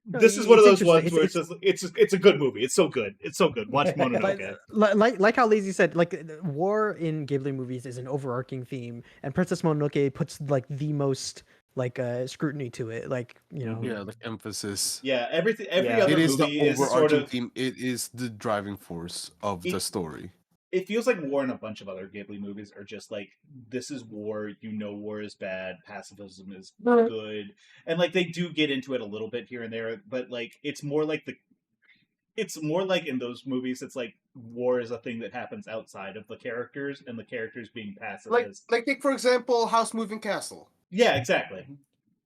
This is one of those ones where it's a good movie. It's so good. It's so good. Watch Mononoke. Like how Lazy said, like war in Ghibli movies is an overarching theme, and Princess Mononoke puts like the most like scrutiny to it, like like emphasis. Yeah, every other it is movie the overarching is sort of theme. It is the driving force of the story. It feels like war in a bunch of other Ghibli movies are just like, this is war, war is bad, pacifism is good. And like they do get into it a little bit here and there, but like it's more like in those movies it's like war is a thing that happens outside of the characters, and the characters being pacifist. Like take for example House Moving Castle. Yeah, exactly.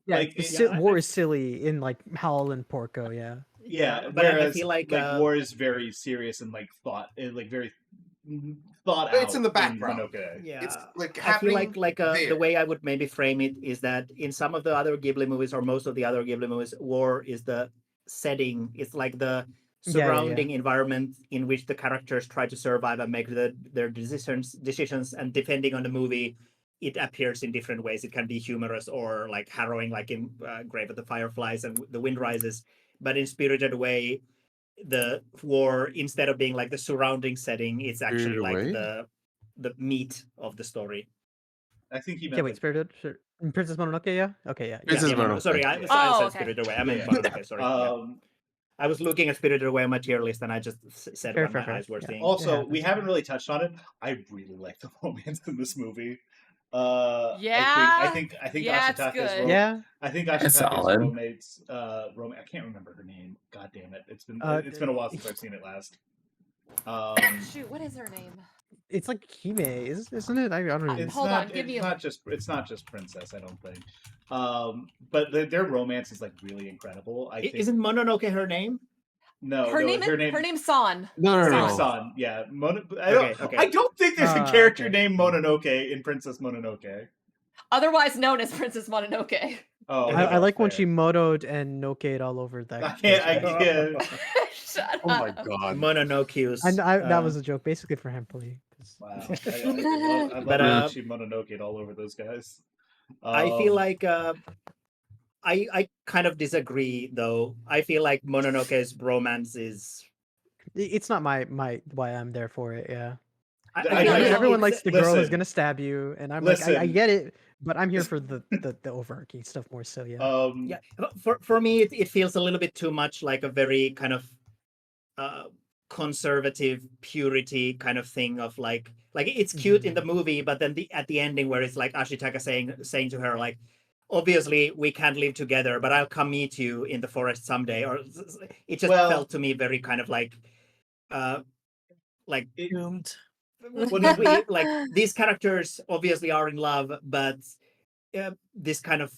Yeah, like war is silly in like Howl and Porco, yeah. Yeah, but whereas, I feel like war is very serious and like thought, and like very thought but it's in the background. Yeah, it's like I feel like the way I would maybe frame it is that in some of the other Ghibli movies, or most of the other Ghibli movies, war is the setting. It's like the surrounding environment in which the characters try to survive and make their decisions, and depending on the movie, it appears in different ways. It can be humorous or like harrowing, like in Grave of the Fireflies and The Wind Rises. But in Spirited Away, the war, instead of being like the surrounding setting, it's actually like the meat of the story. I think he meant Spirited Princess Mononoke, yeah? Okay, yeah. Princess Mononoke. Sorry, I said Spirited Away. I meant Mononoke, sorry. I was looking at Spirited Away on my tier list, and I just said what my eyes were seeing. Also, we haven't really touched on it. I really like the romance in this movie. Yeah, I think yeah, it's Ashitaka's good. Yeah. I think That's Ashitaka's solid. roommates. I can't remember her name. God damn it! It's been a while since I've seen it last. Shoot, what is her name? It's like Hime, isn't it? I don't know. Hold on, give me a... It's not just Princess. I don't think. But their romance is like really incredible. I think. Isn't Mononoke her name? No, Her no, name her is name. her name's San. No, Her no, name's no. San. Yeah, Okay. I don't think there's a character okay. named Mononoke in Princess Mononoke. Otherwise known as Princess Mononoke. Oh, I like when fair. she motoed and noke'd all over that. I can't. Shut Oh my up. god. Mononoke's. That was a joke, basically for Hemply. Wow. I love But, that she Mononoke'd all over those guys. I feel like I kind of disagree though. I feel like Mononoke's romance is. It's not my why I'm there for it. Yeah. I Everyone it's- likes the girl who's listen. gonna stab you, and I'm like, I Listen. get it, but I'm here for the overarching stuff more so. Yeah. Yeah, for me, it feels a little bit too much like a very kind of conservative purity kind of thing of like it's cute in the movie, but then at the ending where it's like Ashitaka saying to her like, obviously we can't live together, but I'll come meet you in the forest someday, or it just felt to me very kind of like Doomed. like these characters obviously are in love, but this kind of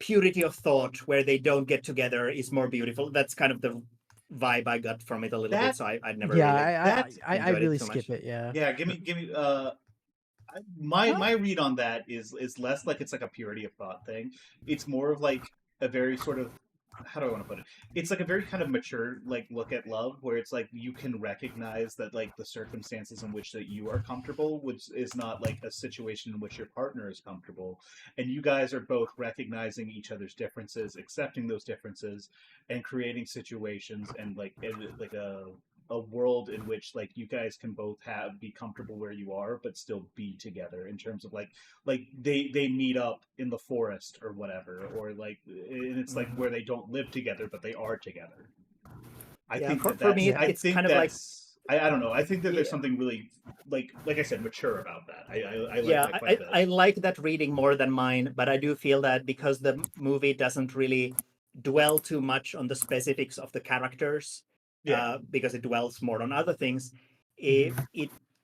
purity of thought where they don't get together is more beautiful. That's kind of the vibe I got from it a little bit. So I never really. I really skip it. Yeah. Yeah, give me. My read on that is less like it's like a purity of thought thing. It's more of like a very sort of, how do I want to put it? It's like a very kind of mature like look at love, where it's like you can recognize that like the circumstances in which that you are comfortable, which is not like a situation in which your partner is comfortable, and you guys are both recognizing each other's differences, accepting those differences, and creating situations and like a world in which like you guys can both be comfortable where you are but still be together, in terms of like they meet up in the forest or whatever, or like, and it's like where they don't live together but they are together. I think for me it's kind of like, I don't know, I think that there's something really like I said, mature about that. I like that quite a bit. I like that reading more than mine, but I do feel that because the movie doesn't really dwell too much on the specifics of the characters, because it dwells more on other things, it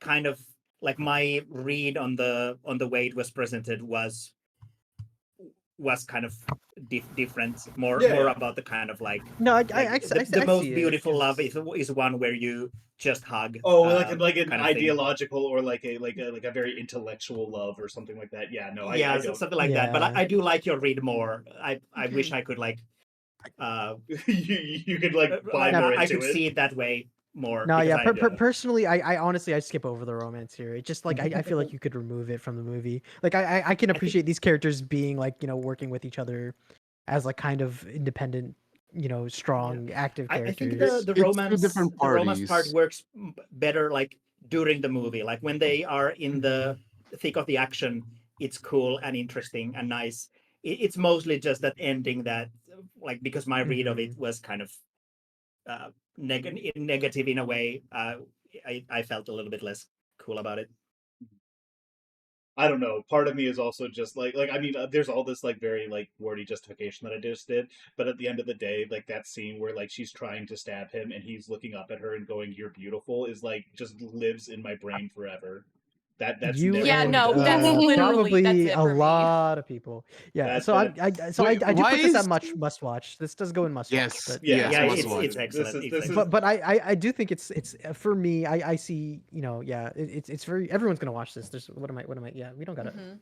kind of like my read on the way it was presented was kind of different, more about the kind of like, the most beautiful love is one where you just hug. Like an ideological or like a very intellectual love or something like that. Yeah, no, I don't. Something like that. But I do like your read more. I wish I could like. You could like buy more into I could it. see it that way more. No, yeah. Personally, I honestly I skip over the romance here. It just like I feel like you could remove it from the movie. Like I can appreciate these characters being like, working with each other as like kind of independent, strong, active characters. I think the romance part works better like during the movie. Like when they are in the thick of the action, it's cool and interesting and nice. It's mostly just that ending that, like, because my read of it was kind of negative in a way. I felt a little bit less cool about it. I don't know. Part of me is also just like I mean, there's all this like very like wordy justification that I just did, but at the end of the day, like that scene where like she's trying to stab him and he's looking up at her and going, "You're beautiful," is like just lives in my brain forever. That's that's literally probably a lot of people. Yeah, so I do put this at must watch. This does go in must watch. But it's excellent. But I do think it's for me. I see, it's very, everyone's gonna watch this. There's what am I? Yeah, we don't gotta.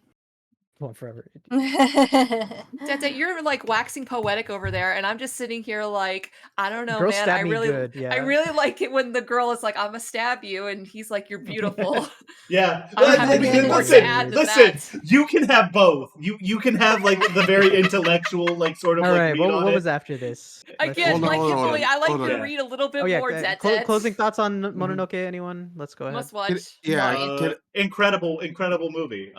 Well, forever. Dada, you're like waxing poetic over there, and I'm just sitting here like, I don't know, man. I really like it when the girl is like, "I'm gonna stab you," and he's like, "You're beautiful." Yeah. Listen, you can have both. You can have like the very intellectual, like sort of. All like, right. What was after this? Again, like Ghibli, I like to read a little bit more. Closing thoughts on Mononoke? Anyone? Let's go ahead. Must watch. Incredible movie.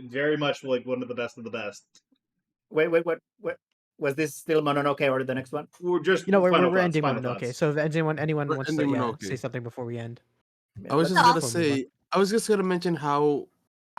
Very much like one of the best of the best. Wait, what was this still Mononoke or the next one? We're just we're ending Mononoke. So if anyone wants to say something before we end. I was just gonna mention how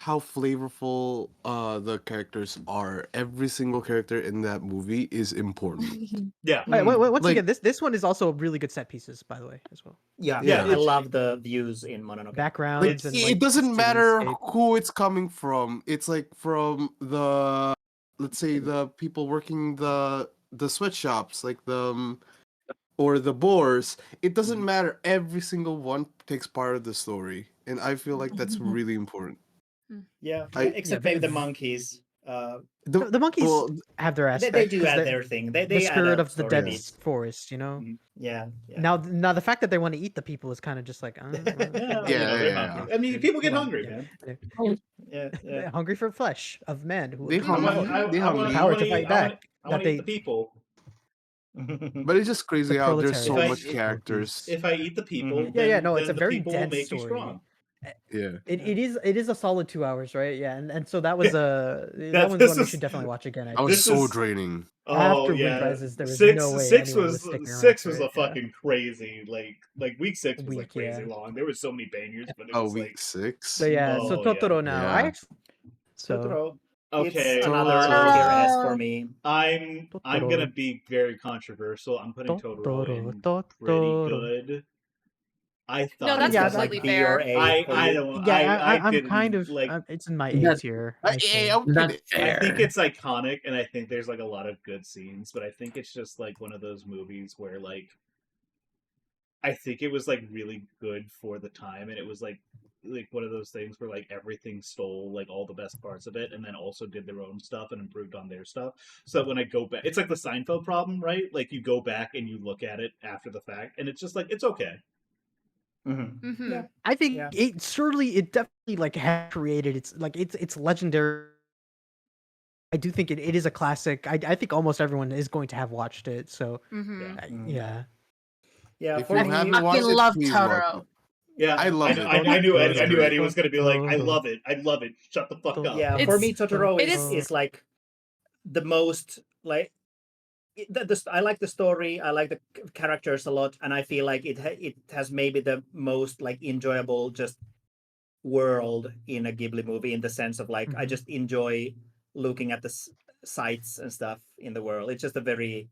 how flavorful the characters are. Every single character in that movie is important. Yeah. Once Like- again, this one is also really good set pieces, by the way, as well. Yeah, Yeah. I love the views in Mononoke. Like, Backgrounds and like it doesn't matter cityscape. who it's coming from. It's like from the, let's say, the people working the sweatshops, like the or the boars. It doesn't matter. Every single one takes part of the story, and I feel like that's really important. Yeah, I- except Yeah, maybe the v- monkeys. The monkeys well, have their They aspect. do 'cause add they're their thing. They the add spirit a of the story dead beat. forest, you know. Yeah. Now the fact that they want to eat the people is kind of just like, Yeah, Yeah, they're yeah. hungry. I mean, people get Come on, hungry, yeah. man. Yeah. They're hungry for flesh of men who They have hungry. the hungry. power to fight back. I want that to eat they the people. But it's just crazy The how there's so proletariat. much characters. If I eat the people, Yeah, then, no, then it's a the very people will dense make me story. strong. Yeah. It is a solid 2 hours, right? Yeah, and so that was that one's this one we is- should definitely watch again. I That was This so is- draining. Oh After yeah, Wind Rises, there was six, no way six anyone was sticking around six for was it, a fucking crazy. Like week 6 was like Week, crazy yeah. long. There was so many bangers, but it Oh, was week like 6. So yeah, so Oh, yeah. Totoro now. Yeah. I actually so Totoro. okay. It's another Totoro. tier S for me. I'm gonna Totoro. be very controversial. I'm putting Totoro in Totoro. pretty good. I thought No, that's Yeah, It's completely like B or fair. A for I you. don't. Yeah, I I'm didn't kind of like. it's in my A That- tier. I say. I would put Not it- fair. I think it's iconic, and I think there's like a lot of good scenes, but I think it's just like one of those movies where like I think it was like really good for the time, and it was like one of those things where like everything stole like all the best parts of it, and then also did their own stuff and improved on their stuff. So when I go back, it's like the Seinfeld problem, right? Like you go back and you look at it after the fact, and it's just like it's okay. Mm-hmm. Yeah. I think Yeah. it definitely like has created it's legendary. I do think it is a classic. I think almost everyone is going to have watched it. So Mm-hmm. yeah. Yeah, If for you me, haven't I watched fucking it, love please watch Totoro. it. Yeah, I love it. I knew It's Eddie great. was going to be like, I love it. Shut the fuck up. yeah, for It's- me, Totoro It's- is like the most like. I like the story. I like the characters a lot, and I feel like it has maybe the most like enjoyable just world in a Ghibli movie in the sense of like I Mhm. just enjoy looking at the sights and stuff in the world. It's just a very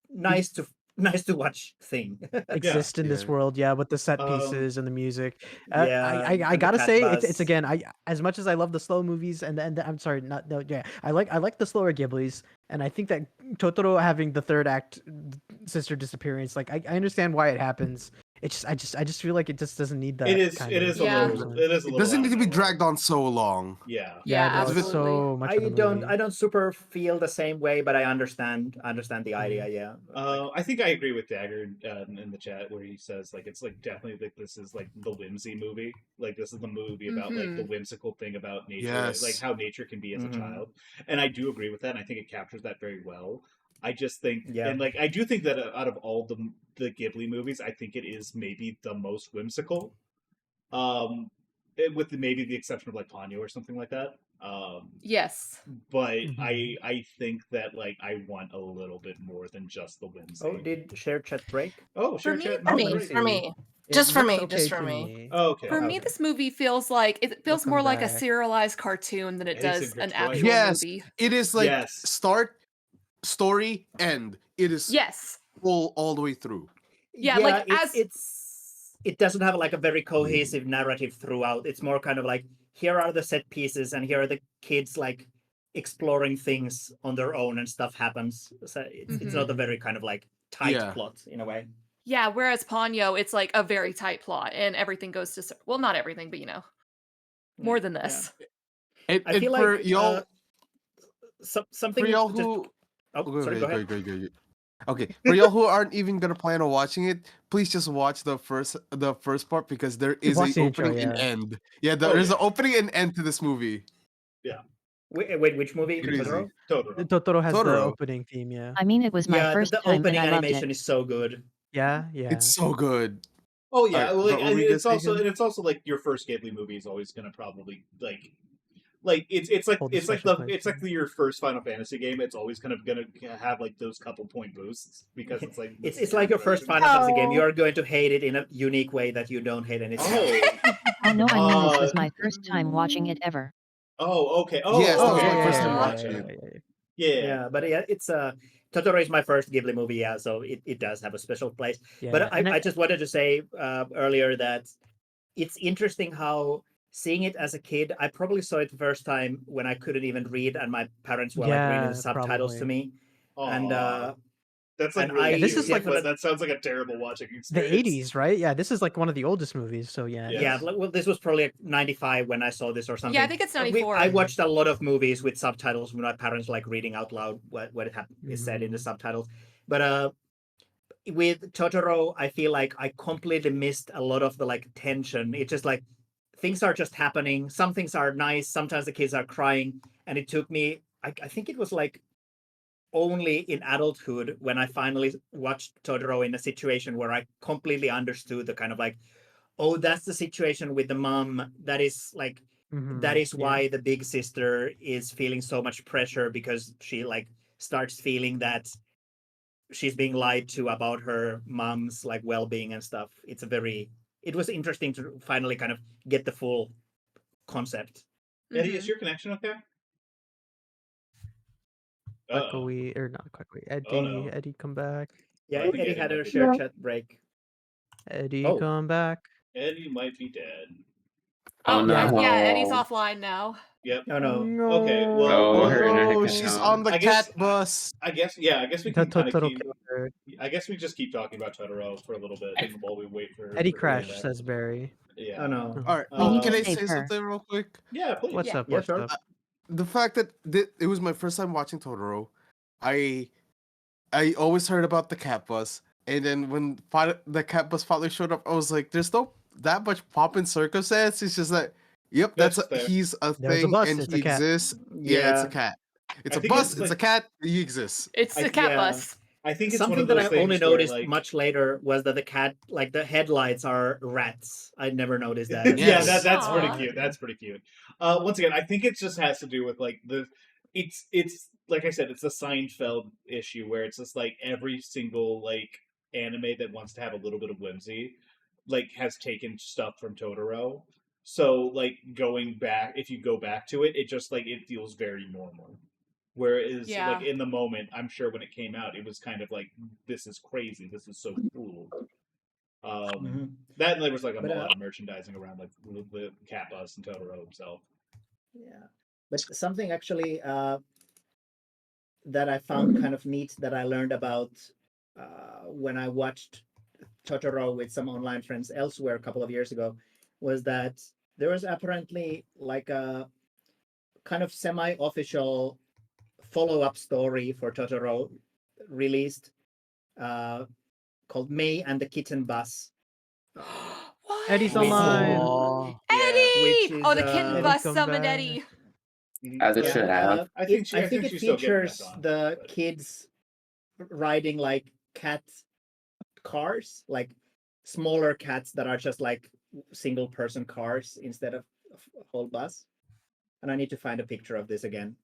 nice to watch thing. Exist in this Yeah. world, yeah, with the set pieces and the music. yeah, I and the gotta cat say, buzz. it's again, I as much as I love the slow movies and I'm sorry, not no, yeah, I like the slower Ghiblis, and I think that Totoro having the third act sister disappearance, like I understand why it happens. It's just I just feel like it just doesn't need that. It is kind it of is Yeah. a little. It is a It little. doesn't out need of to be nowhere. dragged on so long. Yeah. Yeah, no, it's absolutely. so much. I of a movie. don't super feel the same way, but I understand the idea. Yeah. I think I agree with Dagger in the chat where he says like it's like definitely like this is like the whimsy movie. Like this is the movie about like the whimsical thing about nature, Yes. like how nature can be as Mhm. a child. And I do agree with that. And I think it captures that very well. I just think, Yeah. and like I do think that out of all the Ghibli movies, I think it is maybe the most whimsical. With maybe the exception of like Ponyo or something like that. Yes. But Mhm. I think that like I want a little bit more than just the whimsy. Oh, did share chat break? Oh, sure. me, chat. for Oh, me, great. For me. It Just for looks me, okay just for to me. Oh, okay. For me, Okay. this movie feels like it feels Welcome more like a back. serialized cartoon than it Anything does for an Twilight. actual Yes, movie. it is like Yes. start, story, end. It is Yes. full all the way through. Yeah, like, it doesn't have like a very cohesive narrative throughout. It's more kind of like here are the set pieces and here are the kids like exploring things on their own and stuff happens. So it's not a very kind of like tight Yeah. plot in a way. Yeah, whereas Ponyo, it's like a very tight plot and everything goes to well, not everything, but you know, more than Yeah. this. I feel for like y'all, something for y'all just- who Oh, sorry, go ahead. go. Okay, for y'all who aren't even gonna plan on watching it, please just watch the first part because there is Watch an the intro, opening and yeah. end. Yeah, there is an opening and end to this movie. Wait, which movie? Crazy. Totoro? Totoro. Totoro has the Totoro. opening theme, yeah. I mean, it was my Yeah, first the time opening and I loved animation it. is so good. Yeah, yeah. It's so good. Oh yeah, Alright, well, but like, what were you it's gonna say, also Kim? and it's also like your first Ghibli movie is always gonna probably like it's like Hold a it's like special the place, it's like yeah. your first Final Fantasy game. It's always kind of gonna have like those couple point boosts because it's like It's like your first version. Final Fantasy game. Oh. You are going to hate it in a unique way that you don't hate anything. Oh, Oh no, I mean this was my first time watching it ever. Oh, okay. Yes, that Oh, was okay. my first time yeah, watching yeah, it. yeah, Yeah. Yeah, but yeah, it's Totoro is my first Ghibli movie, yeah, so it does have a special place. yeah. But And I just wanted to say earlier that it's interesting how seeing it as a kid, I probably saw it the first time when I couldn't even read, and my parents were like reading the yeah, subtitles to probably. me, and Aw. That's like and really I Yeah, this cute, is like but that sounds like a terrible watching the experience. 80s, right? Yeah, this is like one of the oldest movies. So yeah. yeah, Yes. well, this was probably like 95 when I saw this or something. Yeah, I think it's 94. I watched a lot of movies with subtitles with my parents, like reading out loud what is said in the Mhm. subtitles. But with Totoro, I feel like I completely missed a lot of the like tension. It's just like things are just happening. Some things are nice. Sometimes the kids are crying, and it took me. I think it was like only in adulthood when I finally watched Totoro in a situation where I completely understood the kind of like, oh, that's the situation with the mom. That is like that is Yeah. why the big sister is feeling so much pressure, because she like starts feeling that she's being lied to about her mom's like well-being and stuff. It was interesting to finally kind of get the full concept. Eddie, is your connection okay? Uh-oh. Quackly, or not Quackly. Oh no. Eddie, come back. Yeah, I think Eddie had might a be share dead. chat break. Eddie, come back. Eddie might be dead. Oh no. Yeah, Eddie's offline now. Yep. Oh no. Okay. Well. Oh, her internet Oh, cut she's out. on the I guess- cat bus. I guess. Yeah. I guess we can kind of Totoro keep. killed her. I guess we just keep talking about Totoro for a little bit while we wait for Eddie for crashed, Eddie back. says Barry. Yeah. Oh no. All right. We need Can to I save say her. something real quick? Yeah. Please. What's up? Yeah, What's sure. up? The fact that it was my first time watching Totoro, I always heard about the cat bus, and then when the cat bus finally showed up, I was like, "There's no that much pomp and circumstance. It's just that, yep, he's a There's a thing bus, and it's he a cat. exists. Yeah, it's a cat. It's I a think bus. it's It's a like- cat. He exists. It's I- the cat yeah. bus. I think it's Something one of that those I things only where, noticed like, much later was that the cat, like the headlights, are rats. I never noticed that. at Yeah, first. that's pretty Aw. cute. That's pretty cute. Once again, I think it just has to do with like it's like I said, it's a Seinfeld issue where it's just like every single like anime that wants to have a little bit of whimsy, like has taken stuff from Totoro. So like going back, if you go back to it, it just like it feels very normal. Whereas Yeah. like in the moment, I'm sure when it came out, it was kind of like, this is crazy, this is so cool. That and there was like a lot of merchandising around like the cat bus and Totoro himself. Yeah, but something actually that I found kind of neat that I learned about when I watched Totoro with some online friends elsewhere a couple of years ago was that there was apparently like a kind of semi-official follow-up story for Totoro released called May and the Kitten Bus. What? Eddie's Which- online. Aw. Eddie! Which is, Oh, the kitten Eddie, bus come summoned back. Eddie. As it should have. I think I think it she's still getting features back on, the but- kids riding like cat cars, like smaller cats that are just like single person cars instead of a whole bus. And I need to find a picture of this again.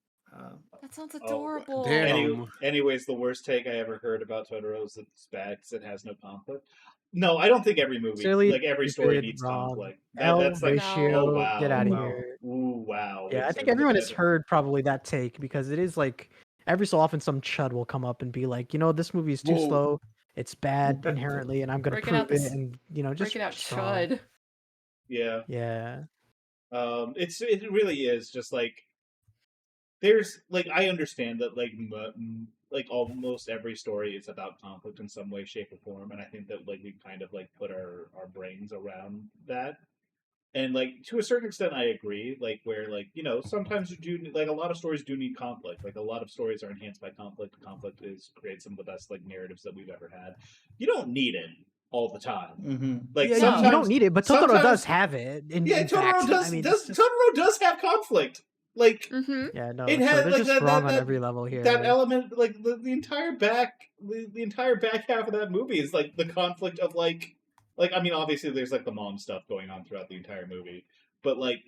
That sounds Oh, adorable. damn. Anyways, the worst take I ever heard about Totoro is that it's bad because it has no conflict. No, I don't think every movie, Silly, like every story stupid, needs wrong. conflict. L That's like, ratio. oh wow, Get out of wow. here. Ooh, wow. Yeah, I It's think like everyone has never- heard probably that take because it is like every so often some chud will come up and be like, this movie is too Whoa. slow. It's bad inherently, and I'm gonna Breaking prove out it. this- And just Breaking out strong. chud. Yeah. Yeah. It really is just like there's like I understand that like almost every story is about conflict in some way, shape, or form, and I think that like we kind of like put our brains around that. And like to a certain extent, I agree. Like where like sometimes you do like a lot of stories do need conflict. Like a lot of stories are enhanced by conflict. Conflict creates some of the best like narratives that we've ever had. You don't need it all the time. Like Yeah, sometimes you don't need it, but Totoro sometimes- does have it. In Totoro fact. does. I mean, Totoro does have conflict. Like yeah, no. it So has they're like just wrong on every level here. that element, like the entire back half of that movie is like the conflict of like I mean, obviously there's like the mom stuff going on throughout the entire movie, but like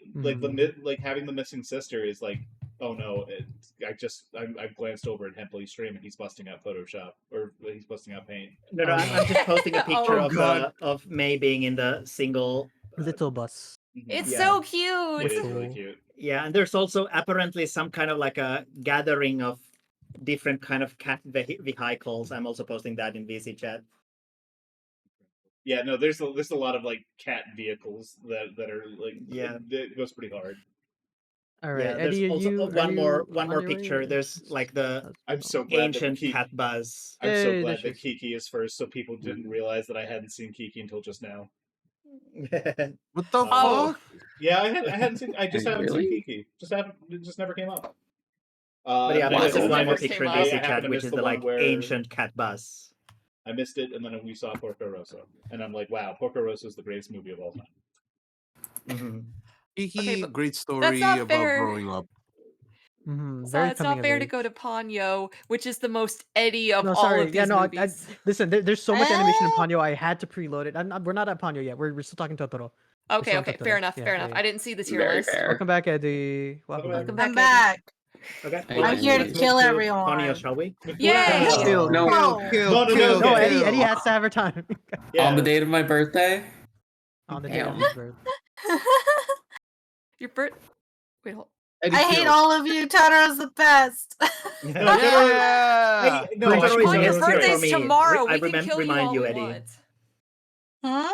having the missing sister is like, oh no, I glanced over at Hempel's stream and he's busting out Photoshop or he's busting out Paint. No, I'm just posting a picture Oh, of God. of May being in the single Little bus. It's Yeah. so It cute. is really cute. Yeah, and there's also apparently some kind of like a gathering of different kind of cat vehicles. I'm also posting that in VC chat. Yeah, no, there's a lot of like cat vehicles that are like Yeah. it goes pretty hard. All right, Yeah, Eddie, there's also one more picture. There's like the I'm so glad that ancient cat buzz. I'm so Hey, glad there that she is. Kiki is first, so people didn't realize that I hadn't seen Kiki until just now. What the Oh. fuck? Yeah, I hadn't seen. I just haven't Really? seen Kiki. It just never came up. But yeah, And then there's I- one I more missed- picture in I VC happened chat, to which miss is the the one like where ancient cat buzz. I missed it, and then we saw Porco Rosso, and I'm like, wow, Porco Rosso is the greatest movie of all time. Mm-hmm. Kiki, Okay, but great that's story not about fair. growing up. So Very it's coming not of fair to age. go to Ponyo, which is the most Eddie of No, all sorry. of Yeah, these no. movies. Listen, there's so much animation in Ah. Ponyo. I had to preload it. We're not at Ponyo yet. We're still talking Totoro. We're Okay, still on okay, Totoro. fair enough, Yeah, fair yeah, enough. yeah. I didn't see the tier Very list. fair. Welcome back, Eddie. Welcome Welcome back. I'm back, Eddie. back. Okay, Hey, I'm here to Eddie. kill Ponyo, everyone. shall we? Yay! Wow. Kill, No. No, No, okay. Eddie has to have her time. On the Yeah. date of my birthday? On the day of Damn. his birth. Your birth. Wait, hold. Eddie I hate Kill. all of you. Totoro's the best. No, Totoro. Yeah. I Totoro is Ponyo's S tier for birthday's me. tomorrow. I We can kill you remind all you, we Eddie. want. Hmm?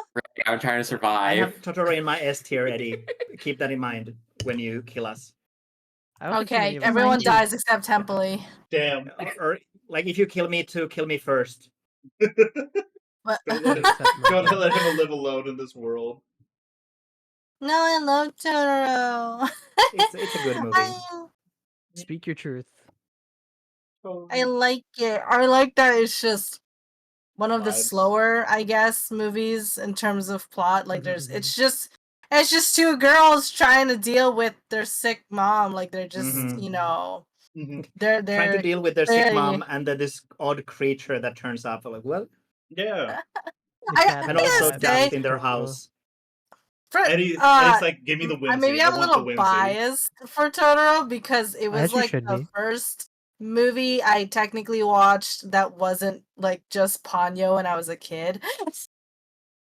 I'm trying to I survive. have Totoro in my S tier, Eddie. Keep that in mind when you kill us. I don't think too Okay, many of us everyone do. dies except Temple. Damn. Or like if you kill me too, kill me first. But Don't let him, Except don't Mojo. let him live alone in this world. no, I love Totoro. It's a good movie. Speak your truth. I like it. I like that it's just one of the Vibes. slower, I guess, movies in terms of plot. Like Mhm, it's just two girls trying to deal with their sick mom. Like they're just, Mhm. you know, Mhm. they're Trying to deal with their sick they're- mom and then this odd creature that turns up. Like, well, Yeah. The I cat and that also gotta dust say, in their Totoro. house. Eddie's like, give me the whimsy. maybe I I'm a want the little whimsy. biased for Totoro because it was As you like should the be. first movie I technically watched that wasn't like just Ponyo when I was a kid.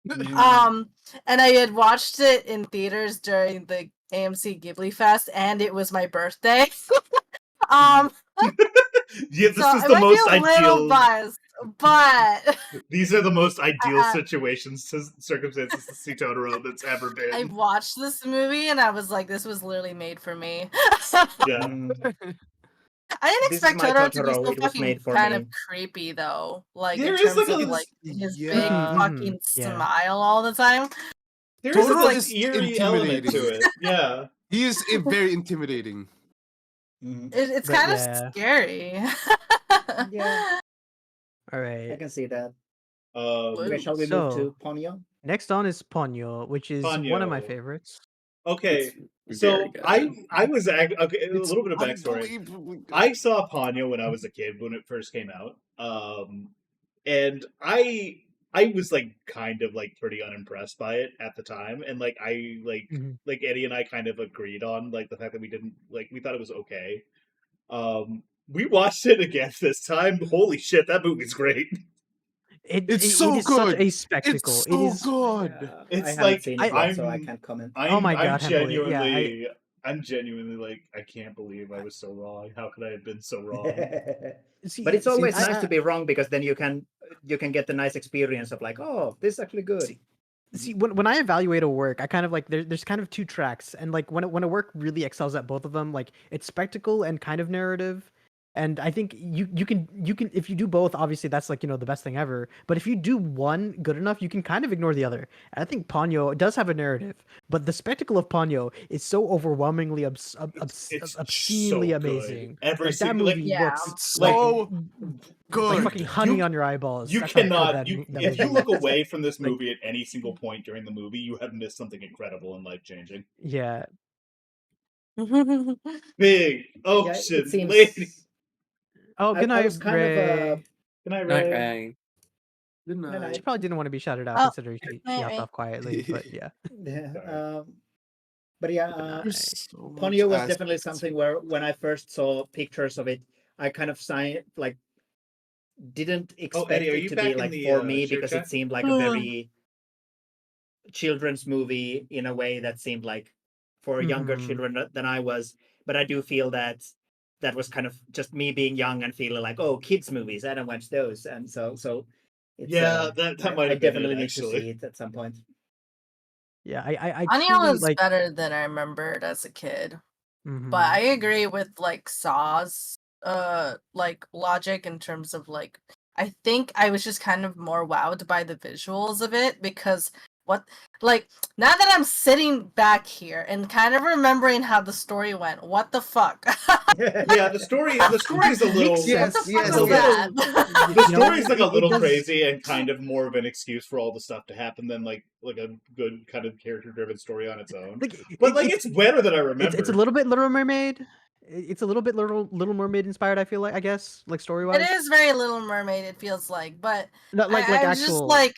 Mm. And I had watched it in theaters during the AMC Ghibli Fest, and it was my birthday. Yeah, this so is I the might most be a little ideal. biased, but These are the most ideal Uh, situations, circumstances to see Totoro that's ever been. I watched this movie and I was like, this was literally made for me. Yeah. Mm. I didn't This is expect my Totoro to be Totoro. so It was fucking made for kind me. of creepy though. Like There in is, terms like, of a- like his big Yeah. fucking Yeah. smile all the time. There is Totoro like is eerie element to intimidating. it. Yeah. He is very intimidating. Mhm. It's But kind of yeah. scary. Yeah, All I right. can see that. Um, Okay, shall we move to Ponyo? Next on is Ponyo, which is one of my Ponyo. favorites. Okay, It's so very good. I was okay. A It's little bit of backstory. unbelievably good. I saw Ponyo when I was a kid when it first came out, and I was like kind of like pretty unimpressed by it at the time, and like Mhm. like Eddie and I kind of agreed on like the fact that we didn't like we thought it was okay. We watched it again this time. Holy shit, that movie's great. It's It so is such good. a spectacle. It's it so is. good. I It's haven't like seen it yet, so I can't comment. Oh my I'm God, Hempel, yeah, I'm genuinely like I can't believe I was so wrong. How could I have been so wrong? But it's always I- nice to be wrong because then you can get the nice experience of like, oh, this is actually good. See, when I evaluate a work, I kind of like there's kind of two tracks, and like when a work really excels at both of them, like it's spectacle and kind of narrative. And I think you can if you do both, obviously that's like the best thing ever. But if you do one good enough, you can kind of ignore the other. And I think Ponyo does have a narrative, but the spectacle of Ponyo is so overwhelmingly It's obscenely so good. amazing. Every Like that single movie Yeah. looks It's like so good. like fucking honey You- on your eyeballs. You That's how good cannot. that If you movie look is. away from this Like- movie at any single point during the movie, you have missed something incredible and life changing. Yeah. Big Yeah, ocean it seems. lady. Oh, good I night, was kind of Ray. Good night, Night, Ray. Ray. Good Good night. night. She probably didn't want to be shouted out, Oh, considering she night, hopped Ray. off quietly. But yeah. Yeah, Sorry. but yeah, There's so much Ponyo was definitely aspects. something where when I first saw pictures of it, I kind of didn't expect Eddie, are it you to back be in like the, for me share because chat? it seemed like a very children's movie in a way that seemed like for younger children than I was. But I do feel that that was kind of just me being young and feeling like, oh, kids movies, I don't watch those, and so it's that might I have been definitely it, need to see actually. it at some point. Yeah, I Anya truly was like. better than I remembered as a kid. But I agree with like Saw's like logic in terms of like I think I was just kind of more wowed by the visuals of it because what like now that I'm sitting back here and kind of remembering how the story went, what the fuck? Yeah, the story is a little What the fuck it's was a that? little the story's like a little crazy and kind of more of an excuse for all the stuff to happen than like a good kind of character driven story on its own. But like it's better than I remember. It's a little bit Little Mermaid. It's a little bit Little Mermaid inspired. I feel like, I guess, like story wise. It is very Little Mermaid. It feels like, but No, like I'm actual. just like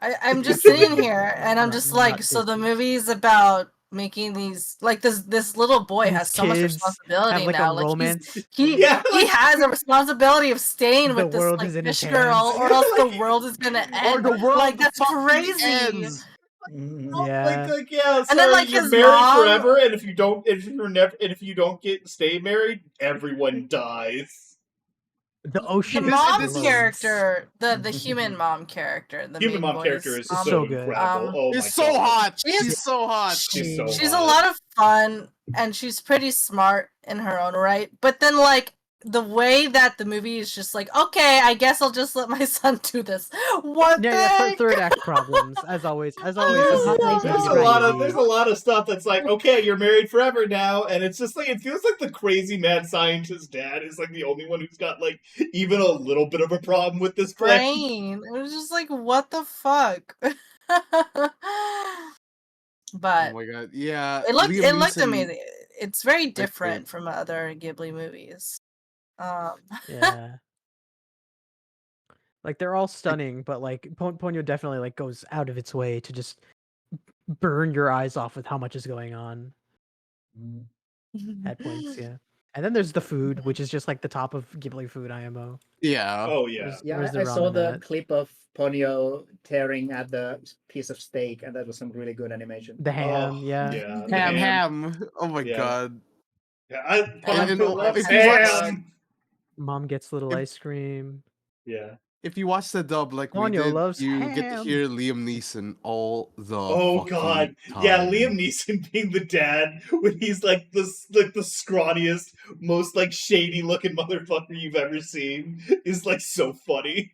I'm just sitting here and I'm just like, so the movie's about making these like this little boy These has so much kids responsibility have like now. a Like romance. he has a responsibility of staying The with this world like is in his fish girl, hands. or else the world is gonna end. Or the world Like that's fucking crazy. ends. Yeah. Like yeah, And then sorry, like you're his married mom, forever, and if you don't stay married, everyone dies. The ocean the mom explodes. character, the human mom character, the Human main mom character voice is mom, so incredible. Oh my It's so god. hot. She's so hot. She's so she's hot. a lot of fun and she's pretty smart in her own right. But then like the way that the movie is just like, okay, I guess I'll just let my son do this. What the heck? Third act problems, as always. There's a lot of stuff that's like, okay, you're married forever now, and it's just like it feels like the crazy mad scientist dad is like the only one who's got like even a little bit of a problem with this brain. It was just like, what the fuck? But oh my god, yeah, it looked amazing. It's very different from other Ghibli movies. Yeah. Like they're all stunning, but like Ponyo definitely like goes out of its way to just burn your eyes off with how much is going on at points. Yeah. And then there's the food, which is just like the top of Ghibli food IMO. Yeah. Oh yeah. Where's the I saw ramen the at? clip of Ponyo tearing at the piece of steak, and that was some really good animation. The ham, yeah. Ham. Oh my god. Yeah, Ponyo loves if you watch, ham. Mom gets little ice cream. Yeah. If you watch the dub like we Ponyo did, loves you get to ham. hear Liam Neeson all the Oh fucking god. time. Yeah, Liam Neeson being the dad when he's like the scrawniest, most like shady looking motherfucker you've ever seen is like so funny.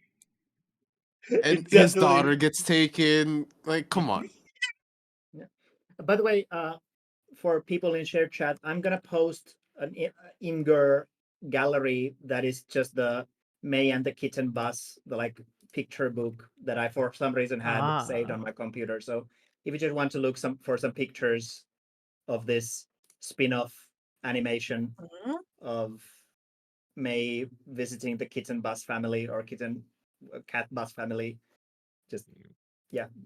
And his daughter gets taken. Like, come on. Yeah. By the way, for people in shared chat, I'm gonna post an Imgur gallery that is just the May and the Kitten Bus, the like picture book that I for some reason had saved on my computer. So if you just want to look for some pictures of this spin-off animation of May visiting the kitten bus family or cat bus family, just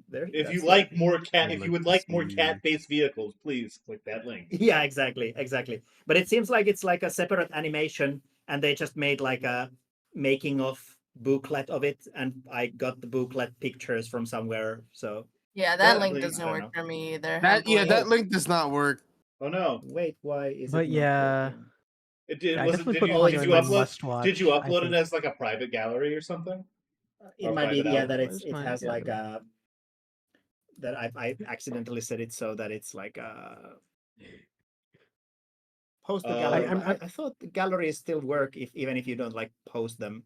there. If you like more cat, if you would like more cat-based vehicles, please click that link. Yeah, exactly. But it seems like it's like a separate animation, and they just made like a making of booklet of it, and I got the booklet pictures from somewhere. So yeah, that link doesn't work for me either. That link does not work. Oh no! Wait, why is but it? Yeah. It did. Yeah, Was it? Did you upload? Did you upload it as like a private gallery or something? It might be that it has like a that I accidentally set it so that it's like a post the gallery. I thought the galleries still work even if you don't like post them.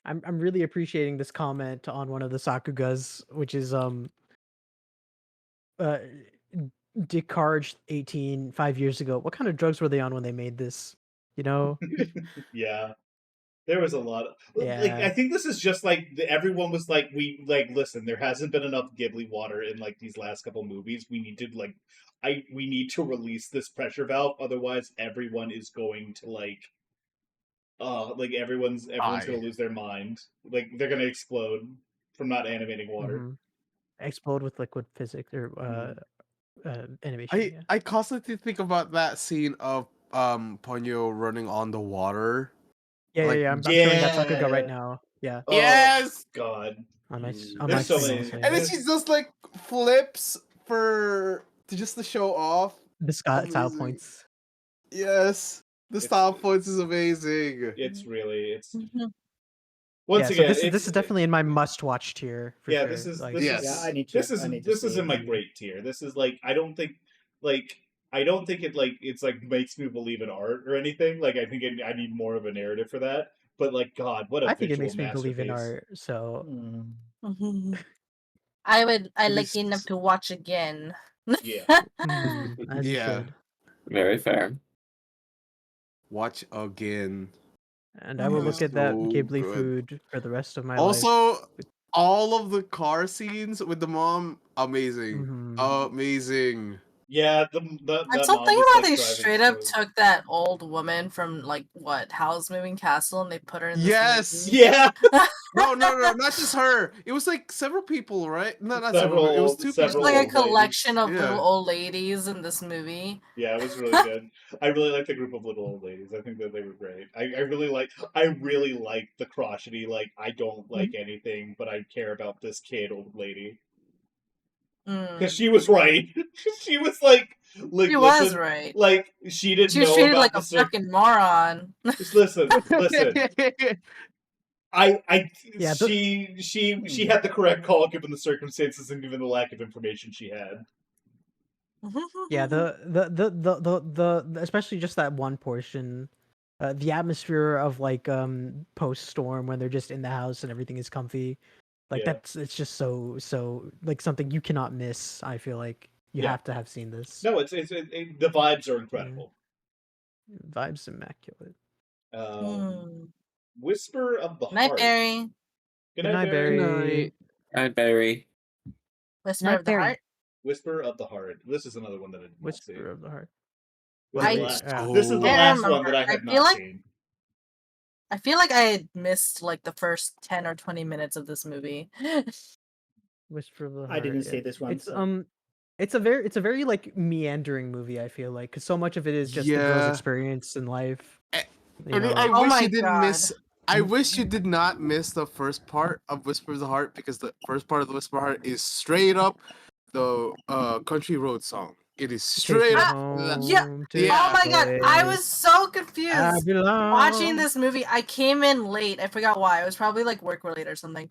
I'm really appreciating this comment on one of the Sakugas, which is Descartes 5 years ago. What kind of drugs were they on when they made this? You know? Yeah. There was a lot of like I think this is just like everyone was like listen, there hasn't been enough Ghibli water in like these last couple movies. We need to we need to release this pressure valve, otherwise everyone is going to like everyone's gonna lose their mind. Like they're gonna explode from not animating water. Mm-hmm. Explode with liquid physics or animation. I constantly think about that scene of Ponyo running on the water. Yeah, I'm showing that Sakuga right now. Yeah. Oh, yes. God. on my There's so screen. many. Also, And then she just like flips to show off. the style Amazing. points. Yes, the style points is amazing. It's really Mhm. once So again. this is definitely in my must-watch tier for Yeah, sure. this is Like, this Yes. is Yeah, I need to. this I is need to this is see in my it. great tier. This is like I don't think it it's like makes me believe in art or anything. Like I think I need more of a narrative for that. But like God, what a I think it visual makes me believe in masterpiece. art. So Mhm. I It like is enough to watch again. Yeah. as you Yeah. should. Very fair. Watch again. And I will It is look at that so Ghibli good. food for the rest of my life. Also, all of the car scenes with the mom, amazing, amazing. Yeah, I'm that still mom thinking just about like they driving straight up slow. took that old woman from like what Howl's Moving Castle and they put her in this Yes. movie. Yeah. No, not just her. It was like several people, right? No, not several. It was two There's people. like a old ladies. collection of Yeah. little old ladies in this movie. Yeah, it was really good. I really like the group of little old ladies. I think that they were great. I really like the crotchety, like I don't like anything, but I care about this kid old lady. Because she was right. She was like She was listen, right. like she didn't She was know treated about like the a fucking moron. Just listen. Yeah, she had the correct call given the circumstances and given the lack of information she had. Yeah, the especially just that one portion, the atmosphere of like post storm when they're just in the house and everything is comfy, like Yeah. it's just so like something you cannot miss. I feel like you Yeah. have to have seen this. No, the vibes are incredible. Vibes immaculate. Whisper of the Night, Heart. Barry. Good night, Barry. Good night, Barry. Whisper Night, of the Barry. Heart. Whisper of the Heart. This is another one that I did not see. Whisper of the Heart. This is the can't last one that I remember. have I feel not like- seen. I feel like I had missed like the first 10 or 20 minutes of this movie. Whisper of the Heart. I didn't yeah. see this one. It's so- it's a very like meandering movie. I feel like because so much of it is just the girl's Yeah. experience in life. I you know? I Oh wish my you didn't miss. God. I wish you did not miss the first part of Whisper of the Heart because the first part of the Whisper of the Heart is straight up the Country Road song. It is Take straight me up. Yeah. home to Yeah. Oh my god, I place was so confused I belong. watching this movie. I came in late. I forgot why. It was probably like work related or something.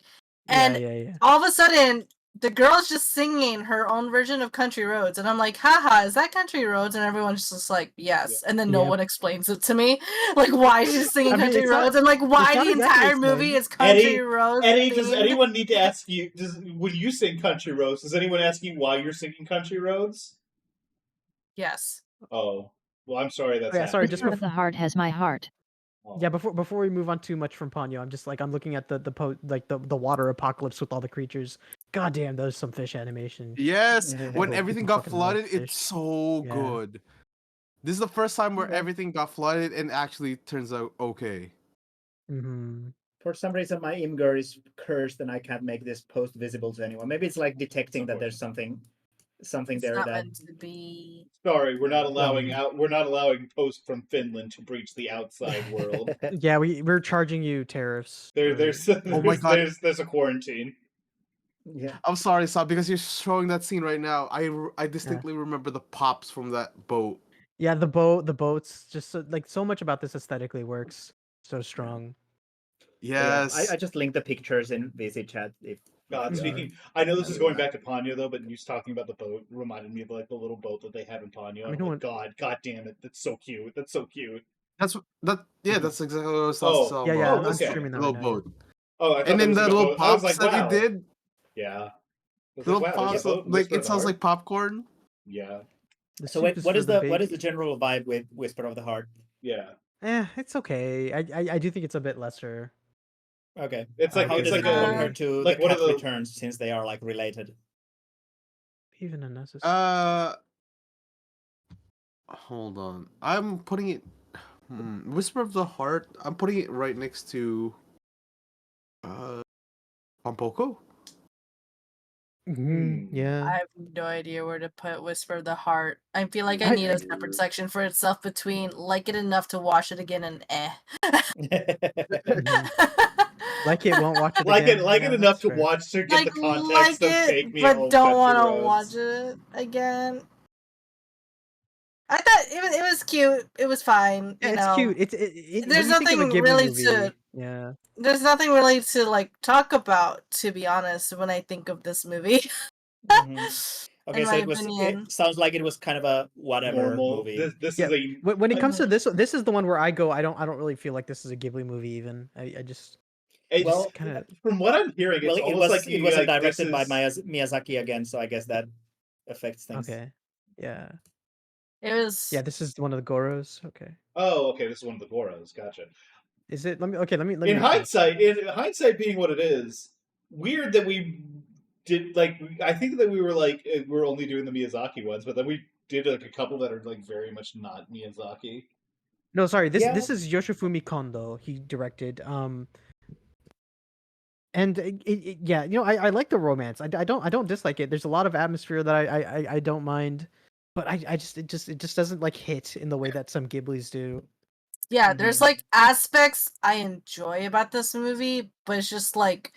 And yeah. all of a sudden, the girl's just singing her own version of Country Roads. And I'm like, haha, is that Country Roads? And everyone's just like, yes. And then no Yep. one explains it to me. Like, why she's singing I mean, Country it's not- Roads? And like, why not the exactly entire movie explained. is Country Eddie, Roads? Eddie, does themed? anyone need to ask you? When you sing Country Roads, does anyone ask you why you're singing Country Roads? Yes. Oh, well, I'm sorry. That's Yeah, sorry. Just Whisper of the Heart has my heart. yeah. Before we move on too much from Ponyo, I'm looking at the water apocalypse with all the creatures. God damn, those some fish animation. Yes, Yeah. when People everything got fucking love flooded, fish. it's so Yeah. good. This is the first time where Yeah. everything got flooded and actually turns out okay. Mm-hmm. For some reason, my Imgur is cursed, and I can't make this post visible to anyone. Maybe it's like detecting that there's something It's there not that. meant to be. Sorry, we're not allowing Um, We're not allowing post from Finland to breach the outside world. Yeah, we're charging you tariffs. There's Oh my God. there's a quarantine. Yeah. I'm sorry, Saw, because you're showing that scene right now. I distinctly remember the pops from that boat. Yeah, the boats, just so much about this aesthetically works so strong. Yes. I just linked the pictures in VC chat. If God, you speaking, I know this is going back to Ponyo though, but you talking about the boat reminded me of like the little boat that they have in Ponyo. I mean, I'm like, God damn it, that's so cute. That's so cute. That's exactly what I was Oh, talking Yeah, about. I'm okay. streaming that Little right now. boat. Oh, I thought And there then was the like a little boat. I was pops like, that wow. you did, Yeah. I was little like, wow, there's pops, a boat in like Whisper it of the sounds Heart. like popcorn. Yeah, The so soup wait, is what for is the baby. general vibe with Whisper of the Heart? yeah. It's okay. I do think it's a bit lesser. Okay. It's like how it's does like it a compare to like the one Cat of the Returns, since they are like related? Even unnecessary. Hold on. I'm putting it. Whisper of the Heart. I'm putting it right next to. Pompoko. Yeah. I have no idea where to put Whisper of the Heart. I feel like I need a separate section for itself between like it enough to watch it again and eh. Like it, won't watch it like again. it Yeah, enough that's to fair. watch to get Like the context of Take Me but Home don't Country want to Roads. watch it again. I thought it was cute. It was fine. Yeah, You it's know, cute. there's when you think of a nothing Ghibli really movie, to. yeah. There's nothing really to like talk about, to be honest, when I think of this movie. Okay, in so my it opinion. sounds like it was kind of a whatever Normal. movie. This Yeah. is a When it comes to this is the one where I go. I don't really feel like this is a Ghibli movie. Even I just Well, kind of. from what I'm hearing, it's Well, almost like it wasn't like this directed by is Miyazaki again, so I guess that affects things. Okay. Yeah. It was. Yeah. This is one of the Goros. Okay. Oh, okay. This is one of the Goros. Gotcha. Is it? Let me. Okay. Let me. In hindsight being what it is, weird that we did like. I think that we were like we're only doing the Miyazaki ones, but then we did like a couple that are like very much not Miyazaki. No, sorry. This is Yoshifumi Kondo. He directed. And yeah, I like the romance. I don't dislike it. There's a lot of atmosphere that I don't mind, but it just doesn't like hit in the way that some Ghiblis do. Yeah, there's like aspects I enjoy about this movie, but it's just like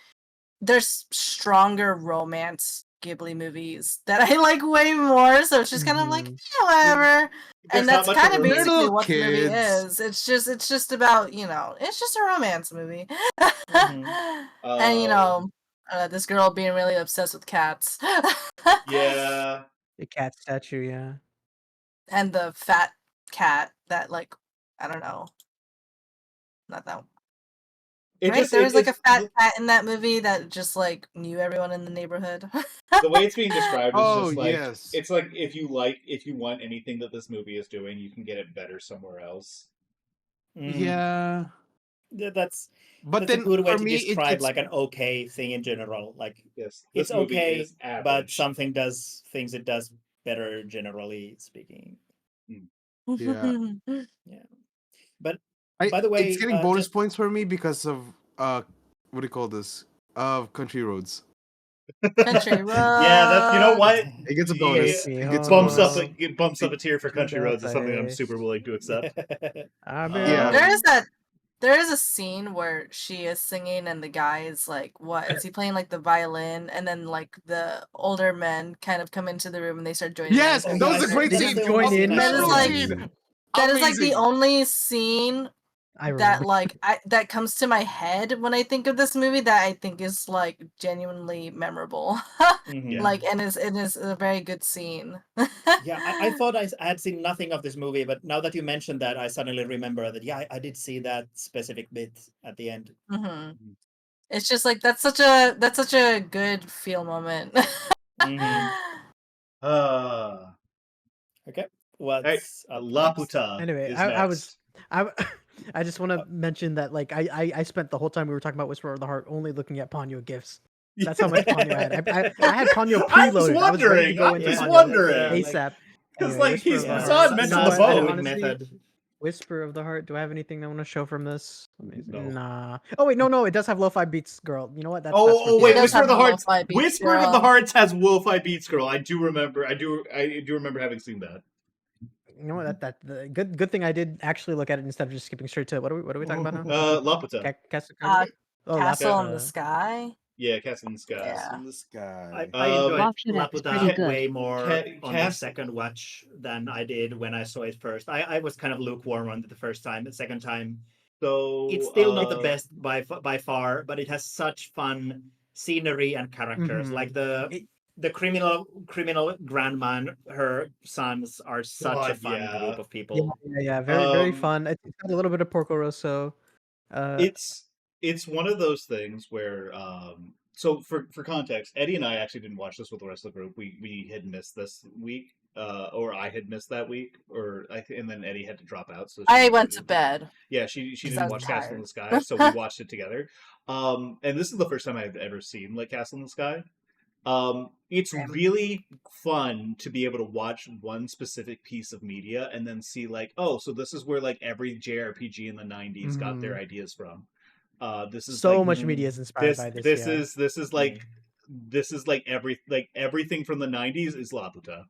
there's stronger romance Ghibli movies that I like way more. So it's just kind of like whatever. There's And that's not much kind of of a basically Little what the movie kids. is. It's just about it's just a romance movie. And this girl being really obsessed with cats. Yeah. The cat statue, yeah. And the fat cat that like I don't know. Not that there was like a fat cat in that movie that just like knew everyone in the neighborhood. The way it's being described is Oh, just like yes. it's like if you want anything that this movie is doing, you can get it better somewhere else. Yeah. That's But that's a then good way for to me, describe it's like an okay thing in general. Like Yes, it's this movie okay, is but average. something does things it does better generally speaking. yeah. Yeah. But by the It's way, getting bonus just points for me because of what do you call this? Of Country Roads. Country Road. Yeah, that's you know what? It gets a bonus. It It gets a bumps up bonus. it bumps up a tier for Country Roads is something I'm super willing to accept. Yeah. There is a scene where she is singing and the guy is like, what is he playing like the violin, and then like the older men kind of come into the room and they start joining. Yes, that was a great scene. Join in. That is like Scene. that is like the Amazing. only scene that like that comes to my head when I think of this movie that I think is like genuinely memorable. Like and it is a very good scene. Yeah, I thought I had seen nothing of this movie, but now that you mentioned that, I suddenly remember that. Yeah, I did see that specific bit at the end. It's just like that's such a good feel moment. Okay, what's up Laputa? Anyway, I just want to mention that like I spent the whole time we were talking about Whisper of the Heart only looking at Ponyo gifs. That's how much Ponyo I had. I had Ponyo preloaded. I was wondering. ASAP. Because Anyway, like he's Hassan mentioned the boat. Whisper of the Heart. Do I have anything I want to show from this? No. Nah. Oh wait, no. It does have Lo-Fi Beats Girl. You know what? Wait, Whisper of the Hearts. Whisper of the Hearts has Lo-Fi Beats Girl. I do remember having seen that. You know what? The good thing I did actually look at it instead of just skipping straight to what are we talking about now? Laputa. Castle in the Sky. Yeah, Castle in the Sky. Yeah. In the Sky. I enjoyed Laputa good. way more on the second watch than I did when I saw it first. I was kind of lukewarm on it the first time. The second time, so it's still not the best by far, but it has such fun scenery and characters. Like the criminal grandma and her sons are such a fun group of people. Yeah, very fun. It's got a little bit of Porco Rosso. It's one of those things where so for context, Eddie and I actually didn't watch this with the rest of the group. We had missed this week, or I had missed that week, and then Eddie had to drop out. So I went to bed. Yeah, she didn't watch Castle in the Sky, so we watched it together. And this is the first time I've ever seen like Castle in the Sky. It's really fun to be able to watch one specific piece of media and then see like, oh, so this is where like every JRPG in the 90s got their ideas from. This is so like, much media is inspired by this. This is like everything from the 90s is Laputa.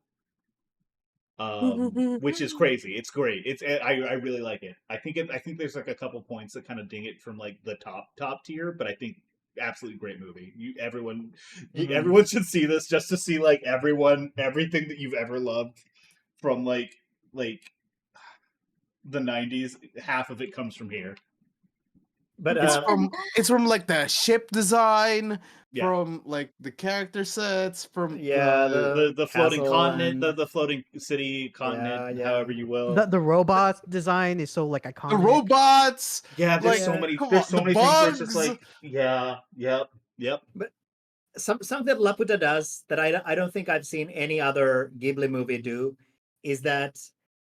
which is crazy. It's great. I really like it. I think there's like a couple points that kind of ding it from like the top tier, but I think absolutely great movie. Everyone should see this just to see like everything that you've ever loved from like the 90s. Half of it comes from here. But it's from like the ship design, Yeah. from like the character sets, from the floating castle continent, and- the floating city continent, Yeah. however you will. The robot design is so like iconic. the robots. Yeah, there's like, so many. come There's on, so the many things where it's just bugs. like, yep. But something that Laputa does that I don't think I've seen any other Ghibli movie do is that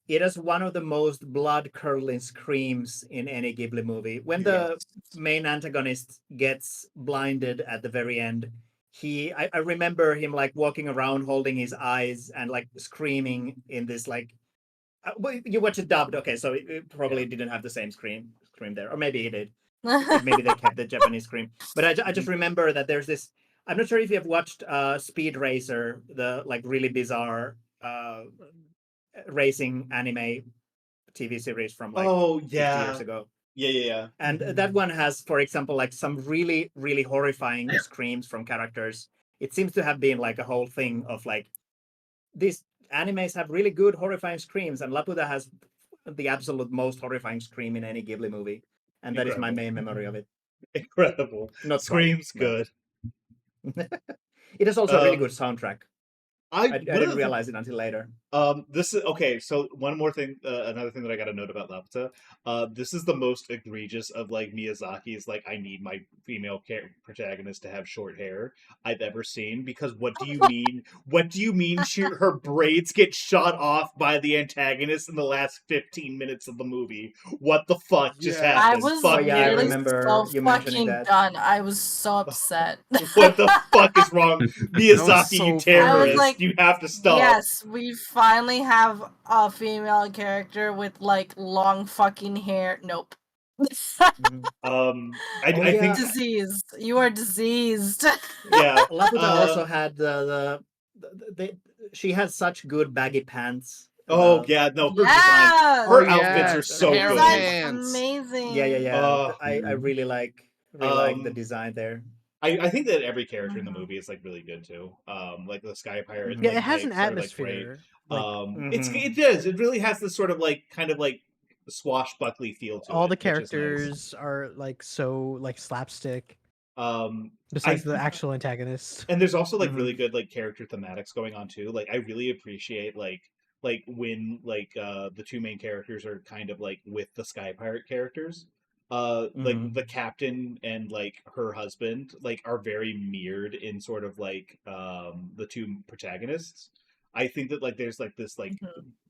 it has one of the most blood-curdling screams in any Ghibli movie. When the main antagonist gets blinded at the very end, I remember him like walking around holding his eyes and like screaming in this like you watch it dubbed, okay, so it probably didn't have the same scream there, or maybe it did. Maybe they kept the Japanese scream. But I just remember that there's this. I'm not sure if you have watched Speed Racer, the like really bizarre racing anime TV series from like 50 years ago. Yeah. And that one has, for example, like some really, really horrifying screams from characters. It seems to have been like a whole thing of like these animes have really good horrifying screams, and Laputa has the absolute most horrifying scream in any Ghibli movie. And that is my main memory of it. Incredible. Not Screams quite, good. It is also a really good soundtrack. I didn't realize it until later. This is okay. So one more thing, another thing that I got to note about Laputa. This is the most egregious of like Miyazaki's like I need my female protagonist to have short hair I've ever seen. Because what do you mean? What do you mean? Her braids get shot off by the antagonist in the last 15 minutes of the movie. What the fuck just happened? I was I really remember so you mentioning fucking that. done. I was so upset. What the fuck is wrong, Miyazaki? so You funny. terrorist! I was like, You have to stop. Yes, we finally have a female character with like long fucking hair. Nope. I think diseased. You are diseased. Yeah. Laputa also had she has such good baggy pants. Oh yeah, no, her Yeah. design, her Oh, outfits yeah, are so hair good. pants. Amazing. Yeah. I really like the design there. I think that every character in the movie is like really good too. Like the Sky Pirate. Yeah, like, it has an sort of, like, atmosphere. great. It does. It really has this sort of like kind of like swashbuckly feel to it. All the which is nice. characters are like so like slapstick. Besides the actual antagonist. And there's also like really good like character thematics going on too. Like I really appreciate like when like the two main characters are kind of like with the Sky Pirate characters. Like the captain and like her husband like are very mirrored in sort of like the two protagonists. I think that like there's like this like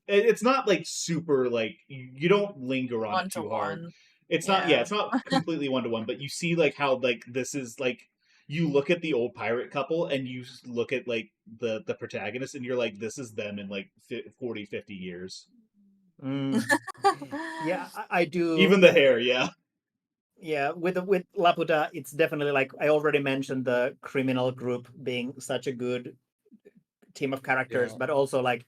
it's not like super like you don't linger on it too hard. It's not it's not completely 1-to-1, but you see like how like this is like you look at the old pirate couple and you look at like the protagonist and you're like this is them in like 40 50 years. Yeah, I do. Even the hair, yeah. Yeah, with Laputa, it's definitely like I already mentioned the criminal group being such a good team of characters, but also like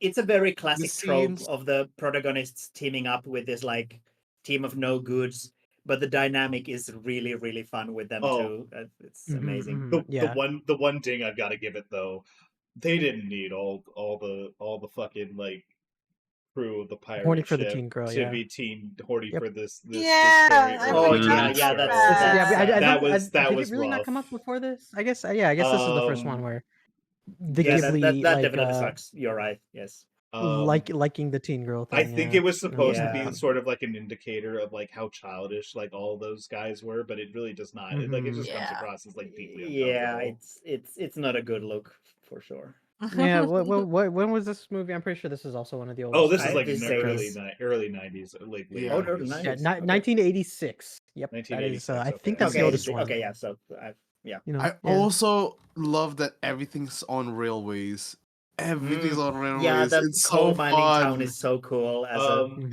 it's a very classic trope of the protagonists teaming up with this like team of no goods, but the dynamic is really really fun with them too. It's amazing. The one ding I've got to give it though, they didn't need all the fucking like crew of the pirate horny for ship the teen girl, to be horny for this Yeah, story. That was did it really rough. not come up before this? I guess this is the first one where the Ghibli that definitely sucks. You're right. Yes. Liking the teen girl thing. I think it was supposed to be sort of like an indicator of like how childish like all those guys were, but it really does not. It just comes across as like deeply uncomfortable. It's not a good look for sure. Yeah, when was this movie? I'm pretty sure this is also one of the oldest. Oh, this is like in the early 90s, like late 90s. Yeah, 1986. Yep, that is. I think that's the oldest one. Okay, yeah. So, I also love that everything's on railways. Everything's on railways. Yeah, the it's coal so mining fun. town is so cool. As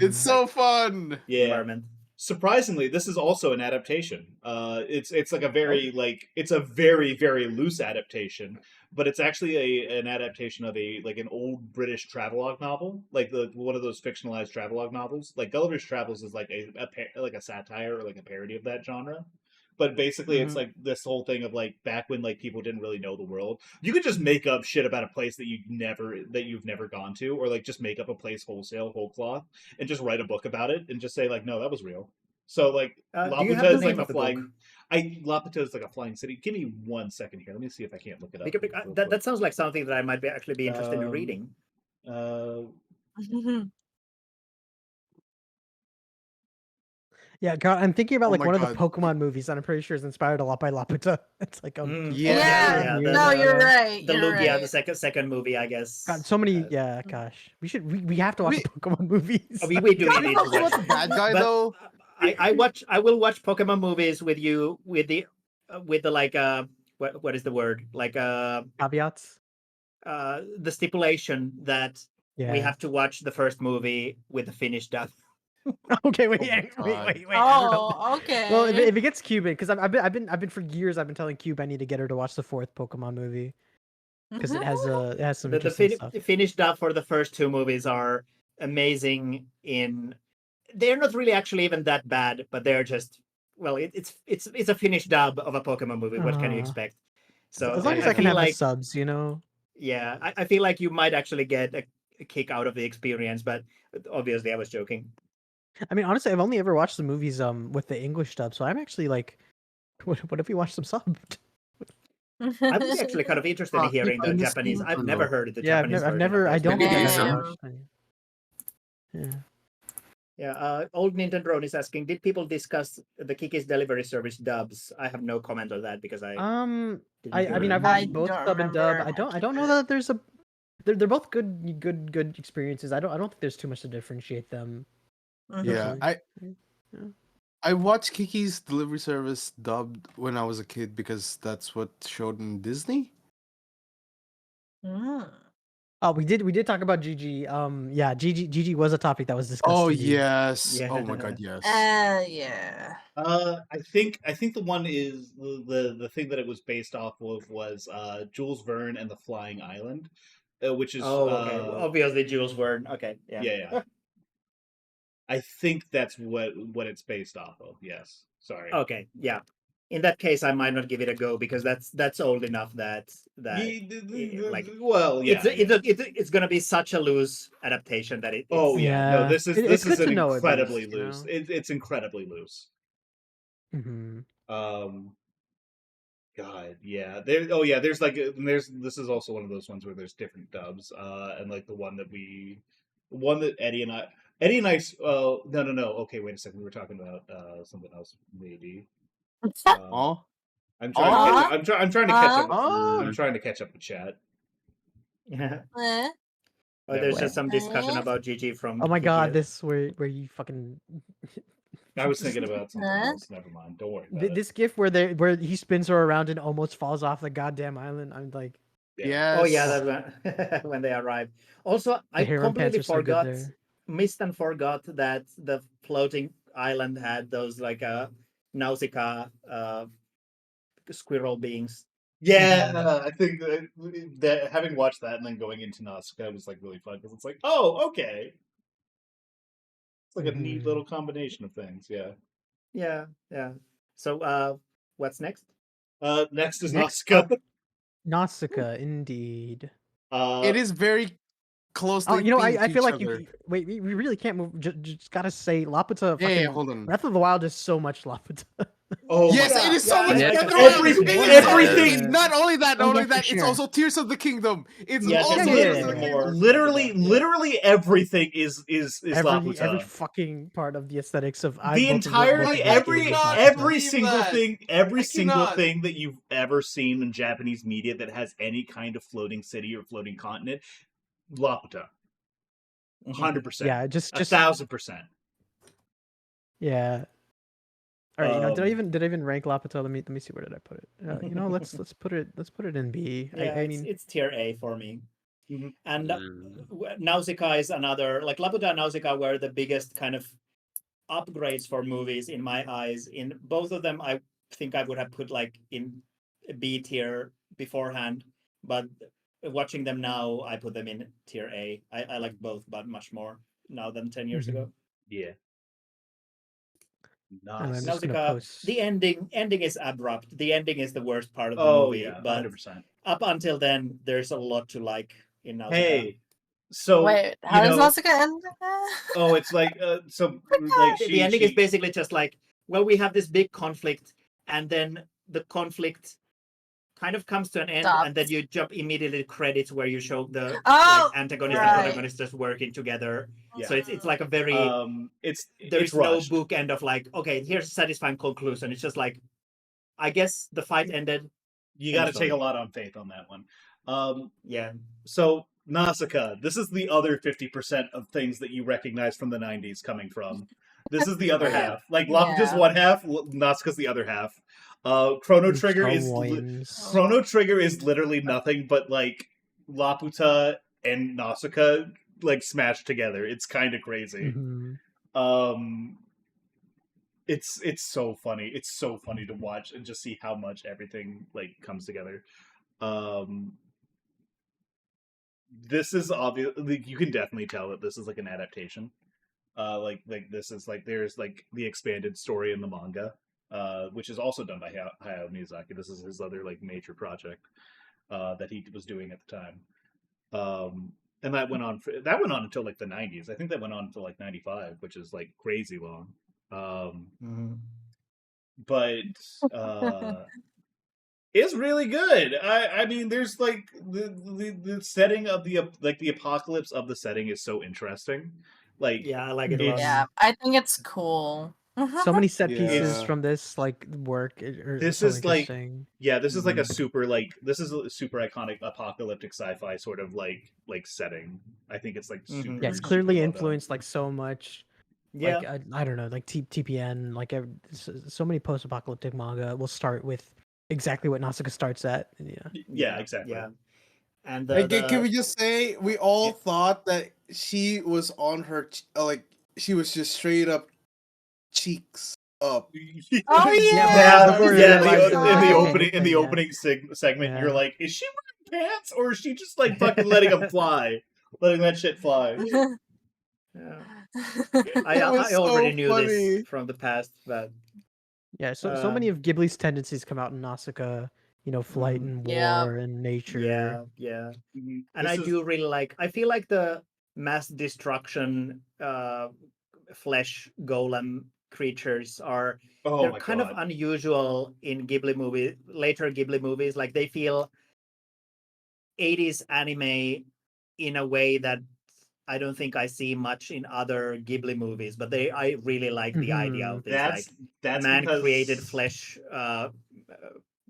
it's so fun. Yeah. Environment. Surprisingly, this is also an adaptation. It's like a very it's a very very loose adaptation, but it's actually an adaptation of an old British travelogue novel, like one of those fictionalized travelogue novels. Like Gulliver's Travels is like a satire or like a parody of that genre. But basically, it's like this whole thing of like back when like people didn't really know the world, you could just make up shit about a place that you've never gone to, or like just make up a place wholesale, whole cloth, and just write a book about it and just say like, no, that was real. So like do you have Laputa the is like name a of the book? flying. Laputa is like a flying city. Give me 1 second here. Let me see if I can't look it up. Because that sounds like something that I might actually be interested in reading. Yeah, God, I'm thinking about Oh like my one of the God. Pokemon movies that I'm pretty sure is inspired a lot by Laputa. It's like Yeah. No, you're right. The You're Lugia, right. the second movie, I guess. God, so many. Yeah, gosh, we have to watch the Pokemon movies. We do need to watch the bad guy but though. I will watch Pokemon movies with you with the like what is the word, like caveats. The stipulation that we have to watch the first movie with the finished dub. Okay, wait. Oh, okay. Well, if it gets Cuban, because I've been for years I've been telling Cube I need to get her to watch the 4th Pokemon movie because it has some interesting stuff. The finished dub for the first 2 movies are amazing. They're not really actually even that bad, but they're just it's a finished dub of a Pokemon movie. What can you expect? So as long as I can have the subs, you know. Yeah, I feel like you might actually get a kick out of the experience, but obviously I was joking. I mean, honestly, I've only ever watched the movies with the English dub, so I'm actually like, what if we watch them subbed? I'm actually kind of interested in hearing the Japanese. I've never heard the Japanese version. I don't think I've ever watched. Yeah. Old Nintendo is asking, did people discuss the Kiki's Delivery Service dubs? I have no comment on that because I mean I've watched both sub and dub. I don't know that there's a they're both good experiences. I don't think there's too much to differentiate them. Yeah, I watched Kiki's Delivery Service dubbed when I was a kid because that's what showed in Disney. Oh, we did talk about Gigi. Yeah, Gigi was a topic that was discussed. Oh indeed. yes. Yeah. Oh my God, yes. Yeah. I think the one is the thing that it was based off of was Jules Verne and the Flying Island, which is okay. Obviously Jules Verne. Okay, yeah. I think that's what it's based off of. Yes. Sorry. Okay. Yeah. In that case, I might not give it a go because that's old enough that well, yeah, it's gonna be such a loose adaptation that it. No, this is incredibly least, loose. It's incredibly loose. God, yeah. There's this is also one of those ones where there's different dubs, and like the one that Eddie and I. No. Okay, wait a second. We were talking about something else, maybe. I'm trying to catch up. I'm trying to catch up with chat. Yeah. There's just some discussion about Gigi from. Oh my God, this where you fucking. I was thinking about something else. Never mind. Don't worry about this gif where he spins her around and almost falls off the goddamn island. I'm like. Yes. Oh yeah, that's when they arrive. Also, I completely missed and forgot that the floating island had those like Nausicaa squirrel beings. Yeah, I think that having watched that and then going into Nausicaa was like really fun because it's like, oh, okay, it's like a neat little combination of things. Yeah. So, what's next? Next is Nausicaa. Nausicaa, indeed. It is very closely. I feel like we really can't move. Just gotta say, Laputa. Yeah, hold on. Breath of the Wild is so much Laputa. Oh yes, it is so much. Everything. Not only that, it's also Tears of the Kingdom. It's literally everything is Laputa. Every fucking part of the aesthetics of the entirely every single thing that you've ever seen in Japanese media that has any kind of floating city or floating continent, Laputa. 100%. Yeah, just 1,000%. Yeah. All right, did I even rank Laputa? Let me see, where did I put it? Let's put it in B. Yeah, I mean it's tier A for me. And Nausicaa is another, like Laputa and Nausicaa were the biggest kind of upgrades for movies in my eyes. In both of them, I think I would have put like in B tier beforehand, but watching them now, I put them in tier A. I like both, but much more now than 10 years ago. Yeah. I'm just gonna Nausicaa, post. the ending is abrupt. The ending is the worst part of the Oh movie. yeah, but 100%. up until then, there's a lot to like in Nausicaa. Hey, so Wait, how does Nausicaa end? Oh, it's like so like the ending is basically just like, well, we have this big conflict, and then the conflict kind of comes to an end, and then you jump immediately to credits where you show the like antagonist and protagonist just working together. Yeah. So it's like a very there's it's no rushed. bookend of like, okay, here's a satisfying conclusion. It's just like, I guess the fight ended. You got to take a lot on faith on that one. Yeah. So Nausicaa, this is the other 50% of things that you recognize from the 90s coming from. This is the other half. Like Laputa's one half, Nausicaa's the other half. Chrono Trigger is literally nothing but like Laputa and Nausicaa like smashed together. It's kind of crazy. It's so funny. It's so funny to watch and just see how much everything like comes together. This is obvious. Like, you can definitely tell that this is like an adaptation. Like this is like there's like the expanded story in the manga, which is also done by Hayao Miyazaki. This is his other like major project that he was doing at the time. And that went on until like the 90s. I think that went on until like 95, which is like crazy long. But it's really good. I mean, there's like the setting of the like the apocalypse of the setting is so interesting. Like, yeah, I like it a lot. Yeah, I think it's cool. So many set pieces from this like work. This so is like this is like a super this is a super iconic apocalyptic sci-fi sort of like setting. I think it's like super. Yeah, it's clearly influenced like so much. Yeah, like I don't know, like TPN, like so many post-apocalyptic manga will start with exactly what Nausicaa starts at. Yeah, exactly. Yeah, and can we just say we all thought that she was on her like she was just straight up cheeks up. Oh yeah, in the opening segment, you're like, is she wearing pants or is she just like fucking letting them fly, letting that shit fly? Yeah. I already knew this from the past, but yeah, so many of Ghibli's tendencies come out in Nausicaa. You know, flight and war and nature. Yeah. And I do really like. I feel like the mass destruction flesh golem creatures are they're kind of unusual in later Ghibli movies. Like they feel 80s anime in a way that I don't think I see much in other Ghibli movies, but I really like the idea of this that's man-created flesh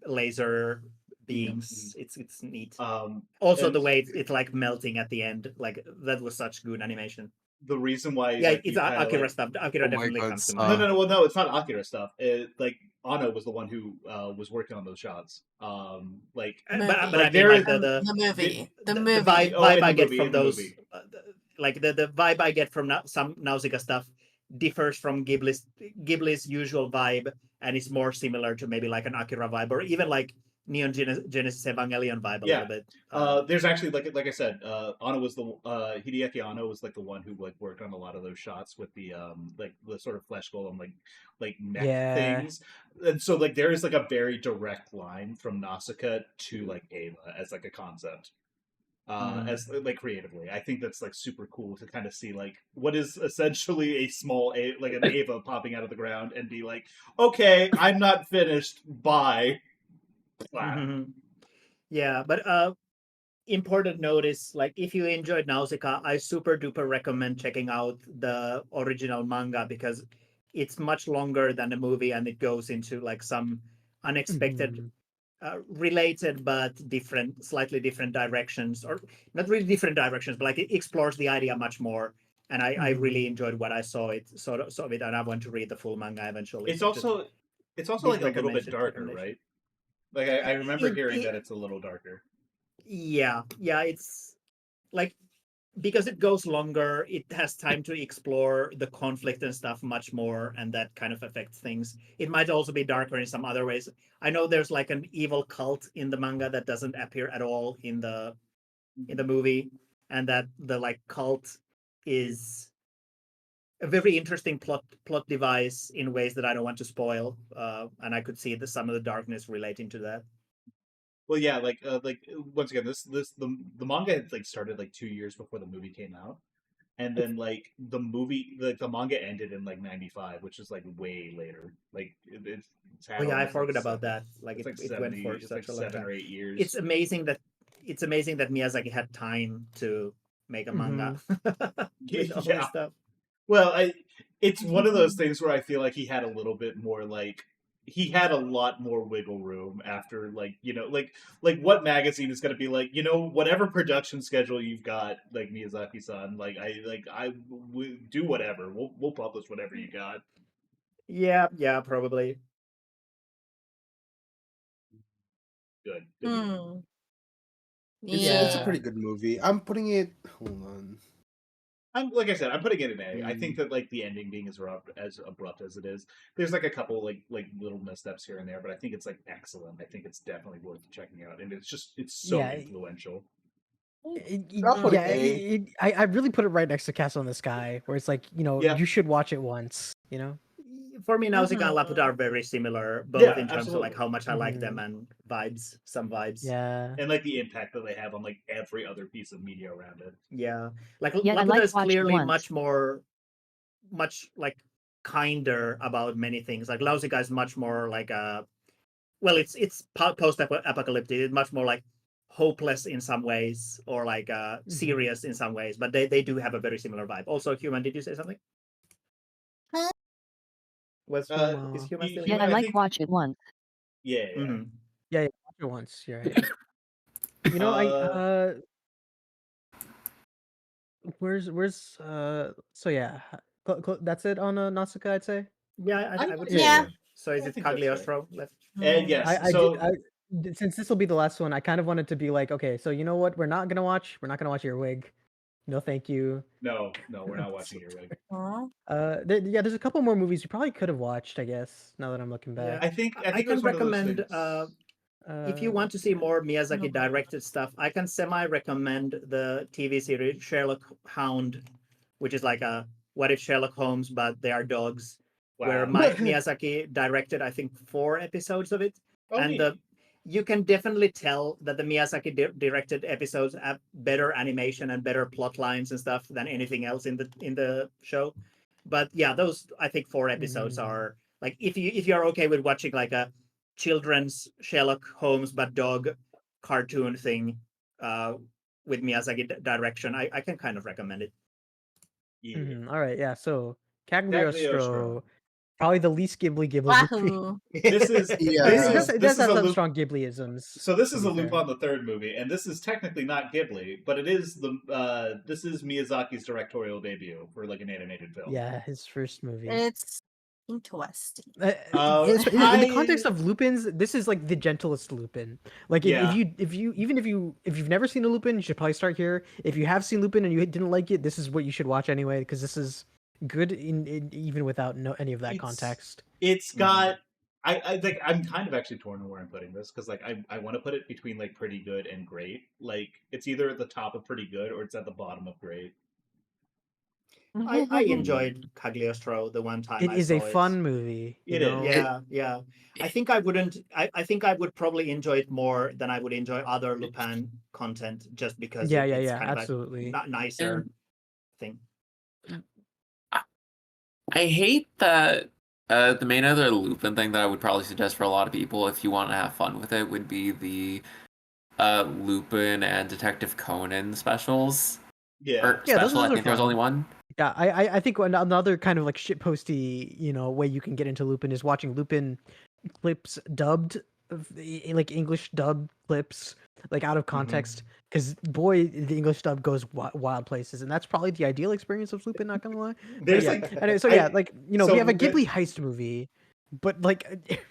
laser beings. It's neat. Also, the way it's like melting at the end, like that was such good animation. The reason why, it's Akira stuff. Akira definitely comes to mind. No, well, no, it's not Akira stuff. Like Anno was the one who was working on those shots. But I mean, like the movie, the vibe I get from those, like the vibe I get from some Nausicaa stuff differs from Ghibli's usual vibe, and is more similar to maybe like an Akira vibe, or even like Neon Genesis Evangelion vibe a little bit. There's actually like I said, Anno was the Hideaki Anno was like the one who like worked on a lot of those shots with the like the sort of flesh golem like neck things, and so like there is like a very direct line from Nausicaa to like Ava as like a concept. As like creatively, I think that's like super cool to kind of see like what is essentially a small like an Ava popping out of the ground and be like, okay, I'm not finished. Bye. Yeah, but important note is like if you enjoyed Nausicaa, I super duper recommend checking out the original manga because it's much longer than the movie and it goes into like some unexpected related but slightly different directions, or not really different directions, but like it explores the idea much more. And I really enjoyed what I saw it, and I want to read the full manga eventually. It's also like a little bit darker, right? Like I remember hearing that it's a little darker. Yeah, it's like because it goes longer, it has time to explore the conflict and stuff much more, and that kind of affects things. It might also be darker in some other ways. I know there's like an evil cult in the manga that doesn't appear at all in the movie, and that the like cult is a very interesting plot device in ways that I don't want to spoil, and I could see some of the darkness relating to that. Well, yeah, like once again, the manga had like started like 2 years before the movie came out, and then like the manga ended in like '95, which is like way later. Like it's had Oh yeah, I almost, like, forgot about that. Like it's it went for it's such like a long 7 time. or 8 years. It's amazing that Miyazaki had time to make a manga with all this stuff. Well, it's one of those things where I feel like he had a little bit more like he had a lot more wiggle room after like like what magazine is going to be like whatever production schedule you've got, like Miyazaki-san, like we do whatever, we'll publish whatever you got. Yeah, probably. Good. It's a pretty good movie. I'm putting it. Hold on. Like I said, I'm putting it in A. I think Mm. that like the ending being as abrupt as it is, there's like a couple like little missteps here and there, but I think it's like excellent. I think it's definitely worth checking out, and it's so influential. I'll put it A. I really put it right next to Castle in the Sky, where it's like you should watch it once. For me, Nausicaa and Laputa are very similar, both in terms of like how much I like them and some vibes. Yeah. And like the impact that they have on like every other piece of media around it. Yeah. Like Yeah, I Laputa like is clearly once. much like kinder about many things. Like Nausicaa is much more like it's post-apocalyptic. It's much more like hopeless in some ways, or like serious in some ways, but they do have a very similar vibe. Also, Human, did you say something? Is Human still Yeah, I like watch it once. Yeah. Yeah, watch it once. You're right. Where's so yeah, that's it on Nausicaa, I'd say. Yeah, I would say Yeah. so. Is it Cagliostro left? And yes, since this will be the last one, I kind of wanted to be like, okay, so you know what, we're not gonna watch Earwig. No, thank you. No, we're not watching Earwig. There's a couple more movies you probably could have watched, I guess. Now that I'm looking back, I can recommend. If you want to see more Miyazaki directed stuff, I can semi-recommend the TV series Sherlock Hound, which is like a what if Sherlock Holmes, but they are dogs. Wow. Where Miyazaki directed, I think, 4 episodes of it, you can definitely tell that the Miyazaki directed episodes have better animation and better plot lines and stuff than anything else in the show. But yeah, those I think 4 episodes are like if you're okay with watching like a children's Sherlock Holmes but dog cartoon thing with Miyazaki direction, I can kind of recommend it. All right, yeah. So Cagliostro, probably the least Ghibli movie. Wahoo. This is it does have some strong Ghibli-isms. So this is a loop on the third movie, and this is technically not Ghibli, but it is this is Miyazaki's directorial debut for like an animated film. Yeah, his first movie. It's interesting. In the context of Lupins, this is like the gentlest Lupin. Like if you've never seen a Lupin, you should probably start here. If you have seen Lupin and you didn't like it, this is what you should watch anyway, because this is good in even without any of that context. It's got I think I'm kind of actually torn on where I'm putting this, because like I want to put it between like pretty good and great. Like it's either at the top of pretty good or it's at the bottom of great. I enjoyed Cagliostro the one time. It is a fun movie. It is. Yeah. I think I wouldn't. I think I would probably enjoy it more than I would enjoy other Lupin content, just because it's kind absolutely of a nicer thing. I hate that the main other Lupin thing that I would probably suggest for a lot of people, if you want to have fun with it, would be the Lupin and Detective Conan specials. Yeah, those I think there's only one. Yeah, I think another kind of like shitposty, way you can get into Lupin is watching Lupin clips dubbed, like English dubbed clips, like out of context. Because boy, the English dub goes wild places, and that's probably the ideal experience of Lupin. Not gonna lie. There's we have a Ghibli heist movie, but like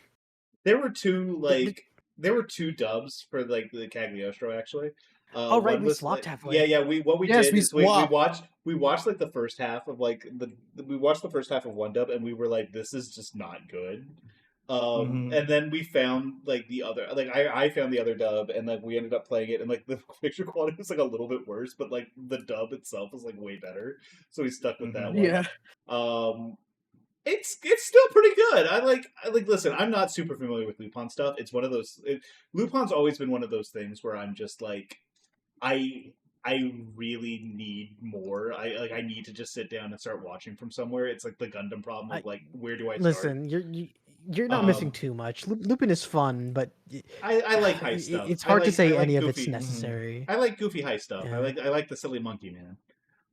there were two dubs for like the Cagliostro actually. Oh right, One we was swapped like, yeah, halfway. yeah. What we Yes, did we is we swapped. watched like the first half of like we watched the first half of one dub, and we were like, this is just not good. And then we found like the other, like I found the other dub, and like we ended up playing it, and like the picture quality was like a little bit worse, but like the dub itself was like way better, so we stuck with that one. Yeah. It's still pretty good. I like. Listen, I'm not super familiar with Lupin stuff. It's one of those. Lupin's always been one of those things where I'm just like, I really need more. I need to just sit down and start watching from somewhere. It's like the Gundam problem of like, where do I start? Listen, you're not missing too much. Lupin is fun, but I like high stuff. it's hard to say like any of goofy, it's necessary. I like goofy high stuff. Yeah. I like the silly monkey man.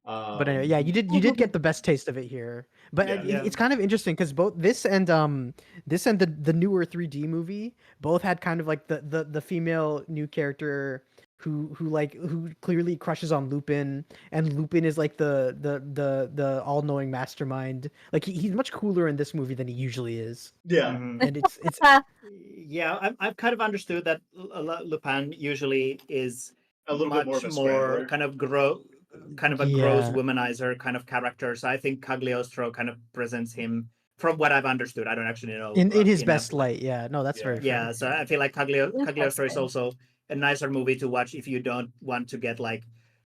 But anyway, yeah, you did get the best taste of it here. But it's kind of interesting because both this and the newer 3D movie both had kind of like the female new character who clearly crushes on Lupin, and Lupin is like the all-knowing mastermind. Like he's much cooler in this movie than he usually is. Yeah, and it's yeah. I've kind of understood that Lupin usually is a little bit more of a scrambler. kind of gross womanizer kind of character. So I think Cagliostro kind of presents him, from what I've understood. I don't actually know in his best light. Yeah, no, that's very yeah. fair. So I feel like Cagliostro is also a nicer movie to watch if you don't want to get like,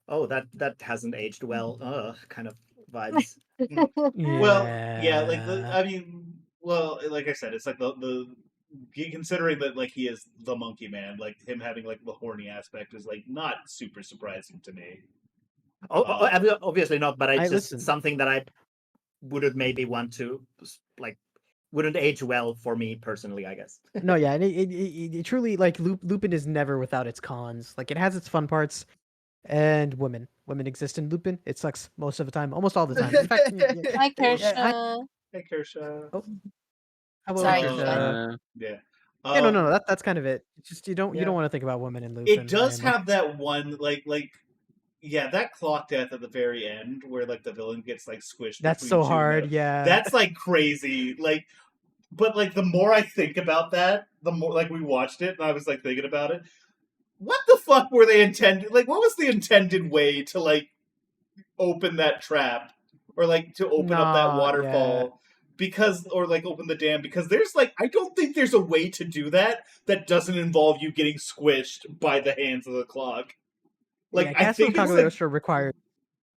oh, that hasn't aged well, kind of vibes. Well, yeah, like like I said, it's like the considering that like he is the monkey man, like him having like the horny aspect is like not super surprising to me. Obviously not, but it's just listen. something that I wouldn't maybe want to like, wouldn't age well for me personally, I guess. No, yeah, and it truly, like, Lupin is never without its cons. Like, it has its fun parts, and women exist in Lupin. It sucks most of the time, almost all the time. In fact, Hi, Kersha. Hey, Kersha. Oh, hello, Sorry, Kersha. Yeah. Yeah, no, that's kind of it. It's just you don't want to think about women in Lupin. It does have that one yeah, that clock death at the very end where like the villain gets like squished. That's so hard, yeah. That's like crazy. Like, but like the more I think about that, the more like we watched it and I was like thinking about it. What the fuck were they intended? Like, what was the intended way to like open that trap or like to open up that waterfall? Yeah. Because, or like open the dam, because there's like, I don't think there's a way to do that doesn't involve you getting squished by the hands of the clock. Like, yeah, I think Cagliostro requires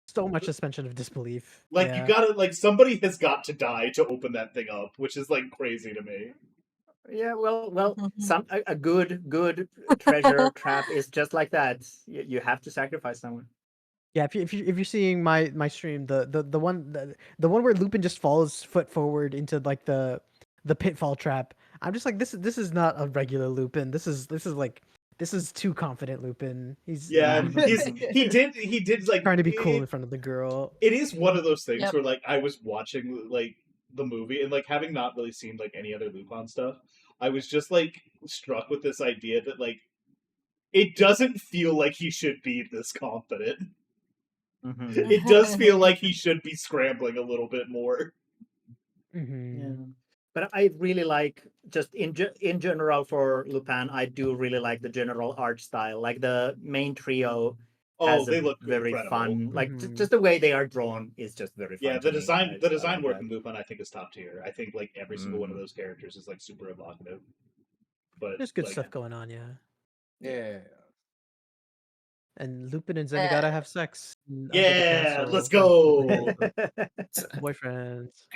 so much suspension of disbelief. Like, you gotta, like, somebody has got to die to open that thing up, which is like crazy to me. Yeah, well, a good treasure trap is just like that. You have to sacrifice someone. Yeah, if you're seeing my stream, the one where Lupin just falls foot forward into like the pitfall trap, I'm just like, this is not a regular Lupin. This is too confident Lupin. He did like trying to be cool in front of the girl. It is one of those things where like I was watching like the movie and like having not really seen like any other Lupin stuff, I was just like struck with this idea that like it doesn't feel like he should be this confident. Mm-hmm. It does feel like he should be scrambling a little bit more. Mm-hmm. Yeah. But I really like, just in general for Lupin, I do really like the general art style. Like the main trio they look very incredible. fun. Like just the way they are drawn is just very fun. Yeah, the design work in Lupin I think is top tier. I think like every single one of those characters is like super evocative. But there's good stuff going on, Yeah. And Lupin and Zenigata have sex. Yeah, let's go. Boyfriends.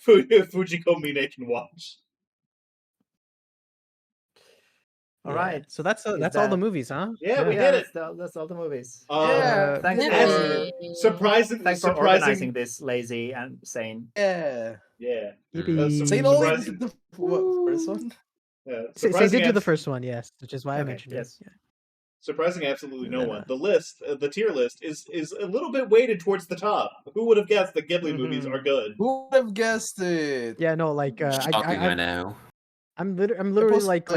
Fujiko Mine can watch. All right. So that's all the movies, huh? Yeah, we did it. That's all the movies. Thanks for organizing this, Lazy and Sane. Yeah. Yeah. Sane only did the first one? Yeah. Sane did do the first one, yes, which is why I mentioned it. Yeah. Surprising absolutely no one. The tier list is a little bit weighted towards the top. Who would have guessed that Ghibli movies are good? Who would have guessed it? Yeah, no, like I know. I'm literally like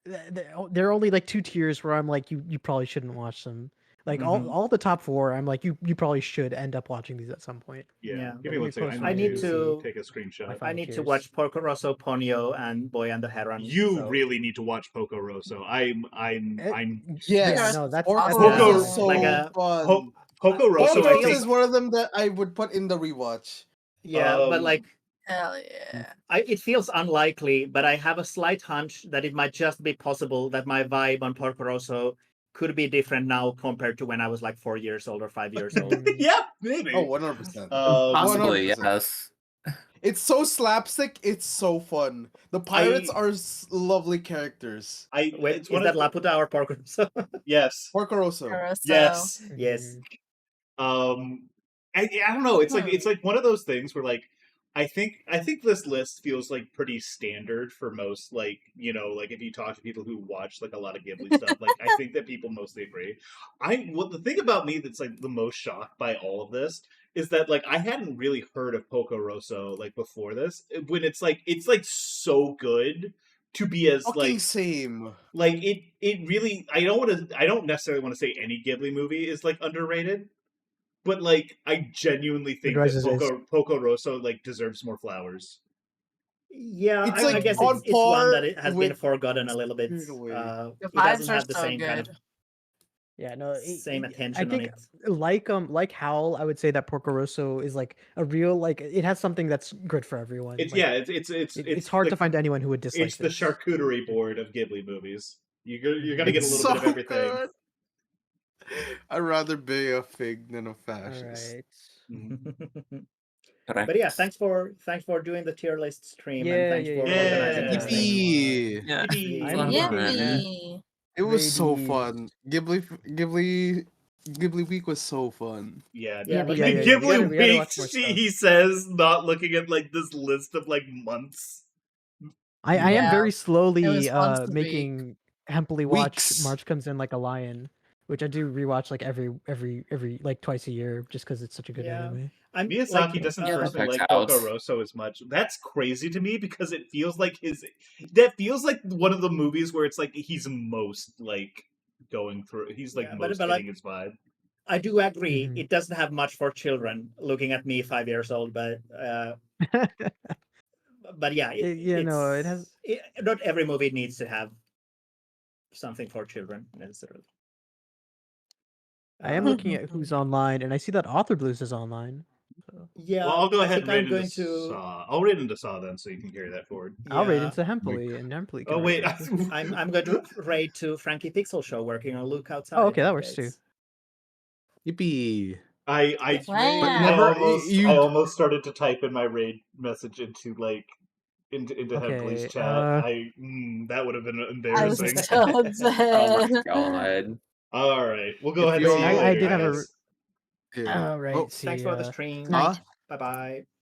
there are only like 2 tiers where I'm like you probably shouldn't watch them. Like Mhm. all the top 4, I'm like, you probably should end up watching these at some point. Yeah. Yeah. Give me one second. I need to take a screenshot. My I final need to tears. watch Porco Rosso, Ponyo, and Boy and the Heron. You so- really need to watch Poco Rosso. I'm Yes. Yeah, no, that's Porco Poco- Rosso is so like a- fun. Poco Rosso. Porco I Rosso think is one of them that I would put in the rewatch. Yeah, but like Hell yeah. it feels unlikely, but I have a slight hunch that it might just be possible that my vibe on Porco Rosso could be different now compared to when I was like 4 years old or 5 years old. yeah, maybe. Oh, 100%. Possibly, 100%. yes. It's so slapstick. It's so fun. The pirates are lovely characters. Wait, It's is one that of Laputa or Porco Rosso? yes, Porco Rosso. yes. Yes. I don't know. It's like one of those things where like I think this list feels like pretty standard for most, like, you know, like if you talk to people who watch like a lot of Ghibli stuff, like I think that people mostly agree. The thing about me that's like the most shocked by all of this is that like I hadn't really heard of Poco Rosso like before this, when it's like so good to be as Fucking same. like it really, I don't necessarily want to say any Ghibli movie is like underrated, but like I genuinely think Rises that Poco Rosso like deserves more flowers. Yeah, It's I like guess on it's one par that it has been with forgotten a little bit. Spirited Away. The It vibes doesn't are have the so same kind of good. Yeah, no, same I attention on think it. like Howl, I would say that Porco Rosso is like a real, like, it has something that's good for everyone. It's like, it's hard the, to find anyone who would dislike it's the this. charcuterie board of Ghibli movies. You're gonna get a It's little bit of so everything. good. I'd rather be a fig than a All fascist. right. But yeah, thanks for doing the tier list stream, and Yeah, thanks yeah, for yeah. organizing this thing. Yippee! Yeah. Yippee. I'm Fun, looking man. at Yippee. It was so Ladies. fun. Ghibli week was so fun. Yeah, Yeah, but yeah, like, yeah, Ghibli we gotta Week. watch more stuff. He says, not looking at like this list of like months. I am Yeah, very slowly was once a week. making Hemply watch Weeks. March Comes In Like a Lion, which I do rewatch like every like twice a year just because it's such a good Yeah. anime. Miyazaki like, doesn't uh, personally Checks like out. Poco Rosso as much. That's crazy to me because it feels like feels like one of the movies where it's like he's most like going through. He's like Yeah, but most like, hitting his vibe. I do agree. Mhm. It doesn't have much for children. Looking at me, 5 years old, but yeah, no, it has. Not every movie needs to have something for children necessarily. I am looking at who's online, and I see that Author Blues is online. So. Yeah, Well, I'll go I ahead think and read I'm going into to. Saw. I'll read into Saw then, so you can carry that forward. I'll raid Yeah. into Hemply, and Hemply. Oh wait, I'm going to raid to Frankie Pixel Show working on Luke Outside. Oh, okay, that works too. Yippee! I Wow. almost started to type in my raid message into like into Hemply's chat. That would have been I was embarrassing. so Oh dead. my god. All right, we'll go ahead and see you I later, did have guys. All right. Oh, see Thanks for the ya. stream. Huh? Bye bye.